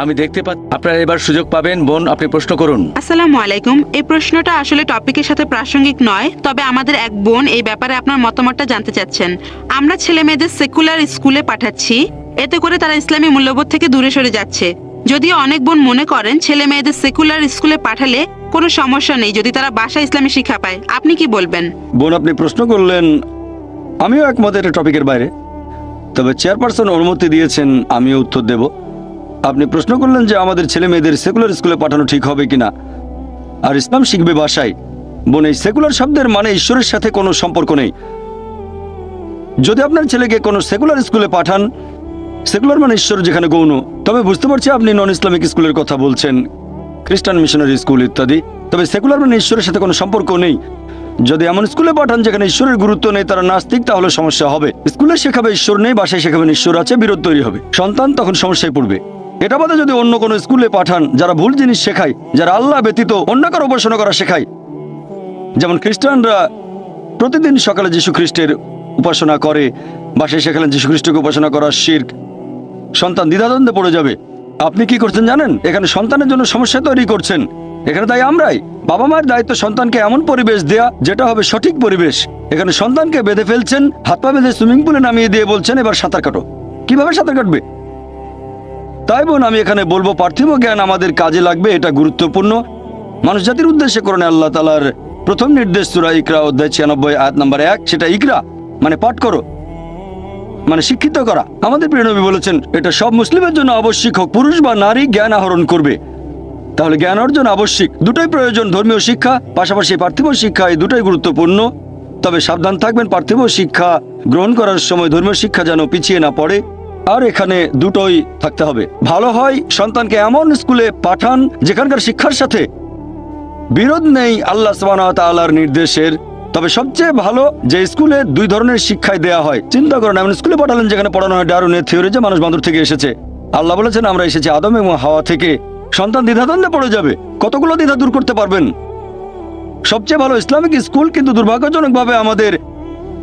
আমি দেখতে পাচ্ছি। আপনারা এবার সুযোগ পাবেন। বোন, আপনি প্রশ্ন করুন। আসসালামু আলাইকুম। এই প্রশ্নটা আসলে টপিকের সাথে প্রাসঙ্গিক নয়, তবে আমাদের এক বোন এই ব্যাপারে আপনার মতামতটা জানতে চাচ্ছেন। আমরা ছেলে মেয়েদের সেকুলার স্কুলে পাঠাচ্ছি, এতে করে তারা ইসলামী মূল্যবোধ থেকে দূরে সরে যাচ্ছে। যদিও অনেক বোন মনে করেন ছেলে মেয়েদের সেকুলার স্কুলে পাঠালে কোনো সমস্যা নেই যদি তারা বাসায় ইসলামী শিক্ষা পায়, আপনি কি বলবেন? বোন, আপনি প্রশ্ন করলেন, আমিও একমত এটা টপিকের বাইরে, তবে চেয়ারপারসন অনুমতি দিয়েছেন, আমিও উত্তর দেব। আপনি প্রশ্ন করলেন যে আমাদের ছেলে মেয়েদের সেকুলার স্কুলে পাঠানো ঠিক হবে কিনা, আর ইসলাম শিখবে বাসায়। বোন, এই সেকুলার শব্দের মানে ঈশ্বরের সাথে কোনো সম্পর্ক নেই। যদি আপনার ছেলেকে কোনো সেকুলার স্কুলে পাঠান, সেকুলার মানে ঈশ্বর যেখানে গৌণ, তবে বুঝতে পারছি আপনি নন ইসলামিক স্কুলের কথা বলছেন, খ্রিস্টান মিশনারি স্কুল ইত্যাদি, তবে সেকুলার মানে ঈশ্বরের সাথে কোনো সম্পর্ক নেই। যদি এমন স্কুলে পাঠান যেখানে ঈশ্বরের গুরুত্ব নেই, তারা নাস্তিক, তাহলে সমস্যা হবে। স্কুলে শেখাবে ঈশ্বর নেই, বাসায় শেখাবেন ঈশ্বর আছে, বিরোধ তৈরি হবে, সন্তান তখন সমস্যায় পড়বে। এটা বাদে যদি অন্য কোনো স্কুলে পাঠান যারা ভুল জিনিস শেখায়, যারা আল্লাহ ব্যতীত অন্য কারো উপাসনা করা শেখায়, যেমন খ্রিস্টানরা প্রতিদিন সকালে যীশু খ্রিস্টের উপাসনা করে, বাসায় শেখালেন যীশু খ্রিস্টকে উপাসনা করা শিরক, সন্তান দ্বিধাদ্বন্দ্বে পড়ে যাবে। আপনি কি করছেন জানেন? এখানে সন্তানের জন্য সমস্যা তৈরি করছেন। এখানে তাই আমরাই, বাবা মায়ের দায়িত্ব সন্তানকে এমন পরিবেশ দেয়া যেটা হবে সঠিক পরিবেশ। এখানে সন্তানকে বেঁধে ফেলছেন, হাত পা বেঁধে সুইমিং পুলে নামিয়ে দিয়ে বলছেন এবার সাঁতার কাটো। কিভাবে সাঁতার কাটবে? তাই বোন, আমি এখানে বলবো পার্থিব জ্ঞান আমাদের কাজে লাগবে, এটা গুরুত্বপূর্ণ। মানুষ জাতির উদ্দেশ্যে কোরআনে আল্লাহ তাআলার প্রথম নির্দেশ সূরা ইকরা অধ্যায় 96 আয়াত নম্বর 1, সেটা ইকরা মানে পাঠ করো, মানে শিক্ষিত করা। আমাদের প্রিয় নবী বলেছেন এটা সব মুসলিমের জন্য আবশ্যিক, হোক পুরুষ বা নারী জ্ঞান আহরণ করবে। তাহলে জ্ঞান অর্জন আবশ্যিক, দুটোই প্রয়োজন, ধর্মীয় শিক্ষা পাশাপাশি পার্থিব শিক্ষা, এই দুটোই গুরুত্বপূর্ণ। তবে সাবধান থাকবেন পার্থিব শিক্ষা গ্রহণ করার সময় ধর্মীয় শিক্ষা যেন পিছিয়ে না পড়ে, আর এখানে দুটোই থাকতে হবে। ভালো হয় সন্তানকে এমন স্কুলে পাঠান যেখানকার শিক্ষার সাথে বিরোধ নেই আল্লাহ সুবহানাহু ওয়া তাআলার নির্দেশের। তবে সবচেয়ে ভালো যে স্কুলে 2 ধরনের শিক্ষাই দেয়া হয়। চিন্তা করেন, এমন স্কুলে পাঠালেন যেখানে পড়ানো হয় ডারউইনের থিওরি, যে মানুষ বান্দর থেকে এসেছে। আল্লাহ বলেছেন আমরা এসেছি আদম এবং হাওয়া থেকে। সন্তান দ্বিধাদ্বন্দ্বে পড়ে যাবে, কতগুলো দ্বিধা দূর করতে পারবেন? সবচেয়ে ভালো ইসলামিক স্কুল, কিন্তু দুর্ভাগ্যজনকভাবে আমাদের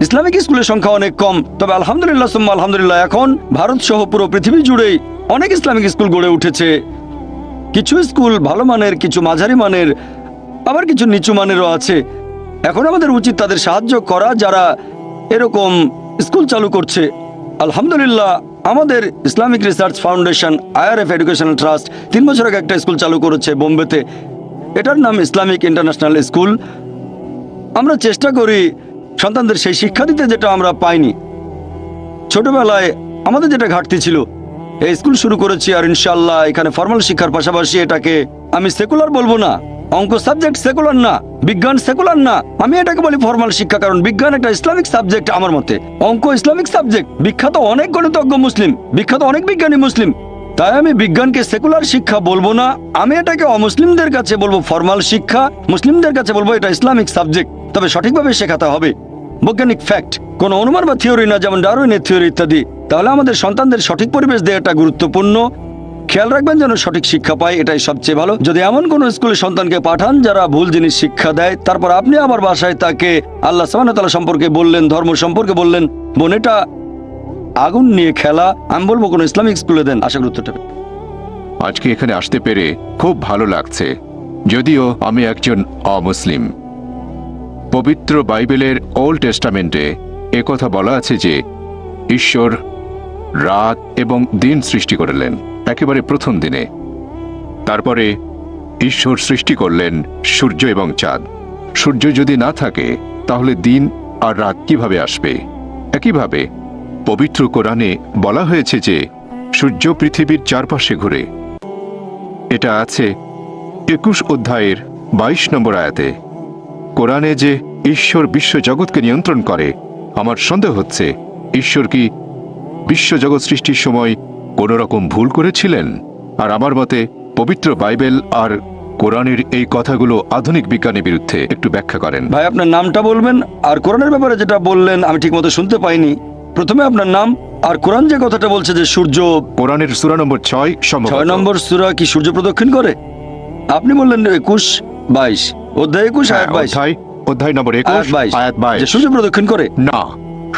ইসলামিক স্কুলের সংখ্যা অনেক কম। তবে আলহামদুলিল্লাহ সুম্মা আলহামদুলিল্লাহ, এখন ভারত সহ পুরো পৃথিবী জুড়েই অনেক ইসলামিক স্কুল গড়ে উঠেছে। কিছু স্কুল ভালো মানের, কিছু মাঝারি মানের, আবার কিছু নিচু মানেরও আছে। এখন আমাদের উচিত তাদের সাহায্য করা যারা এরকম স্কুল চালু করছে। আলহামদুলিল্লাহ, আমাদের Islamic research foundation IRF educational trust 3 বছর আগে একটা স্কুল চালু করেছে বোম্বেতে। এটার নাম ইসলামিক ইন্টারন্যাশনাল স্কুল। আমরা চেষ্টা করি সন্তানদের সেই শিক্ষা দিতে যেটা আমরা পাইনি ছোটবেলায়, আমাদের যেটা ঘাটতি ছিল। এই স্কুল শুরু করেছি, আর ইনশাআল্লাহ এখানে ফর্মাল শিক্ষার পাশাপাশি এটাকে আমি সেকুলার বলবো না। অঙ্ক সাবজেক্ট সেকুলার না, বিজ্ঞান সেকুলার না, আমি এটাকে বলি ফর্মাল শিক্ষা, কারণ বিজ্ঞান একটা ইসলামিক সাবজেক্ট আমার মতে, অঙ্ক ইসলামিক সাবজেক্ট। বিখ্যাত অনেক গণিতজ্ঞ মুসলিম, বিখ্যাত অনেক বিজ্ঞানী মুসলিম, তাই আমি বিজ্ঞানকে সেকুলার শিক্ষা বলবো না। আমি এটাকে অমুসলিমদের কাছে বলবো ফর্মাল শিক্ষা, মুসলিমদের কাছে বলবো এটা ইসলামিক সাবজেক্ট। তবে সঠিকভাবে শেখাতে হবে, বৈজ্ঞানিক ফ্যাক্ট, কোনো অনুমান বা থিওরি না, যেমন ডারউইনের থিওরি ইত্যাদি। তাহলে আমাদের সন্তানদের সঠিক পরিবেশ দেওয়াটা গুরুত্বপূর্ণ। খেয়াল রাখবেন যেন সঠিক শিক্ষা পায়, এটাই সবচেয়ে ভালো। যদি এমন কোন স্কুলে সন্তানকে পাঠান যারা ভুল জিনিস শিক্ষা দেয়, তারপর আপনি আবার বাসায় তাকে আল্লাহ সুবহানাহু ওয়া তাআলা সম্পর্কে বললেন, ধর্ম সম্পর্কে বললেন, বোন এটা আগুন নিয়ে খেলা, আমি বলবো কোনো ইসলামিক স্কুলে দেন, আশা করি উত্তরটা। আজকে এখানে আসতে পেরে খুব ভালো লাগছে, যদিও আমি একজন অমুসলিম। পবিত্র বাইবেলের ওল্ড টেস্টামেন্টে একথা বলা আছে যে ঈশ্বর রাত এবং দিন সৃষ্টি করলেন একেবারে প্রথম দিনে। তারপরে ঈশ্বর সৃষ্টি করলেন সূর্য এবং চাঁদ। সূর্য যদি না থাকে তাহলে দিন আর রাত কিভাবে আসবে? একইভাবে পবিত্র কোরআনে বলা হয়েছে যে সূর্য পৃথিবীর চারপাশে ঘুরে। এটা আছে 21 অধ্যায়ের 22 নম্বর আয়াতে। কোরআনে যে ঈশ্বর বিশ্বজগৎকে নিয়ন্ত্রণ করে, আমার সন্দেহ হচ্ছে ঈশ্বর কি বিশ্বজগৎ সৃষ্টির সময় কোনো রকম ভুল করেছিলেন? আর আমার মতে পবিত্র বাইবেল আর কোরআনের এই কথাগুলো আধুনিক বিজ্ঞানের বিরুদ্ধে। একটু ব্যাখ্যা করেন ভাই, আপনার নামটা বলবেন, আর কোরআনের ব্যাপারে যেটা বললেন আমি ঠিক মতো শুনতে পাইনি। প্রথমে আপনার নাম, আর কোরআন যে কথাটা বলছে যে সূর্য, কোরআনের সূরা নম্বর 6 6 নম্বর সূরা কি সূর্য প্রদক্ষিণ করে? আপনি বললেন 21-22 অধ্যায় 21 আয়াত 22 অধ্যায় নম্বর 21 আয়াত 22 যে সূর্য প্রদক্ষিণ করে। না,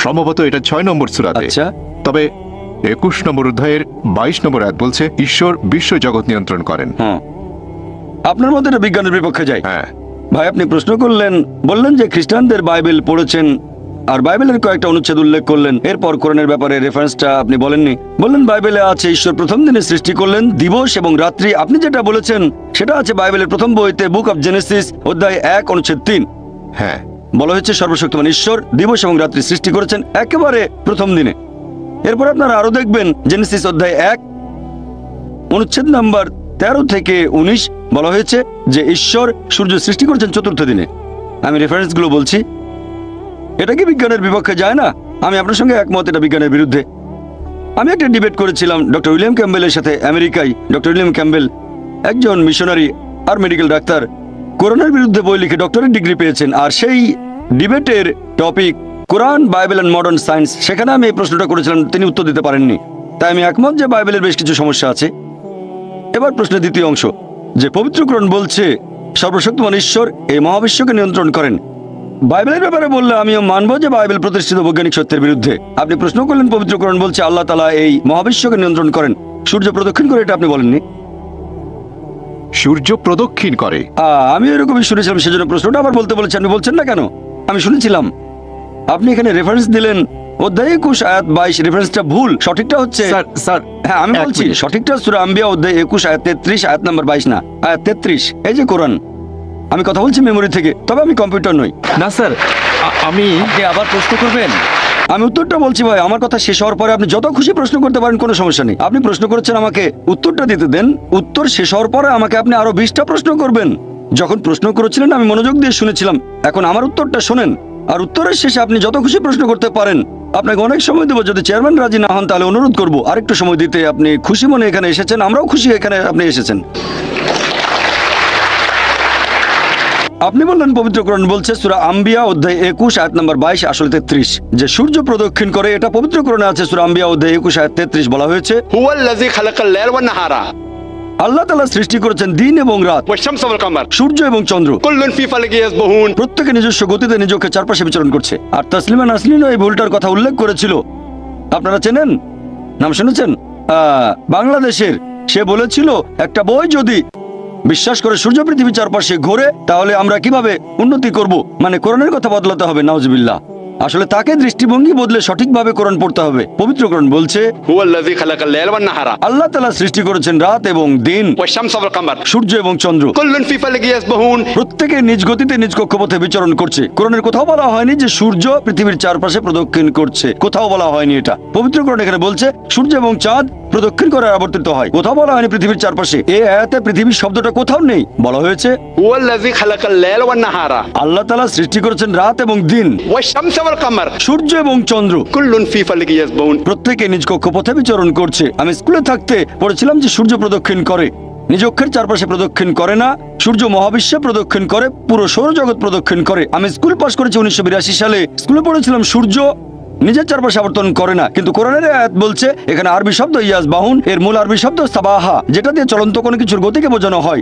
সম্ভবত এটা 6 নম্বর সূরাতে। আচ্ছা, তবে 21 নম্বর অধ্যায়ের 22 নম্বর আয়াত বলছে ঈশ্বর বিশ্বজগৎ নিয়ন্ত্রণ করেন। হ্যাঁ, আপনার মতে এটা বিজ্ঞানের বিপক্ষে যায়। হ্যাঁ ভাই, আপনি প্রশ্ন করলেন, বললেন যে খ্রিস্টানদের বাইবেল পড়েছেন আর বাইবেলের কয়েকটা অনুচ্ছেদ উল্লেখ করলেন। এরপর কোরআনের ব্যাপারে রেফারেন্সটা আপনি বলেননি। বললেন বাইবেলে আছে ঈশ্বর প্রথম দিনে সৃষ্টি করলেন দিবস এবং রাত্রি। আপনি যেটা বলেছেন সেটা আছে বাইবেলের প্রথম বইতে, বুক অফ জেনেসিস অধ্যায় 1 অনুচ্ছেদ 3। হ্যাঁ, বলা হয়েছে সর্বশক্তিমান ঈশ্বর দিবস এবং রাত্রি সৃষ্টি করেছেন একেবারে প্রথম দিনে। এরপর আপনারা আরো দেখবেন জেনেসিস অধ্যায় 1 অনুচ্ছেদ নাম্বার 13 থেকে 19 বলা হয়েছে যে ঈশ্বর সূর্য সৃষ্টি করেছেন চতুর্থ দিনে। আমি রেফারেন্সগুলো বলছি। এটা কি বিজ্ঞানের বিপক্ষে যায় না? আমি আপনার সঙ্গে একমত, এটা বিজ্ঞানের বিরুদ্ধে। আমি একটা ডিবেট করেছিলাম ডক্টর উইলিয়াম ক্যাম্বেলের সাথে আমেরিকায়। ডক্টর উইলিয়াম ক্যাম্বেল একজন মিশনারি আর মেডিকেল ডাক্তার, কোরআনের বিরুদ্ধে বই লিখে ডক্টরেট ডিগ্রি পেয়েছেন। আর সেই ডিবেটের টপিক কোরআন, বাইবেল অ্যান্ড মডার্ন সায়েন্স। সেখানে আমি এই প্রশ্নটা করেছিলাম, তিনি উত্তর দিতে পারেননি। তাই আমি একমত যে বাইবেলের বেশ কিছু সমস্যা আছে। এবার প্রশ্নের দ্বিতীয় অংশ, যে পবিত্র কোরআন বলছে সর্বশক্তিমান ঈশ্বর এই মহাবিশ্বকে নিয়ন্ত্রণ করেন। বাইবেলের ব্যাপারে বললে আমিও মানব যে বাইবেল প্রতিষ্ঠিত বৈজ্ঞানিক সত্যের বিরুদ্ধে। আপনি প্রশ্ন করলেন পবিত্র কোরআন বলছে আল্লাহ তাআলা এই মহাবিশ্বকে নিয়ন্ত্রণ করেন, সূর্য প্রদক্ষিণ করে, এটা আপনি বলেননি। সূর্য প্রদক্ষিণ করে। আমি এরকমই শুনেছিলাম, সেজন্য প্রশ্নটা আবার বলতে বলেছি। আপনি বলছেন না কেন? আমি শুনেছিলাম। আপনি এখানে রেফারেন্স দিলেন অধ্যায় 21 আয়াত 22, রেফারেন্সটা ভুল। সঠিকটা হচ্ছে, স্যার হ্যাঁ আমি এক বলছি মিনিট। সঠিকটা সূরা আম্বিয়া অধ্যায় 21 আয়াত 33, আয়াত নাম্বার 22 না, আয়াত 33। এই যে কোরআন, আমি কথা বলছি মেমোরি থেকে, তবে আমি কম্পিউটার নই। না স্যার, আপনি আবার প্রশ্ন করবেন? আমি উত্তরটা বলছি ভাই, আমার কথা শেষ হওয়ার পরে আপনি যত খুশি প্রশ্ন করতে পারেন, কোনো সমস্যা নেই। আপনি প্রশ্ন করেছেন, আমাকে উত্তরটা দিতে দেন। উত্তর শেষ হওয়ার পরে আমাকে আপনি আরো 20টা প্রশ্ন করবেন। যখন প্রশ্ন করেছিলেন আমি মনোযোগ দিয়ে শুনেছিলাম। এখন আমার উত্তরটা শোনেন, আর উত্তরের শেষে আপনি যত খুশি প্রশ্ন করতে পারেন। আপনাকে অনেক সময় দেবো, যদি চেয়ারম্যান রাজি না হন তাহলে অনুরোধ করবো আরেকটু সময় দিতে। আপনি খুশি মনে এখানে এসেছেন, আমরাও খুশি এখানে আপনি এসেছেন। আপনি বললেন পবিত্র কোরআন বলছে সূরা আম্বিয়া অধ্যায় 21 আয়াত নাম্বার 22 আসলে 33 যে সূর্য প্রদক্ষিণ করে। এটা পবিত্র কোরআনে আছে, সূরা আম্বিয়া অধ্যায় 21 আয়াত 33 বলা হয়েছে হুয়াল্লাযী খালাকাল লাইলা ওয়ান নাহারা আল্লাহ তাআলা সৃষ্টি করেছেন দিন এবং রাত, ওয়াশ-শামসা ওয়াল কামার সূর্য এবং চন্দ্র। কুল্লুন ফি ফালাকি ইয়াসবাহুন। প্রত্যেকে নিজস্ব গতিতে নিজকে চারপাশে বিচরণ করছে। আর তাসলিমা নাসরিনও এই ভুলটার কথা উল্লেখ করেছিল। আপনারা চেনেন, নাম শুনেছেন? বাংলাদেশের সে বলেছিল একটা বই যদি বিশ্বাস করে সূর্য পৃথিবী চারপাশে ঘোরে তাহলে আমরা কিভাবে উন্নতি করব, মানে কোরআনের কথা বদলাতে হবে। নাউজুবিল্লাহ। আসলে তাকে দৃষ্টিভঙ্গি বদলে সঠিকভাবে কোরআন পড়তে হবে। পবিত্র কোরআন বলছে হুয়াল্লাযী খালাকাল লাইলা ওয়ান নাহারা আল্লাহ তাআলা সৃষ্টি করেছেন রাত এবং দিন, ওয়াশ-শামসা ওয়াল কামার সূর্য এবং চন্দ্র। কুল্লুন ফি ফালাকি ইয়াসবাহুন। প্রত্যেকে নিজ গতিতে নিজ কক্ষপথে বিচরণ করছে। কোরআনের কোথাও বলা হয়নি যে সূর্য পৃথিবীর চারপাশে প্রদক্ষিণ করছে, কোথাও বলা হয়নি এটা। পবিত্র কোরআন এখানে বলছে সূর্য এবং চাঁদ প্রদক্ষিণ করে আবর্তিত হয়, কোথাও বলা হয়নি পৃথিবীর চারপাশে। এই আয়াতে পৃথিবীর শব্দটা কোথাও নেই। বলা হয়েছে হুয়াল্লাযী খালাকাল লাইলা ওয়ান নাহারা আল্লাহ তাআলা সৃষ্টি করেছেন রাত এবং দিন, ওয়াশ-শামসা ওয়াল কামার সূর্য এবং চন্দ্র। কুল্লুন ফি ফালাকি ইয়াসবাহুন। প্রত্যেকে নিজ কক্ষপথে বিচরণ করছে। আমি স্কুলে থাকতে পড়েছিলাম যে সূর্য প্রদক্ষিণ করে, নিজ অক্ষের চারপাশে প্রদক্ষিণ করে না। সূর্য মহাবিশ্বে প্রদক্ষিণ করে, পুরো সৌরজগৎ প্রদক্ষিণ করে। আমি স্কুল পাস করেছি 1982 সালে। স্কুলে পড়েছিলাম সূর্য নিজের চারপাশে আবর্তন করে না। কিন্তু কোরআনের আয়াত বলছে, এখানে আরবি শব্দ ইয়াসবাহুন, এর মূল আরবি শব্দ সাবাহা, যেটা দিয়ে চলন্ত কোনো কিছুর গতিকে বোঝানো হয়।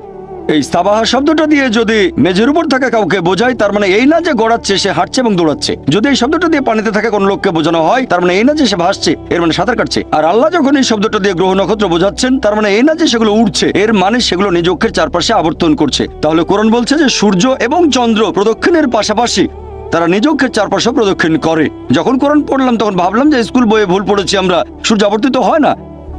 এই সাবাহা শব্দটা দিয়ে যদি মেঝের উপর থাকা কাউকে বোঝায়, তার মানে এই না যে গড়াচ্ছে, সে হাঁটছে এবং দৌড়াচ্ছে। যদি এই শব্দটা দিয়ে পানিতে থাকা কোন লোককে বোঝানো হয়, তার মানে এই না যে সে ভাসছে, এর মানে সাঁতার কাটছে। আর আল্লাহ যখন এই শব্দটা দিয়ে গ্রহ নক্ষত্র বোঝাচ্ছেন, তার মানে এই না যে সেগুলো উড়ছে, এর মানে সেগুলো নিজ অক্ষের চারপাশে আবর্তন করছে। তাহলে কোরআন বলছে যে সূর্য এবং চন্দ্র প্রদক্ষিণের পাশাপাশি তারা নিজ অক্ষের চারপাশে প্রদক্ষিণ করে। যখন কোরআন পড়লাম তখন ভাবলাম যে স্কুল বইয়ে ভুল পড়েছি আমরা, সূর্য আবর্তিত হয় না।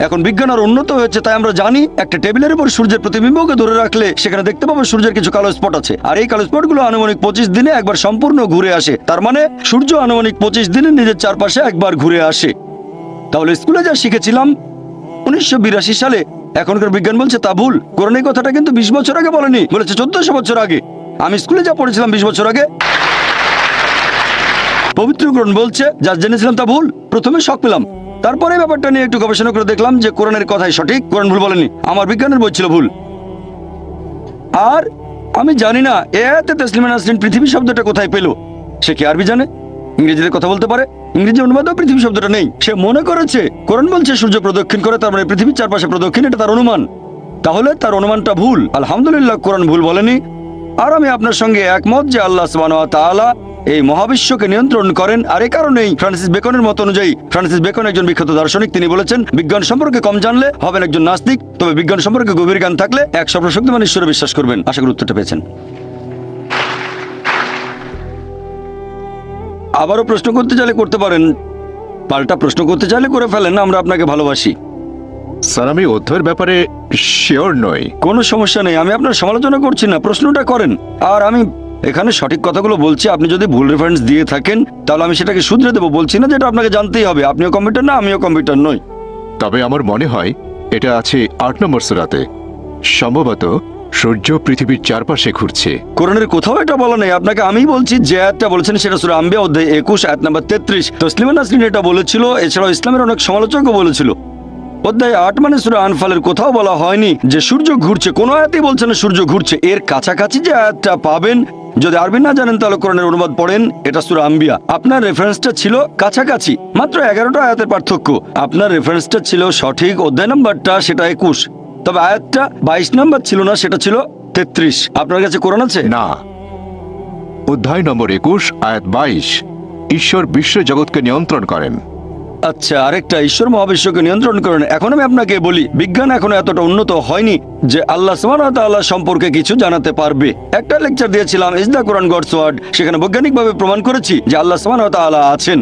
এখন বিজ্ঞান আর উন্নত হয়েছে, তাই আমরা জানি একটা টেবিলের উপর সূর্যের প্রতিবিম্বকে ধরে রাখলে সেখানে দেখতে পাবো সূর্যের কিছু কালো স্পট আছে, আর এই কালো স্পটগুলো আনুমানিক 25 দিনে একবার সম্পূর্ণ ঘুরে আসে। তার মানে সূর্য আনুমানিক 25 দিনে নিজের চারপাশে একবার ঘুরে আসে। তাহলে স্কুলে যা শিখেছিলাম 1982 সালে, এখনকার বিজ্ঞান বলছে তা ভুল। কোরআন এই কথাটা কিন্তু 20 বছর আগে বলেনি, বলেছে 1400 বছর আগে। আমি স্কুলে যা পড়েছিলাম 20 বছর আগে, পবিত্র কোরআন বলছে যা জেনেছিলাম তা ভুল। প্রথমে শক পেলাম, তারপরে ব্যাপারটা নিয়ে একটু গবেষণা করে দেখলাম যে কোরআনের কথাই সঠিক, কোরআন ভুল বলেনি, আমার বিজ্ঞানের বই ছিল ভুল। আর আমি জানি না এ আয়াতে তাসলিমা নাসরিন পৃথিবী শব্দটা কোথায় পেল। সে কি আরবি জানে, ইংরেজিতে কথা বলতে পারে? ইংরেজি অনুবাদেও পৃথিবী শব্দটা নেই। সে মনে করেছে কোরআন বলছে সূর্য প্রদক্ষিণ করে, তার মানে পৃথিবীর চারপাশে প্রদক্ষিণ, এটা তার অনুমান। তাহলে তার অনুমানটা ভুল। আলহামদুলিল্লাহ কোরআন ভুল বলেনি। আর আমি আপনার সঙ্গে একমত যে আল্লাহ সুবহানাহু ওয়া তাআলা এই মহাবিশ্বকে নিয়ন্ত্রণ করেন। আর এই কারণেই ফ্রান্সিস বেকনের মত অনুযায়ী, ফ্রান্সিস বেকন একজন বিখ্যাত দার্শনিক, তিনি বলেছেন বিজ্ঞান সম্পর্কে কম জানলে হবেন একজন নাস্তিক, তবে বিজ্ঞান সম্পর্কে গভীর জ্ঞান থাকলে এক সর্বশক্তিমান ঈশ্বরে বিশ্বাস করবেন। আশা করি উত্তরটা পেয়েছেন। আবারও প্রশ্ন করতে চাইলে করতে পারেন, পাল্টা প্রশ্ন করতে চাইলে করে ফেলেন, আমরা আপনাকে ভালোবাসি। স্যার, আমি অধ্যয়ের ব্যাপারে শিওর নই। কোনো সমস্যা নেই, আমি আপনার সমালোচনা করছি না, প্রশ্নটা করেন। আর আমি এখানে সঠিক কথাগুলো বলছি, আপনি যদি ভুল রেফারেন্স দিয়ে থাকেন তাহলে আমি সেটাকে শুধরে দেবো। বলছি না যেটা আপনাকে জানতেই হবে, আপনিও কম্পিউটার না, আমিও কম্পিউটার নই। তবে আমার মনে হয় এটা আছে 8 নম্বর সূরাতে। সম্ভবত সূর্য পৃথিবীর চারপাশে ঘুরছে। কোরআনের কোথাও এটা বলা নেই। আপনাকে আমি বলছি যে আয়াতটা বলেছেন সেটা সূরা আম্বিয়া অধ্যায় 21 আয়াত নাম্বার 33। তসলিমা নাসরিন এটা বলেছিল, এছাড়াও ইসলামের অনেক সমালোচকও বলেছিল। অধ্যায় 8 মানে সূরা আনফালের কোথাও বলা হয়নি যে সূর্য ঘুরছে, কোনো আয়াতেই বলছে না সূর্য ঘুরছে। এর কাছাকাছি যে আয়াতটা পাবেন, যদি আরবি না জানেন তাহলে কোরআনের অনুবাদ পড়েন, এটা সূরা আম্বিয়া। আপনার রেফারেন্সটা ছিল কাছাকাছি, মাত্র 11টা আয়াতের পার্থক্য। আপনার রেফারেন্সটা ছিল সঠিক, অধ্যায় নাম্বারটা সেটা 21, তবে আয়াতটা 22 নাম্বার ছিল না, সেটা ছিল 33। আপনার কাছে কোরআন আছে? না, অধ্যায় নম্বর 21 আয়াত 22, ঈশ্বর বিশ্ব জগৎকে নিয়ন্ত্রণ করেন। আচ্ছা, আরেকটা, ঈশ্বর মহাবিশ্বকে নিয়ন্ত্রণ করেন। এখন আমি আপনাকে বলি, বিজ্ঞান এখনো এতটা উন্নত হয়নি যে আল্লাহ সুবহানাহু ওয়া তাআলা সম্পর্কে কিছু জানাতে পারবে। একটা লেকচার দিয়েছিলাম, is the Quran God's word, সেখানে বৈজ্ঞানিকভাবে প্রমাণ করেছি যে আল্লাহ সুবহানাহু ওয়া তাআলা আছেন।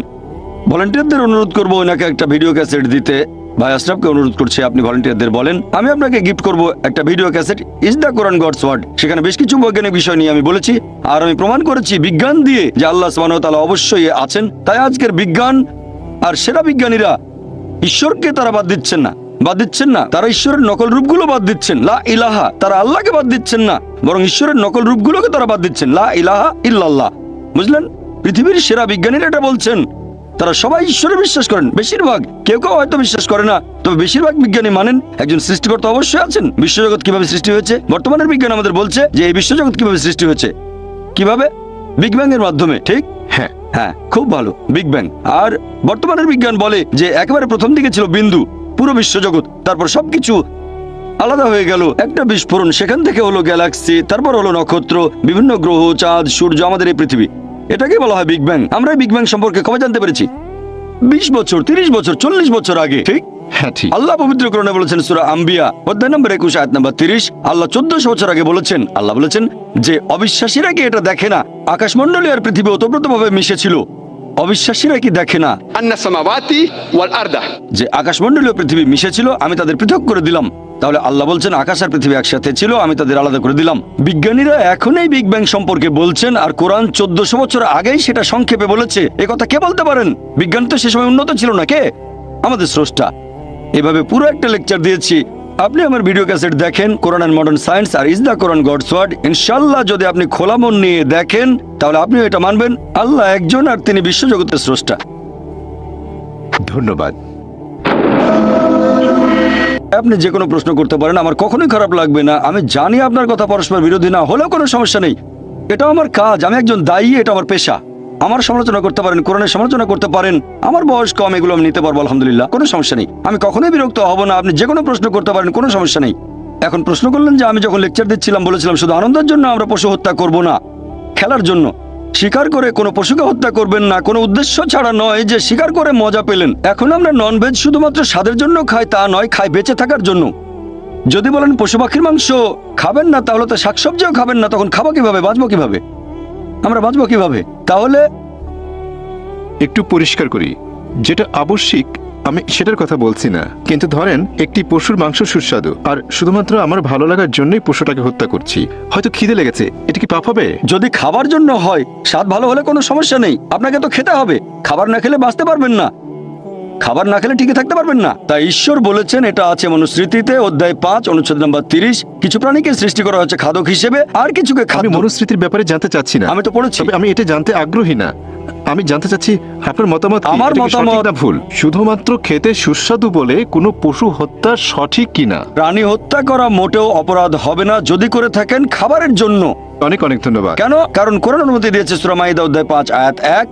ভলান্টিয়ারদের অনুরোধ করবো ওনাকে একটা ভিডিও ক্যাসেট দিতে। ভাই আশরাফকে অনুরোধ করছি, আপনি ভলান্টিয়ারদের বলেন আমি আপনাকে গিফট করব একটা video cassette, is the Quran God's word. সেখানে বেশ কিছু বৈজ্ঞানিক বিষয় নিয়ে আমি বলেছি, আর আমি প্রমাণ করেছি বিজ্ঞান দিয়ে যে আল্লাহ সুবহানাহু ওয়া তাআলা অবশ্যই আছেন। তাই আজকের বিজ্ঞান আর সেরা বিজ্ঞানীরা ঈশ্বরকে তারা বাদ দিচ্ছেন না, তারা ঈশ্বরের নকল রূপগুলো বাদ দিচ্ছেন, লা ইলাহা, তারা আল্লাহকে বাদ দিচ্ছেন না, বরং ঈশ্বরের নকল রূপগুলোকে তারা বাদ দিচ্ছেন, লা ইলাহা ইল্লাল্লাহ। বুঝলেন? পৃথিবীর সেরা বিজ্ঞানীরা এটা বলছেন। তারা সবাই ঈশ্বরে বিশ্বাস করেন, বেশিরভাগ, কেউ কেউ হয়তো বিশ্বাস করে না, তবে বেশিরভাগ বিজ্ঞানী মানেন একজন সৃষ্টিকর্তা অবশ্যই আছেন। বিশ্বজগৎ কিভাবে সৃষ্টি হয়েছে? বর্তমানের বিজ্ঞান আমাদের বলছে যে এই বিশ্বজগৎ কিভাবে সৃষ্টি হয়েছে, কিভাবে? বিগ ব্যাং এর মাধ্যমে, ঠিক? হ্যাঁ, খুব ভালো, বিগ ব্যাং। আর বর্তমানের বিজ্ঞান বলে যে একেবারে প্রথম দিকে ছিল বিন্দু, পুরো বিশ্বজগৎ, তারপর সবকিছু আলাদা হয়ে গেল, একটা বিস্ফোরণ, সেখান থেকে হলো গ্যালাক্সি, তারপর হলো নক্ষত্র, বিভিন্ন গ্রহ, চাঁদ, সূর্য, আমাদের এই পৃথিবী। এটাকে বলা হয় বিগ ব্যাং। আমরা বিগ ব্যাং সম্পর্কে কবে জানতে পেরেছি? 20 বছর, 30 বছর, 40 বছর আগে, ঠিক? হ্যাঁ, ঠিক। আল্লাহ পবিত্র কোরআনে বলেছেন সূরা আম্বিয়া অধ্যায় নম্বর 21 আয়াত নম্বর 30, আল্লাহ 1400 বছর আগে বলেছেন, আল্লাহ বলেছেন যে অবিশ্বাসীরা কি এটা দেখে না আকাশমণ্ডলী আর পৃথিবী ওতপ্রোতভাবে মিশেছিল? অবিশ্বাসীরা কি দেখে না আন্না সামাওয়াতি ওয়াল আরদা, যে আকাশমণ্ডলী ও পৃথিবী মিশেছিল, আমি তাদের পৃথক করে দিলাম? তাহলে আল্লাহ বলছেন আকাশ আর পৃথিবী একসাথে ছিল, আমি তাদের আলাদা করে দিলাম। বিজ্ঞানীরা এখন এই বিগ ব্যাং সম্পর্কে বলছেন, আর কোরআন 1400 বছর আগেই সেটা সংক্ষেপে বলেছে। এ কথা কে বলতে পারেন? বিজ্ঞান তো সে সময় উন্নত ছিল না। কে? আমাদের স্রষ্টা। এভাবে পুরো একটা লেকচার দিয়েছি। আপনি আমার ভিডিও ক্যাসেট দেখেন, কোরআন এন্ড মডার্ন সায়েন্স আর is the Quran God's word. ইনশাআল্লাহ যদি আপনি খোলা মন নিয়ে দেখেন তাহলে আপনিও এটা মানবেন, আল্লাহ একজন আর তিনি বিশ্বজগতের স্রষ্টা। ধন্যবাদ। আপনি যে কোনো প্রশ্ন করতে পারেন, আমার কখনোই খারাপ লাগবে না। আমি জানি আপনার কথা পরস্পর বিরোধী না হলেও কোনো সমস্যা নেই, এটা আমার কাজ, আমি একজন দায়ী, এটা আমার পেশা। আমার সমালোচনা করতে পারেন, কোরআনের সমালোচনা করতে পারেন, আমার বয়স কম, এগুলো আমি নিতে পারবো, আলহামদুলিল্লাহ, কোনো সমস্যা নেই। আমি কখনোই বিরক্ত হব না, আপনি যে কোনো প্রশ্ন করতে পারেন, কোনো সমস্যা নেই। এখন প্রশ্ন করলেন যে আমি যখন লেকচার দিচ্ছিলাম বলেছিলাম শুধু আনন্দের জন্য আমরা পশু হত্যা করব না, খেলার জন্য। শিকার করে কোনো পশুকে হত্যা করবেন না, কোনো উদ্দেশ্য ছাড়া নয় যে শিকার করে মজা পেলেন। এখন আমরা ননভেজ শুধুমাত্র স্বাদের জন্য খাই তা নয়, খাই বেঁচে থাকার জন্য। যদি বলেন পশু পাখির মাংস খাবেন না, তাহলে তো শাকসবজিও খাবেন না, তখন খাবো কিভাবে, বাঁচবো কিভাবে, আমরা বাঁচবো কিভাবে? তাহলে একটু পরিষ্কার করি, যেটা আবশ্যিক আমি সেটার কথা বলছি না, কিন্তু ধরেন একটি পশুর মাংস সুস্বাদু আর শুধুমাত্র আমার ভালো লাগার জন্যই পশুটাকে হত্যা করছি, হয়তো খিদে লেগেছে, এটা কি পাপ হবে? যদি খাবার জন্য হয়, স্বাদ ভালো হলে কোনো সমস্যা নেই, আপনাকে তো খেতে হবে। খাবার না খেলে বাঁচতে পারবেন না, খাবার না খেলে টিকে থাকতে পারবেন না। তাই ঈশ্বর বলেছেন, এটা আছে মনুস্মৃতিতে অধ্যায় 5 অনুচ্ছেদ নম্বর 30, কিছু প্রাণীকে সৃষ্টি করা হচ্ছে খাদক হিসেবে আর কিছুকে আমি খাদ্য। মনুস্মৃতির ব্যাপারে জানতে চাচ্ছি না, আমি তো পড়েছি। তবে আমি এটা জানতে আগ্রহী না। আমি জানতে চাচ্ছি আপনার মতামত কি? আমার এটা কি সঠিক মতামত- না ভুল? শুধুমাত্র খেতে সুস্বাদু বলে কোনো পশু হত্যা সঠিক কিনা? প্রাণী হত্যা করা মোটেও অপরাধ হবে না যদি করে থাকেন খাবারের জন্য। অনেক অনেক ধন্যবাদ। কেন? কারণ কোরআন অনুমতি দিয়েছে সূরা মাইদা অধ্যায় 5 আয়াত 1।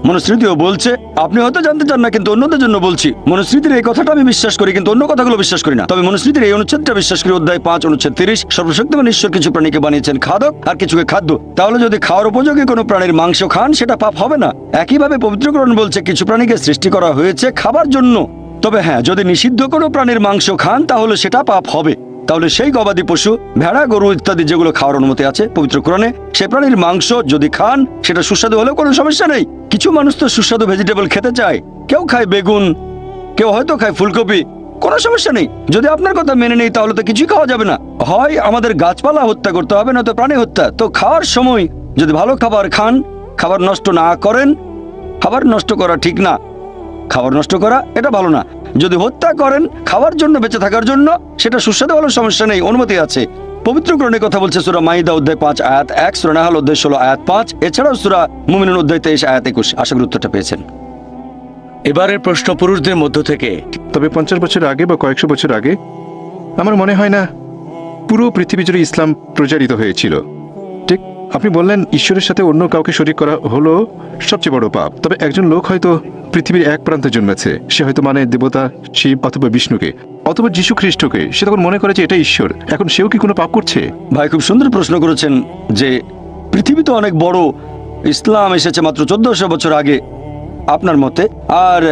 মনুস্মৃতিও বলছে, আপনি হয়তো জানতে চান না কিন্তু অন্যদের জন্য বলছি, মনুস্মৃতির এই কথাটা আমি বিশ্বাস করি কিন্তু অন্য কথাগুলো বিশ্বাস করি না। তবে মনুস্মৃতির এই অনুচ্ছেদটা বিশ্বাস করি, অধ্যায় 5 অনুচ্ছেদ 30, সর্বশক্তিমান ঈশ্বর কিছু প্রাণীকে বানিয়েছেন খাদক আর কিছুকে খাদ্য। তাহলে যদি খাওয়ার উপযোগী কোনো প্রাণীর মাংস খান সেটা পাপ হবে না। একইভাবে পবিত্রকরণ বলছে কিছু প্রাণীকে সৃষ্টি করা হয়েছে খাবার জন্য। তবে হ্যাঁ, যদি নিষিদ্ধ কোনো প্রাণীর মাংস খান তাহলে সেটা পাপ হবে। তাহলে সেই গবাদি পশু, ভেড়া, গরু ইত্যাদি যেগুলো খাওয়ার অনুমতি আছে পবিত্র কোরআনে, সে প্রাণীর মাংস যদি খান সেটা সুস্বাদু হলেও কোনো সমস্যা নেই। কিছু মানুষ তো সুস্বাদু ভেজিটেবল খেতে চায়, কেউ খায় বেগুন, কেউ হয়তো খায় ফুলকপি, কোনো সমস্যা নেই। যদি আপনার কথা মেনে নেই তাহলে তো কিছুই খাওয়া যাবে না। হয় আমাদের গাছপালা হত্যা করতে হবে, না তো প্রাণী হত্যা। তো খাওয়ার সময় যদি ভালো খাবার খান, খাবার নষ্ট না করেন, খাবার নষ্ট করা ঠিক না, খাবার নষ্ট করা এটা ভালো না। যদি হত্যা করেন খাওয়ার জন্য, বেঁচে থাকার জন্য, সেটা সুস্বাদু হলেও সমস্যা নেই, অনুমতি আছে। পবিত্র কোরআনে কথা বলছে সূরা মাইদা অধ্যায় 5 আয়াত 1, সূরা নাহল অধ্যায় 16 আয়াত 5, এছাড়াও সূরা মুমিনুন অধ্যায় 23 আয়াত 21। আশা করি উত্তরটা পেয়েছেন। এবারের প্রশ্ন পুরুষদের মধ্য থেকে। তবে 50 বছর আগে বা কয়েকশো বছর আগে আমার মনে হয় না পুরো পৃথিবী জুড়ে ইসলাম প্রচারিত হয়েছিল। ঠিক, আপনি বললেন ঈশ্বরের সাথে অন্য কাউকে শরীক করা হলো সবচেয়ে বড় পাপ। তবে একজন লোক হয়তো পৃথিবীর এক প্রান্তে জন্মেছে, সে হয়তো মানে দেবতা শিব অথবা বিষ্ণুকে অথবা যীশু খ্রিস্টকে, সে তখন মনে করে যে এটা ঈশ্বর। এখন সেও কি কোনো পাপ করছে? ভাই খুব সুন্দর প্রশ্ন করেছেন যে পৃথিবী তো অনেক বড়, ইসলাম এসেছে মাত্র 1400 বছর আগে আপনার মতে, আর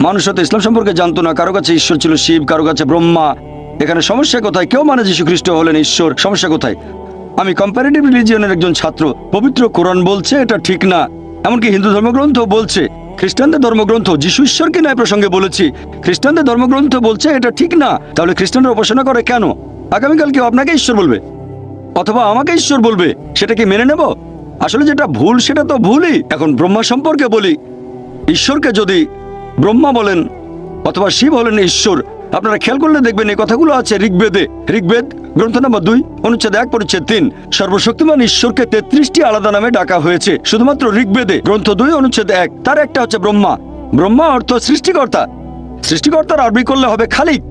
মানুষ হয়তো ইসলাম সম্পর্কে জানতো না। কারো কাছে ঈশ্বর ছিল শিব, কারো কাছে ব্রহ্মা। এখানে সমস্যা কোথায়? কেউ মানে যীশু খ্রিস্ট হলেন ঈশ্বর, সমস্যা কোথায়? আমি কম্পারেটিভ রিলিজিয়নের একজন ছাত্র, পবিত্র কোরআন বলছে এটা ঠিক না, এমনকি হিন্দু ধর্মগ্রন্থ বলছে, খ্রিস্টানদের ধর্মগ্রন্থ, যীশু ঈশ্বরকে ন্যায় প্রসঙ্গে বলেছি, খ্রিস্টানদের ধর্মগ্রন্থ বলছে এটা ঠিক না। তাহলে খ্রিস্টানরা উপাসনা করে কেন? আগামীকাল কেউ আপনাকে ঈশ্বর বলবে অথবা আমাকে ঈশ্বর বলবে, সেটা কি মেনে নেব? আসলে যেটা ভুল সেটা তো ভুলই। এখন ব্রহ্মা সম্পর্কে বলি, ঈশ্বরকে যদি ব্রহ্মা বলেন অথবা শিব হলেন ঈশ্বর, আপনারা খেয়াল করলে দেখবেন এই কথাগুলো আছে ঋগ্বেদে। ঋগ্বেদ গ্রন্থ নম্বর 2 অনুচ্ছেদ 1 পরিচ্ছেদ 3, সর্বশক্তিমান ঈশ্বরকে 33টি আলাদা নামে ডাকা হয়েছে শুধুমাত্র ঋগ্বেদে গ্রন্থ 2 অনুচ্ছেদ 1। তার একটা হচ্ছে ব্রহ্মা। ব্রহ্মা অর্থ সৃষ্টিকর্তা। সৃষ্টিকর্তার আরবি করলে হবে খালিক।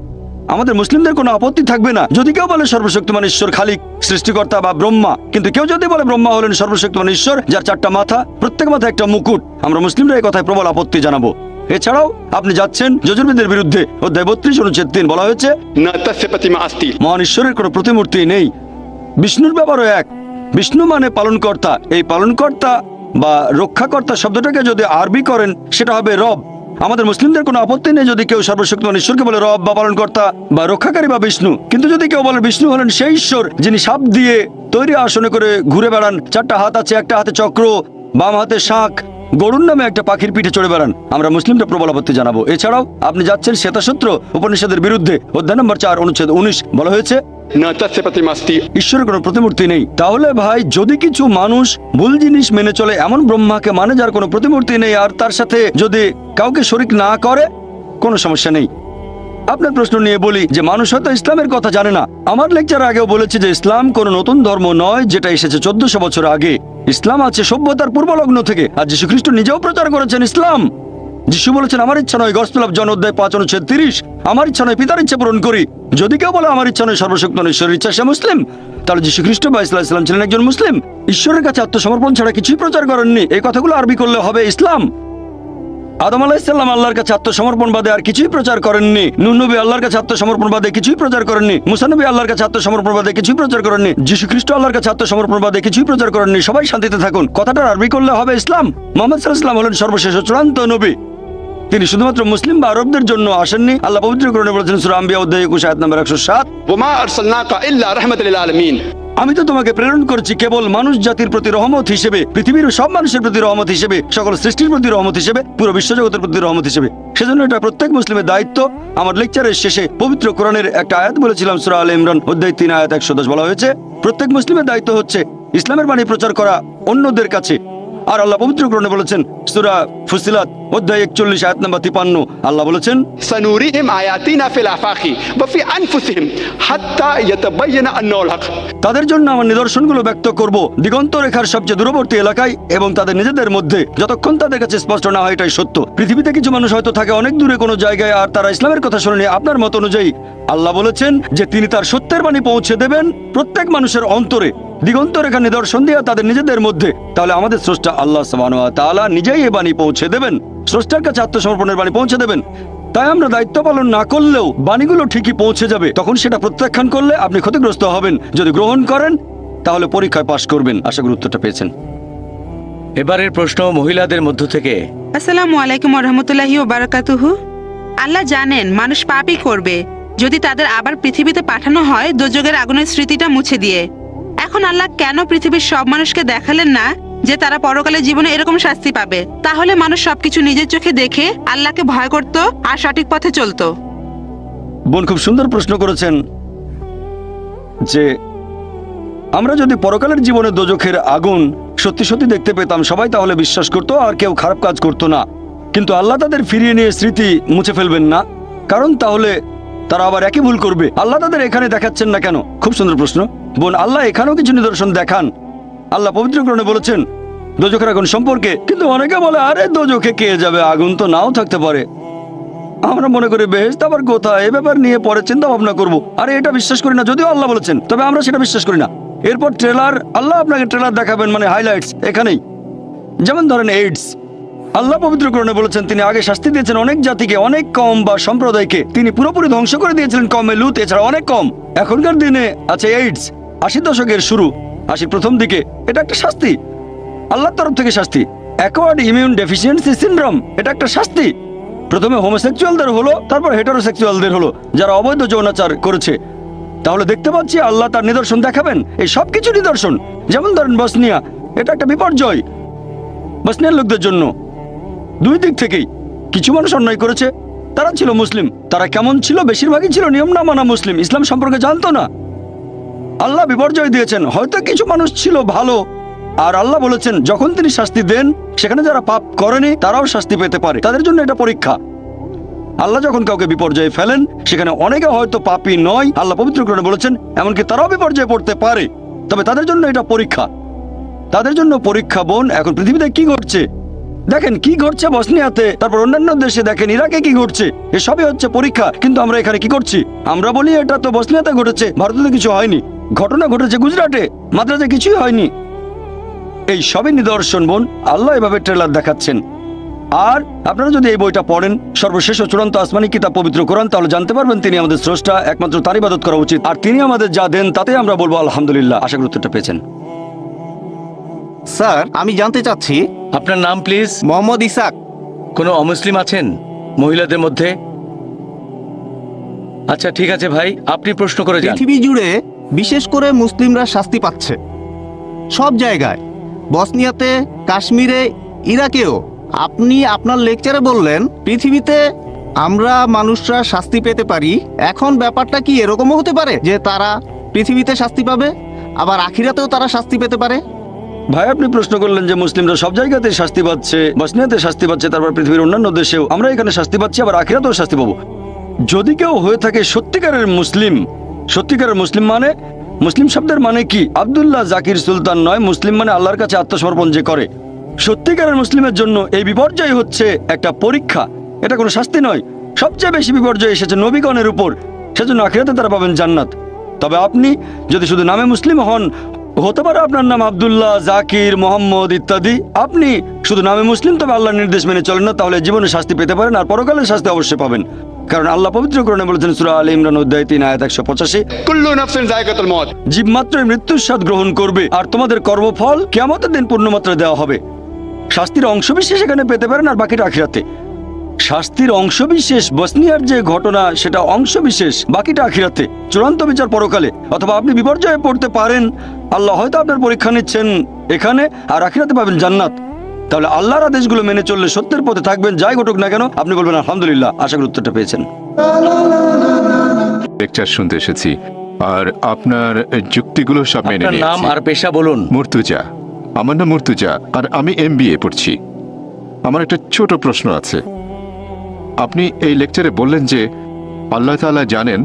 আমাদের মুসলিমদের কোনো আপত্তি থাকবে না যদি কেউ বলে সর্বশক্তিমান ঈশ্বর খালিক, সৃষ্টিকর্তা বা ব্রহ্মা। কিন্তু কেউ যদি বলে ব্রহ্মা হলেন সর্বশক্তিমান ঈশ্বর যার 4টা মাথা, প্রত্যেক মাথায় একটা মুকুট, আমরা মুসলিমরা এই কথায় প্রবল আপত্তি জানাবো। এছাড়াও আপনি যাচ্ছেন যজুর্বেদের বিরুদ্ধে। অধ্যায় 32 অনুচ্ছেদ 3 বলা হয়েছে न तस्य प्रतिमा अस्ति। মহান ঈশ্বরের কোনো প্রতিমূর্তি নেই। বিষ্ণুর ব্যাপারও এক। বিষ্ণু মানে পালনকর্তা। এই পালনকর্তা বা রক্ষাকর্তা শব্দটাকে যদি আরবি করেন সেটা হবে রব। আমাদের মুসলিমদের কোনো আপত্তি নেই যদি কেউ সর্বশক্তিমান ঈশ্বরকে বলে রব বা পালনকর্তা বা রক্ষাকারী বা বিষ্ণু। কিন্তু যদি কেউ বলে বিষ্ণু হলেন সেই ঈশ্বর যিনি সাপ দিয়ে তৈরি আসনে করে ঘুরে বেড়ান, 4টা হাত আছে, একটা হাতে চক্র, বাম হাতে শাঁখ, গরুর নামে একটা পাখির পিঠে চড়ে বেড়ান, আমরা মুসলিমরা প্রবল আপত্তি জানাবো। এছাড়াও আপনি যাচ্ছেন শ্বেতাসূত্র উপনিষদের বিরুদ্ধে। অধ্যায় নম্বর 4 অনুচ্ছেদ 19 বলা হয়েছে न तस्य प्रतिमा अस्ति। ঈশ্বরের কোনো প্রতিমূর্তি নেই। তাহলে ভাই যদি কিছু মানুষ ভুল জিনিস মেনে চলে, এমন ব্রহ্মাকে মানে যার কোনো প্রতিমূর্তি নেই, আর তার সাথে যদি কাউকে শরিক না করে, কোনো সমস্যা নেই। আপনার প্রশ্ন নিয়ে বলি যে মানুষ হয়তো ইসলামের কথা জানে না। আমার লেকচার আগেও বলেছি যে ইসলাম কোনো নতুন ধর্ম নয় যেটা এসেছে 1400 বছর আগে। ইসলাম আছে সভ্যতার পূর্বলগ্ন থেকে। আর যীশু খ্রিস্ট নিজেও প্রচার করেছেন ইসলাম। যিশু বলেছেন আমার ইচ্ছা নয়, গসপেল অফ জন অধ্যায় 5 অনুচ্ছেদ 30, আমার ইচ্ছা নয় পিতার ইচ্ছা পূরণ করি। যদি কেউ বলে আমার ইচ্ছা নয় সর্বশক্তিমান ঈশ্বরের ইচ্ছা, সে মুসলিম। তাহলে যীশু খ্রিস্ট বা ইসলাম ছিলেন একজন মুসলিম। ঈশ্বরের কাছে আত্মসমর্পণ ছাড়া কিছুই প্রচার করেননি। এই কথাগুলো আরবি করলে হবে ইসলাম। আদম আলাইহিসসালাম আল্লাহর কাছে আত্মসমর্পণ বাদে আর কিছুই প্রচার করেননি। নূহ নবী আল্লাহর কাছে আত্মসমর্পণ বাদে কিছুই প্রচার করেননি। মুসা নবী আল্লাহর কাছে আত্মসমর্পণ বাদে কিছুই প্রচার করেননি। যীশু খ্রিস্ট আল্লাহর কাছে আত্মসমর্পণ বাদে কিছুই প্রচার করেননি। সবাই শান্তিতে থাকুন, কথাটার আরবি করলে হবে ইসলাম। মুহাম্মদ সাল্লাল্লাহু আলাইহি ওয়াসাল্লাম হলেন সর্বশেষ ও চূড়ান্ত নবী। তিনি শুধুমাত্র মুসলিম বা আরবদের জন্য আসেননি। আল্লাহ পবিত্র কোরআনে বলেছেন সূরা আম্বিয়া অধ্যায় 21 আয়াত নম্বর 107, وما أرسلناك إلا رحمة للعالمين। আমি তো তোমাকে প্রেরণ করছি কেবল মানুষ জাতির প্রতি রহমত হিসেবে, পৃথিবীর সব মানুষের প্রতি রহমত হিসেবে, সকল সৃষ্টির প্রতি রহমত হিসেবে, পুরো বিশ্বজগতের প্রতি রহমত হিসেবে। সেজন্য এটা প্রত্যেক মুসলিমের দায়িত্ব। আমার লেকচারের শেষে পবিত্র কোরআনের একটা আয়াত বলেছিলাম, সূরা আলে ইমরান অধ্যায় 3 আয়াত 110 বলা হয়েছে, প্রত্যেক মুসলিমের দায়িত্ব হচ্ছে ইসলামের বাণী প্রচার করা অন্যদের কাছে। আর আল্লাহ পবিত্র কোরআনে বলেছেন সূরা ফুসিলাত অধ্যায় 41 আয়াত নম্বর 53, আল্লাহ বলেছেন سنريهم آياتنا في الآفاق وفي أنفسهم حتى يتبين أنه الحق। তাদের জন্য আমার নিদর্শনগুলো ব্যক্ত করব দিগন্ত রেখার সবচেয়ে দূরবর্তী এলাকায় এবং তাদের নিজেদের মধ্যে, যতক্ষণ তাদের কাছে স্পষ্ট না হয় এটাই সত্য। পৃথিবীতে কিছু মানুষ হয়তো থাকে অনেক দূরে কোনো জায়গায়, আর তারা ইসলামের কথা শুনেনি আপনার মত অনুযায়ী। আল্লাহ বলেছেন যে তিনি তার সত্যের বাণী পৌঁছে দেবেন প্রত্যেক মানুষের অন্তরে দিগন্ত রেখা নিদর্শন দিয়ে তাদের নিজেদের মধ্যে। তাহলে আমাদের স্রষ্টা আল্লাহ সুবহানাহু ওয়া তাআলা নিজেই এই বাণী পৌঁছে দেবেন, স্রষ্টার কাছে আত্মসমর্পণের বাণী পৌঁছে দেবেন। তাই আমরা দায়িত্ব পালন না করলেও বাণীগুলো ঠিকই পৌঁছে যাবে। তখন সেটা প্রত্যাখ্যান করলে আপনি ক্ষতিগ্রস্ত হবেন, যদি গ্রহণ করেন তাহলে পরীক্ষায় পাশ করবেন। আশা করি উত্তরটা পেয়েছেন। এবারের প্রশ্ন মহিলাদের মধ্য থেকে। আসসালামু আলাইকুম ওয়া রাহমাতুল্লাহি ওয়া বারাকাতুহু। আল্লাহ জানেন মানুষ পাপই করবে যদি তাদের আবার পৃথিবীতে পাঠানো হয় দোজখের আগুনের স্মৃতিটা মুছে দিয়ে। এখন আল্লাহ কেন পৃথিবীর সব মানুষকে দেখালেন না যে তারা পরকালে জীবনে এরকম শাস্তি পাবে? তাহলে মানুষ সবকিছু নিজের চোখে দেখে আল্লাহকে ভয় করত আর সঠিক পথে চলতো। বোন খুব সুন্দর প্রশ্ন করেছেন যে আমরা যদি পরকালের জীবনে দোজখের আগুন সত্যি সত্যি দেখতে পেতাম, সবাই তাহলে বিশ্বাস করত আর কেউ খারাপ কাজ করত না। কিন্তু আল্লাহ তাদের ফিরিয়ে নিয়ে স্মৃতি মুছে ফেলবেন না, কারণ তাহলে তারা আবার একই ভুল করবে। আল্লাহ তাদের এখানে দেখাচ্ছেন না কেন? খুব সুন্দর প্রশ্ন বোন। আল্লাহ এখানেও কিছু নিদর্শন দেখান। আল্লাহ পবিত্র কোরআনে বলেছেন দোজখের আগুন সম্পর্কে, কিন্তু অনেকে বলে আরে দোজখে কে যাবে, আগুন তো নাও থাকতে পারে। আমরা মনে করি বেহেশত আবার কোথায়, এ ব্যাপার নিয়ে পরে চিন্তা ভাবনা করবো। আরে এটা বিশ্বাস করি না, যদিও আল্লাহ বলেছেন, তবে আমরা সেটা বিশ্বাস করি না। এরপর ট্রেলার, আল্লাহ আপনাকে ট্রেলার দেখাবেন, মানে হাইলাইটস এখানেই। যেমন ধরেন এইডস, আল্লাহ পবিত্র কোরআনে বলেছেন তিনি আগে শাস্তি দিয়েছেন অনেক জাতিকে, অনেক কম বা সম্প্রদায়কে তিনি পুরোপুরি ধ্বংস করে দিয়েছিলেন কমে লুত, এছাড়া অনেক কম। এখনকার দিনে আছে এইডস, 80 দশকের শুরু, 80 প্রথম দিকে। এটা একটা শাস্তি, আল্লাহর তরফ থেকে শাস্তি। অ্যাকোয়ার্ড ইমিউন ডেফিসিয়েন্সি সিনড্রোম, এটা একটা শাস্তি। প্রথমে হোমোসেক্সুয়ালদের হলো, তারপর হেটারোসেক্সুয়ালদের হলো, যারা অবৈধ যৌনাচার করেছে। তাহলে দেখতে পাচ্ছি আল্লাহ তার নিদর্শন দেখাবেন, এই সব কিছু নিদর্শন। যেমন ধরেন বসনিয়া, এটা একটা বিপর্যয় বসনিয়ার লোকদের জন্য। দুই দিক থেকেই কিছু মানুষ অন্যায় করেছে, তারা ছিল মুসলিম। তারা কেমন ছিল? বেশিরভাগই ছিল নিয়ম না মানা মুসলিম, ইসলাম সম্পর্কে জানতো না। আল্লাহ বিপর্যয় দিয়েছেন। হয়তো কিছু মানুষ ছিল ভালো, আর আল্লাহ বলেছেন যখন তিনি শাস্তি দেন সেখানে যারা পাপ করেনি তারাও শাস্তি পেতে পারে, তাদের জন্য এটা পরীক্ষা। আল্লাহ যখন কাউকে বিপর্যয়ে ফেলেন সেখানে অনেকে হয়তো পাপী নয়, আল্লাহ পবিত্র কোরআনে বলেছেন এমনকি তারাও বিপর্যয়ে পড়তে পারে, তবে তাদের জন্য এটা পরীক্ষা, তাদের জন্য পরীক্ষা। বোন এখন পৃথিবীতে কি ঘটছে দেখেন, কি ঘটছে বসনিয়াতে, তারপর অন্যান্য দেশে দেখেন, ইরাকে কি ঘটছে, এসবই হচ্ছে পরীক্ষা। কিন্তু আমরা এখানে কি করছি? আমরা বলি এটা তো বসনিয়াতে ঘটেছে, ভারতে কিছু হয়নি। ঘটনা ঘটেছে গুজরাটে, মাদ্রাজে কিছুই হয়নি। এই সবই নিদর্শন বোন, আল্লাহ এভাবে ট্রেলার দেখাচ্ছেন। আর আপনারা যদি এই বইটা পড়েন, সর্বশেষ ও চূড়ান্ত আসমানি কিতাব পবিত্র কোরআন, তাহলে জানতে পারবেন তিনি আমাদের স্রষ্টা, একমাত্র তার ইবাদত করা উচিত। আর তিনি আমাদের যা দেন তাতে আমরা বলবো আলহামদুলিল্লাহ। আশা করি উত্তরটা পেয়েছেন। স্যার, আমি জানতে চাচ্ছি, আপনার নাম প্লিজ? মোহাম্মদ ইসাক। কোনো অমুসলিম আছেন মহিলাদের মধ্যে? আচ্ছা ঠিক আছে ভাই, আপনি প্রশ্ন করে যান। পৃথিবী জুড়ে বিশেষ করে মুসলিমরা শাস্তি পাচ্ছে সব জায়গায়, বসনিয়াতে, কাশ্মীরে, ইরাকেও। আপনি আপনার লেকচারে বললেন পৃথিবীতে আমরা মানুষরা শাস্তি পেতে পারি। এখন ব্যাপারটা কি এরকমও হতে পারে যে তারা পৃথিবীতে শাস্তি পাবে আবার আখিরাতেও তারা শাস্তি পেতে পারে? ভাই আপনি প্রশ্ন করলেন যে মুসলিমরা সব জায়গাতে শাস্তি পাচ্ছে, বসনিয়াতে শাস্তি পাচ্ছে, তারপর পৃথিবীর অন্যান্য দেশেও আমরা এখানে শাস্তি পাচ্ছি, আবার আখিরাতেও শাস্তি পাবো। যদি কেউ হয়ে থাকে সত্যিকারের মুসলিম, সত্যিকারের মুসলিম মানে, মুসলিম শব্দের মানে কি আব্দুল্লাহ জাকির সুলতান নয়, মুসলিম মানে আল্লাহর কাছে আত্মসমর্পণ যে করে। সত্যিকারের মুসলিমের জন্য এই বিপর্যয় হচ্ছে একটা পরীক্ষা, এটা কোনো শাস্তি নয়। সবচেয়ে বেশি বিপর্যয় এসেছে নবীগণের উপর, সেজন্য আখিরাতে তারা পাবেন জান্নাত। তবে আপনি যদি শুধু নামে মুসলিম হন, হতে পারে আপনার নাম আব্দুল্লাহ, জাকির, মোহাম্মদ ইত্যাদি। আপনি শুধু নামে মুসলিম, তবে আল্লাহর নির্দেশ মেনে চলেন না, তাহলে জীবনে শাস্তি পেতে পারেন, আর পরকালের শাস্তি অবশ্যই পাবেন। কারণ আল্লাহ পবিত্র কোরআনে বলেছেন সূরা আলে ইমরান অধ্যায় 3 আয়াত 185, কুল্লু নাফসিন যায়কাতুল মউত। জীব মাত্রই মৃত্যুর স্বাদ গ্রহণ করবে, আর তোমাদের কর্মফল কিয়ামতের দিন পূর্ণ মাত্রায় দেওয়া হবে। শাস্তির অংশবিশেষ এখানে পেতে পারেন, আর বাকিটা আখিরাতে। শাস্তির অংশবিশেষ বসনিয়ার যে ঘটনা, সেটা অংশবিশেষ, বাকিটা আখিরাতে, চূড়ান্ত বিচার পরকালে। অথবা আপনি বিপর্যয়ে পড়তে পারেন, আল্লাহ হয়তো আপনার পরীক্ষা নিচ্ছেন এখানে, আর আখিরাতে পাবেন জান্নাত। তাহলে আল্লাহর আদেশগুলো মেনে চললে সত্যের পথে থাকবেন, যাই ঘটুক না কেন আপনি বলবেন আলহামদুলিল্লাহ। আশা করি উত্তরটা পেয়েছেন। লেকচার শুনতে এসেছি, আর আপনার যুক্তিগুলো সব মেনে আপনার নাম নিয়েছি। আর পেশা বলুন। মুর্তুজা, আমার নাম মুর্তুজা, আর আমি MBA পড়ছি। আমার একটা ছোট প্রশ্ন আছে। আপনি এই লেকচারে বললেন যে আল্লাহ তাআলা জানেন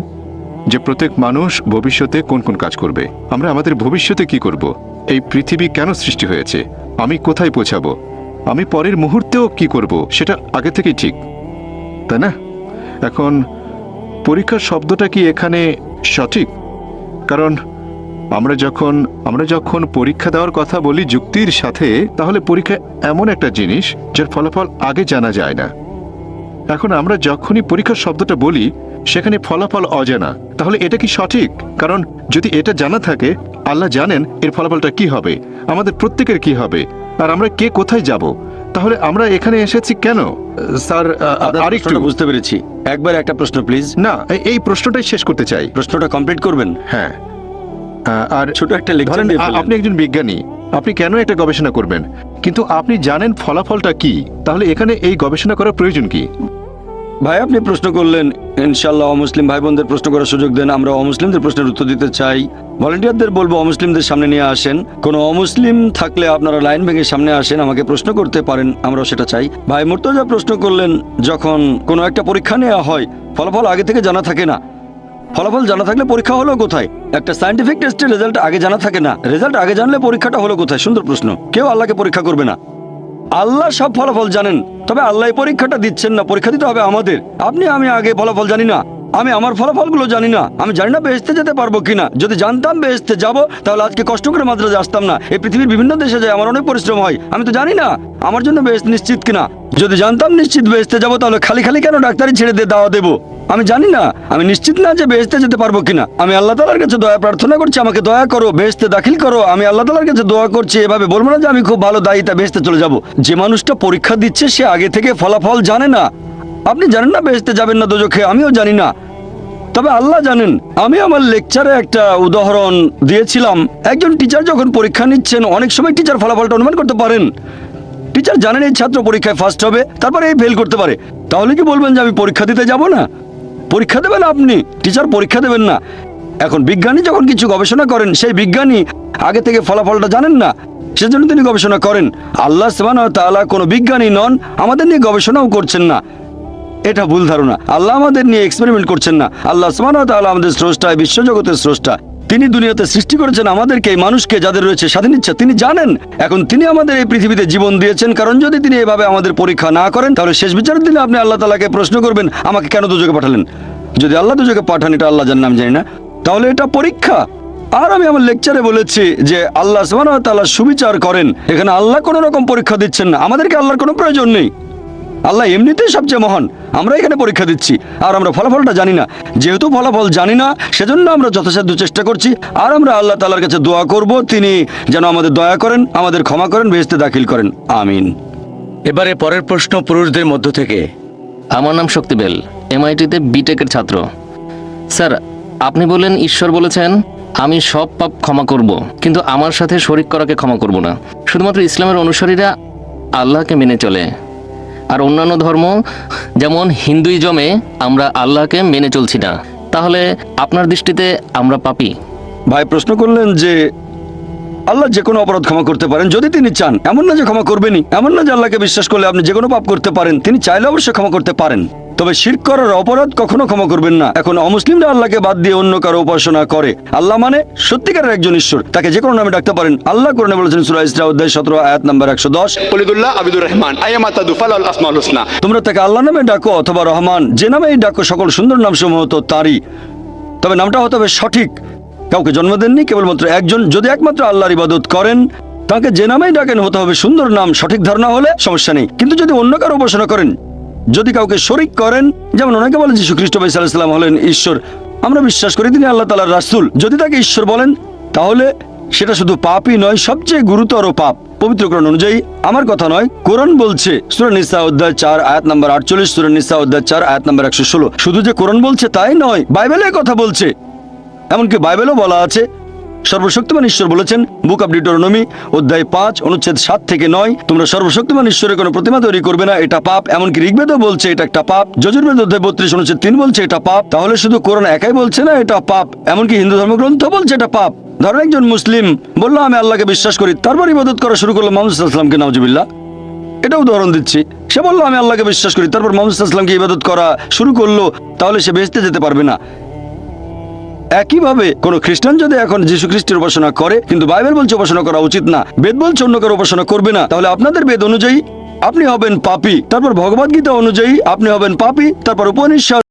যে প্রত্যেক মানুষ ভবিষ্যতে কোন কোন কাজ করবে। আমরা আমাদের ভবিষ্যতে কি করব? এই পৃথিবী কেন সৃষ্টি হয়েছে? আমি কোথায় পৌঁছাবো? আমি পরের মুহূর্তেও কি করব সেটা আগে থেকেই ঠিক, তাই না? এখন পরীক্ষা শব্দটা কি এখানে সঠিক? কারণ আমরা যখন পরীক্ষা দেওয়ার কথা বলি যুক্তির সাথে, তাহলে পরীক্ষা এমন একটা জিনিস যার ফলাফল আগে জানা যায় না। এখন আমরা যখনই পরীক্ষা শব্দটা বলি সেখানে ফলাফল অজানা, তাহলে এটা কি সঠিক? কারণ যদি এটা জানা থাকে, আল্লাহ জানেন এর ফলাফলটা কি হবে, আমাদের প্রত্যেকের কি হবে, আর আমরা কে কোথায় যাব, তাহলে আমরা এখানে এসেছি কেন? স্যার, আপনার আরেকটু প্রশ্নটা বুঝতে পেরেছি। একবার একটা প্রশ্ন প্লিজ। না, এই প্রশ্নটাই শেষ করতে চাই। প্রশ্নটা কমপ্লিট করবেন। হ্যাঁ, আর ছোট একটা লেকচার ধরেন দিয়ে ফেললেন। আপনি একজন বিজ্ঞানী, আপনি কেন একটা গবেষণা করবেন, কিন্তু আপনি জানেন ফলাফলটা কি, তাহলে এখানে এই গবেষণা করার প্রয়োজন কি? ভাই আপনি প্রশ্ন করলেন, ইনশাআল্লাহ অমুসলিম ভাই বোনদের প্রশ্ন করার সুযোগ দেন। আমরা অমুসলিমদের প্রশ্নের উত্তর দিতে চাই। ভলান্টিয়ারদের বলবো অমুসলিমদের সামনে নিয়ে আসেন। কোনো অমুসলিম থাকলে আপনারা লাইন ভেঙে সামনে আসেন, আমাকে প্রশ্ন করতে পারেন, আমরাও সেটা চাই। ভাই মুর্তজা প্রশ্ন করলেন, যখন কোনো একটা পরীক্ষা নেওয়া হয় ফলাফল আগে থেকে জানা থাকে না। ফলাফল জানা থাকলে পরীক্ষা হলো কোথায়? একটা সায়েন্টিফিক টেস্টের রেজাল্ট আগে জানা থাকে না, রেজাল্ট আগে জানলে পরীক্ষাটা হলো কোথায়? সুন্দর প্রশ্ন। কেউ আল্লাহকে পরীক্ষা করবে না, আল্লাহ সব ফলাফল জানেন, তবে আল্লাহ পরীক্ষাটা দিচ্ছেন না, পরীক্ষা দিতে হবে আমাদের। আমি আগে ফলাফল জানি না, আমি আমার ফলাফলগুলো জানি না, আমি জানি না বেহেশতে যেতে পারবো কিনা। যদি জানতাম বেহেশতে যাব, তাহলে আজকে কষ্ট করে মাদ্রাজে আসতাম না। এই পৃথিবীর বিভিন্ন দেশে যায়, আমার অনেক পরিশ্রম হয়, আমি তো জানি না আমার জন্য বেহেশত নিশ্চিত কিনা। যদি জানতাম নিশ্চিত বেহেশতে যাব, তাহলে খালি খালি কেন ডাক্তারি ছেড়ে দিয়ে দাওয়া দেবো? আমি জানি না, আমি নিশ্চিত না যে বেহেশতে যেতে পারবো কিনা। আমি আল্লাহ তাআলার কাছে দয়া প্রার্থনা করছি, আমাকে দয়া করো, বেহেশতে দাখিল করো। আমি আল্লাহ তাআলার কাছে দোয়া করছি, এভাবে বলবো না যে আমি খুব ভালো দায়িতা বেহেশতে চলে যাব। যে মানুষটা পরীক্ষা দিচ্ছে সে আগে থেকে ফলাফল জানে না। আপনি জানেন না বেহেশতে যাবেন না দোজখে, আমিও জানি না, তবে আল্লাহ জানেন। আমি আমার লেকচারে একটা উদাহরণ দিয়েছিলাম। একজন টিচার যখন পরীক্ষা নিচ্ছেন, অনেক সময় টিচার ফলাফলটা অনুমান করতে পারেন। টিচার জানেন এই ছাত্র পরীক্ষায় ফার্স্ট হবে, তারপরে এই ফেল করতে পারে। তাহলে কি বলবেন যে আমি পরীক্ষা দিতে যাব না? পরীক্ষা দেবেন আপনি, টিচার পরীক্ষা দেবেন না। এখন বিজ্ঞানী যখন কিছু গবেষণা করেন, সেই বিজ্ঞানী আগে থেকে ফলাফলটা জানেন না, সেজন্য তিনি গবেষণা করেন। আল্লাহ সুবহানাহু ওয়া তাআলা কোনো বিজ্ঞানী নন, আমাদের নিয়ে গবেষণাও করছেন না, এটা ভুল ধারণা। আল্লাহ আমাদের নিয়ে এক্সপেরিমেন্ট করছেন না। আল্লাহ সুবহানাহু ওয়া তাআলা আমাদের স্রষ্টা, বিশ্বজগতের স্রষ্টা। তিনি দুনিয়াতে সৃষ্টি করেছেন আমাদেরকে, এই মানুষকে, যাদের রয়েছে স্বাধীন ইচ্ছা, তিনি জানেন। এখন তিনি আমাদের এই পৃথিবীতে জীবন দিয়েছেন, কারণ যদি তিনি এভাবে আমাদের পরীক্ষা না করেন, তাহলে শেষ বিচারের দিনে আপনি আল্লাহ তাআলাকে প্রশ্ন করবেন, আমাকে কেন দুজকে পাঠালেন? যদি আল্লাহ দুজকে পাঠান, এটা আল্লাহ জানেন, আমি জানি না, তাহলে এটা পরীক্ষা। আর আমি আমার লেকচারে বলেছি যে আল্লাহ সুবহানাহু ওয়া তাআলা সুবিচার করেন। এখানে আল্লাহ কোনো রকম পরীক্ষা দিচ্ছেন না, আমাদেরকে আল্লাহর কোনো প্রয়োজন নেই। আল্লাহ এমনিতেই সবচেয়ে মহান, আমরা এখানে পরীক্ষা দিচ্ছি, আর আমরা ফলাফলটা জানি না। যেহেতু ফলাফল জানি না, সেজন্য আমরা যথাসাধ্য চেষ্টা করছি, আর আমরা আল্লাহ তাআলার কাছে দোয়া করব, তিনি যেন আমাদের দয়া করেন, আমাদের ক্ষমা করেন, বেহেশতে দাখিল করেন। আমিন। এবারে পরের প্রশ্ন পুরুষদের মধ্য থেকে। আমার নাম শক্তিবেল, MIT-তে বিটেকের ছাত্র। স্যার, আপনি বললেন ঈশ্বর বলেছেন আমি সব পাপ ক্ষমা করব, কিন্তু আমার সাথে শরিক করাকে ক্ষমা করব না। শুধুমাত্র ইসলামের অনুসারীরা আল্লাহকে মেনে চলে, আর অন্যান্য ধর্ম যেমন হিন্দুইজমে আমরা আল্লাহকে মেনে চলছি না। তাহলে আপনার দৃষ্টিতে আমরা পাপী? ভাই প্রশ্ন করলেন যে আল্লাহ যে কোনো অপরাধ ক্ষমা করতে পারেন যদি তিনি চান, এমন না যে ক্ষমা করবেনই, এমন না যে আল্লাহকে বিশ্বাস করলে আপনি যে কোনো পাপ করতে পারেন। তিনি চাইলে অবশ্যই ক্ষমা করতে পারেন, তবে শিরক করার অপরাধ কখনো ক্ষমা করবেন না। এখন অমুসলিমরা আল্লাহকে বাদ দিয়ে অন্য কারো উপাসনা করে। আল্লাহ মানে সত্যিকারের একজন ঈশ্বর, তাকে যে কোনো নামে ডাকতে পারেন। আল্লাহ কোরআনে বলেছেন সূরা ইসরা অধ্যায় 17 আয়াত নাম্বার 110, কুলিদুল্লাহ আবিদুর রহমান আইয়ামা তাদু ফালাল আসমাউল হুসনা। তোমরা তাকে আল্লাহ নামে ডাকো অথবা রহমান, যে নামেই ডাকো, সকল সুন্দর নাম সমূহ তো তারই, তবে নামটা হতে হবে সঠিক। কাউকে জন্ম দেননি, কেবলমাত্র একজন। যদি একমাত্র আল্লাহর ইবাদত করেন, তাকে যে নামেই ডাকেন হতে হবে সুন্দর নাম, সঠিক ধারণা হলে সমস্যা নেই। কিন্তু যদি অন্য কারো উপাসনা করেন, যদি কাউকে শরিক করেন, যেমন অনেকে বলেন যীশু খ্রিস্ট ভাই সাল্লাল্লাহু আলাইহি ওয়াসাল্লাম হলেন ঈশ্বর, আমরা বিশ্বাস করি তিনি আল্লাহ তাআলার রাসূল, যদি তাকে ঈশ্বর বলেন তাহলে সেটা শুধু পাপই নয়, সবচেয়ে গুরুতর পাপ। পবিত্র কোরআন অনুযায়ী, আমার কথা নয়, কোরআন বলছে সূরা নিসা অধ্যায় 4 আয়াত নম্বর 48, সূরা নিসা অধ্যায় 4 আয়াত নম্বর 116। শুধু যে কোরআন বলছে তাই নয়, বাইবেলে কথা বলছে। এমনকি বাইবেলও বলা আছে, সর্বশক্তিমান ঈশ্বর বলেছেন, বুক অব ডিউটেরোনমি অধ্যায় 5 অনুচ্ছেদ 7 থেকে 9, তোমরা সর্বশক্তিমান ঈশ্বরের কোনো প্রতিমা তৈরি করবে না, এটা পাপ। এমনকি ঋগ্বেদও বলছে এটা একটা পাপ। যজুর্বেদ অধ্যায় 32 অনুচ্ছেদ 3 বলছে এটা পাপ। তাহলে শুধু কোরআন একাই বলছে না এটা পাপ, এমনকি হিন্দু ধর্মগ্রন্থ বলছে এটা পাপ। ধরেন একজন মুসলিম বললো আমি আল্লাহকে বিশ্বাস করি, তারপর ইবাদত করা শুরু করলো মুহাম্মদ সাল্লাল্লাহু আলাইহি ওয়াসাল্লামকে, নাউজুবিল্লাহ। এটা উদাহরণ দিচ্ছি। সে বললো আমি আল্লাহকে বিশ্বাস করি, তারপর মুহাম্মদ সাল্লাল্লাহু আলাইহি ওয়াসাল্লামকে ইবাদত করা শুরু করলো, তাহলে সে বেহেশতে যেতে পারবে না। একইভাবে কোন খ্রিস্টান যদি এখন যীশু খ্রিস্টের উপাসনা করে, কিন্তু বাইবেল বলছে উপাসনা করা উচিত না, বেদ বলছে অন্য কারো উপাসনা করবে না, তাহলে আপনাদের বেদ অনুযায়ী আপনি হবেন পাপী, তারপর ভগবদ্গীতা অনুযায়ী আপনি হবেন পাপী, তারপর উপনিষদ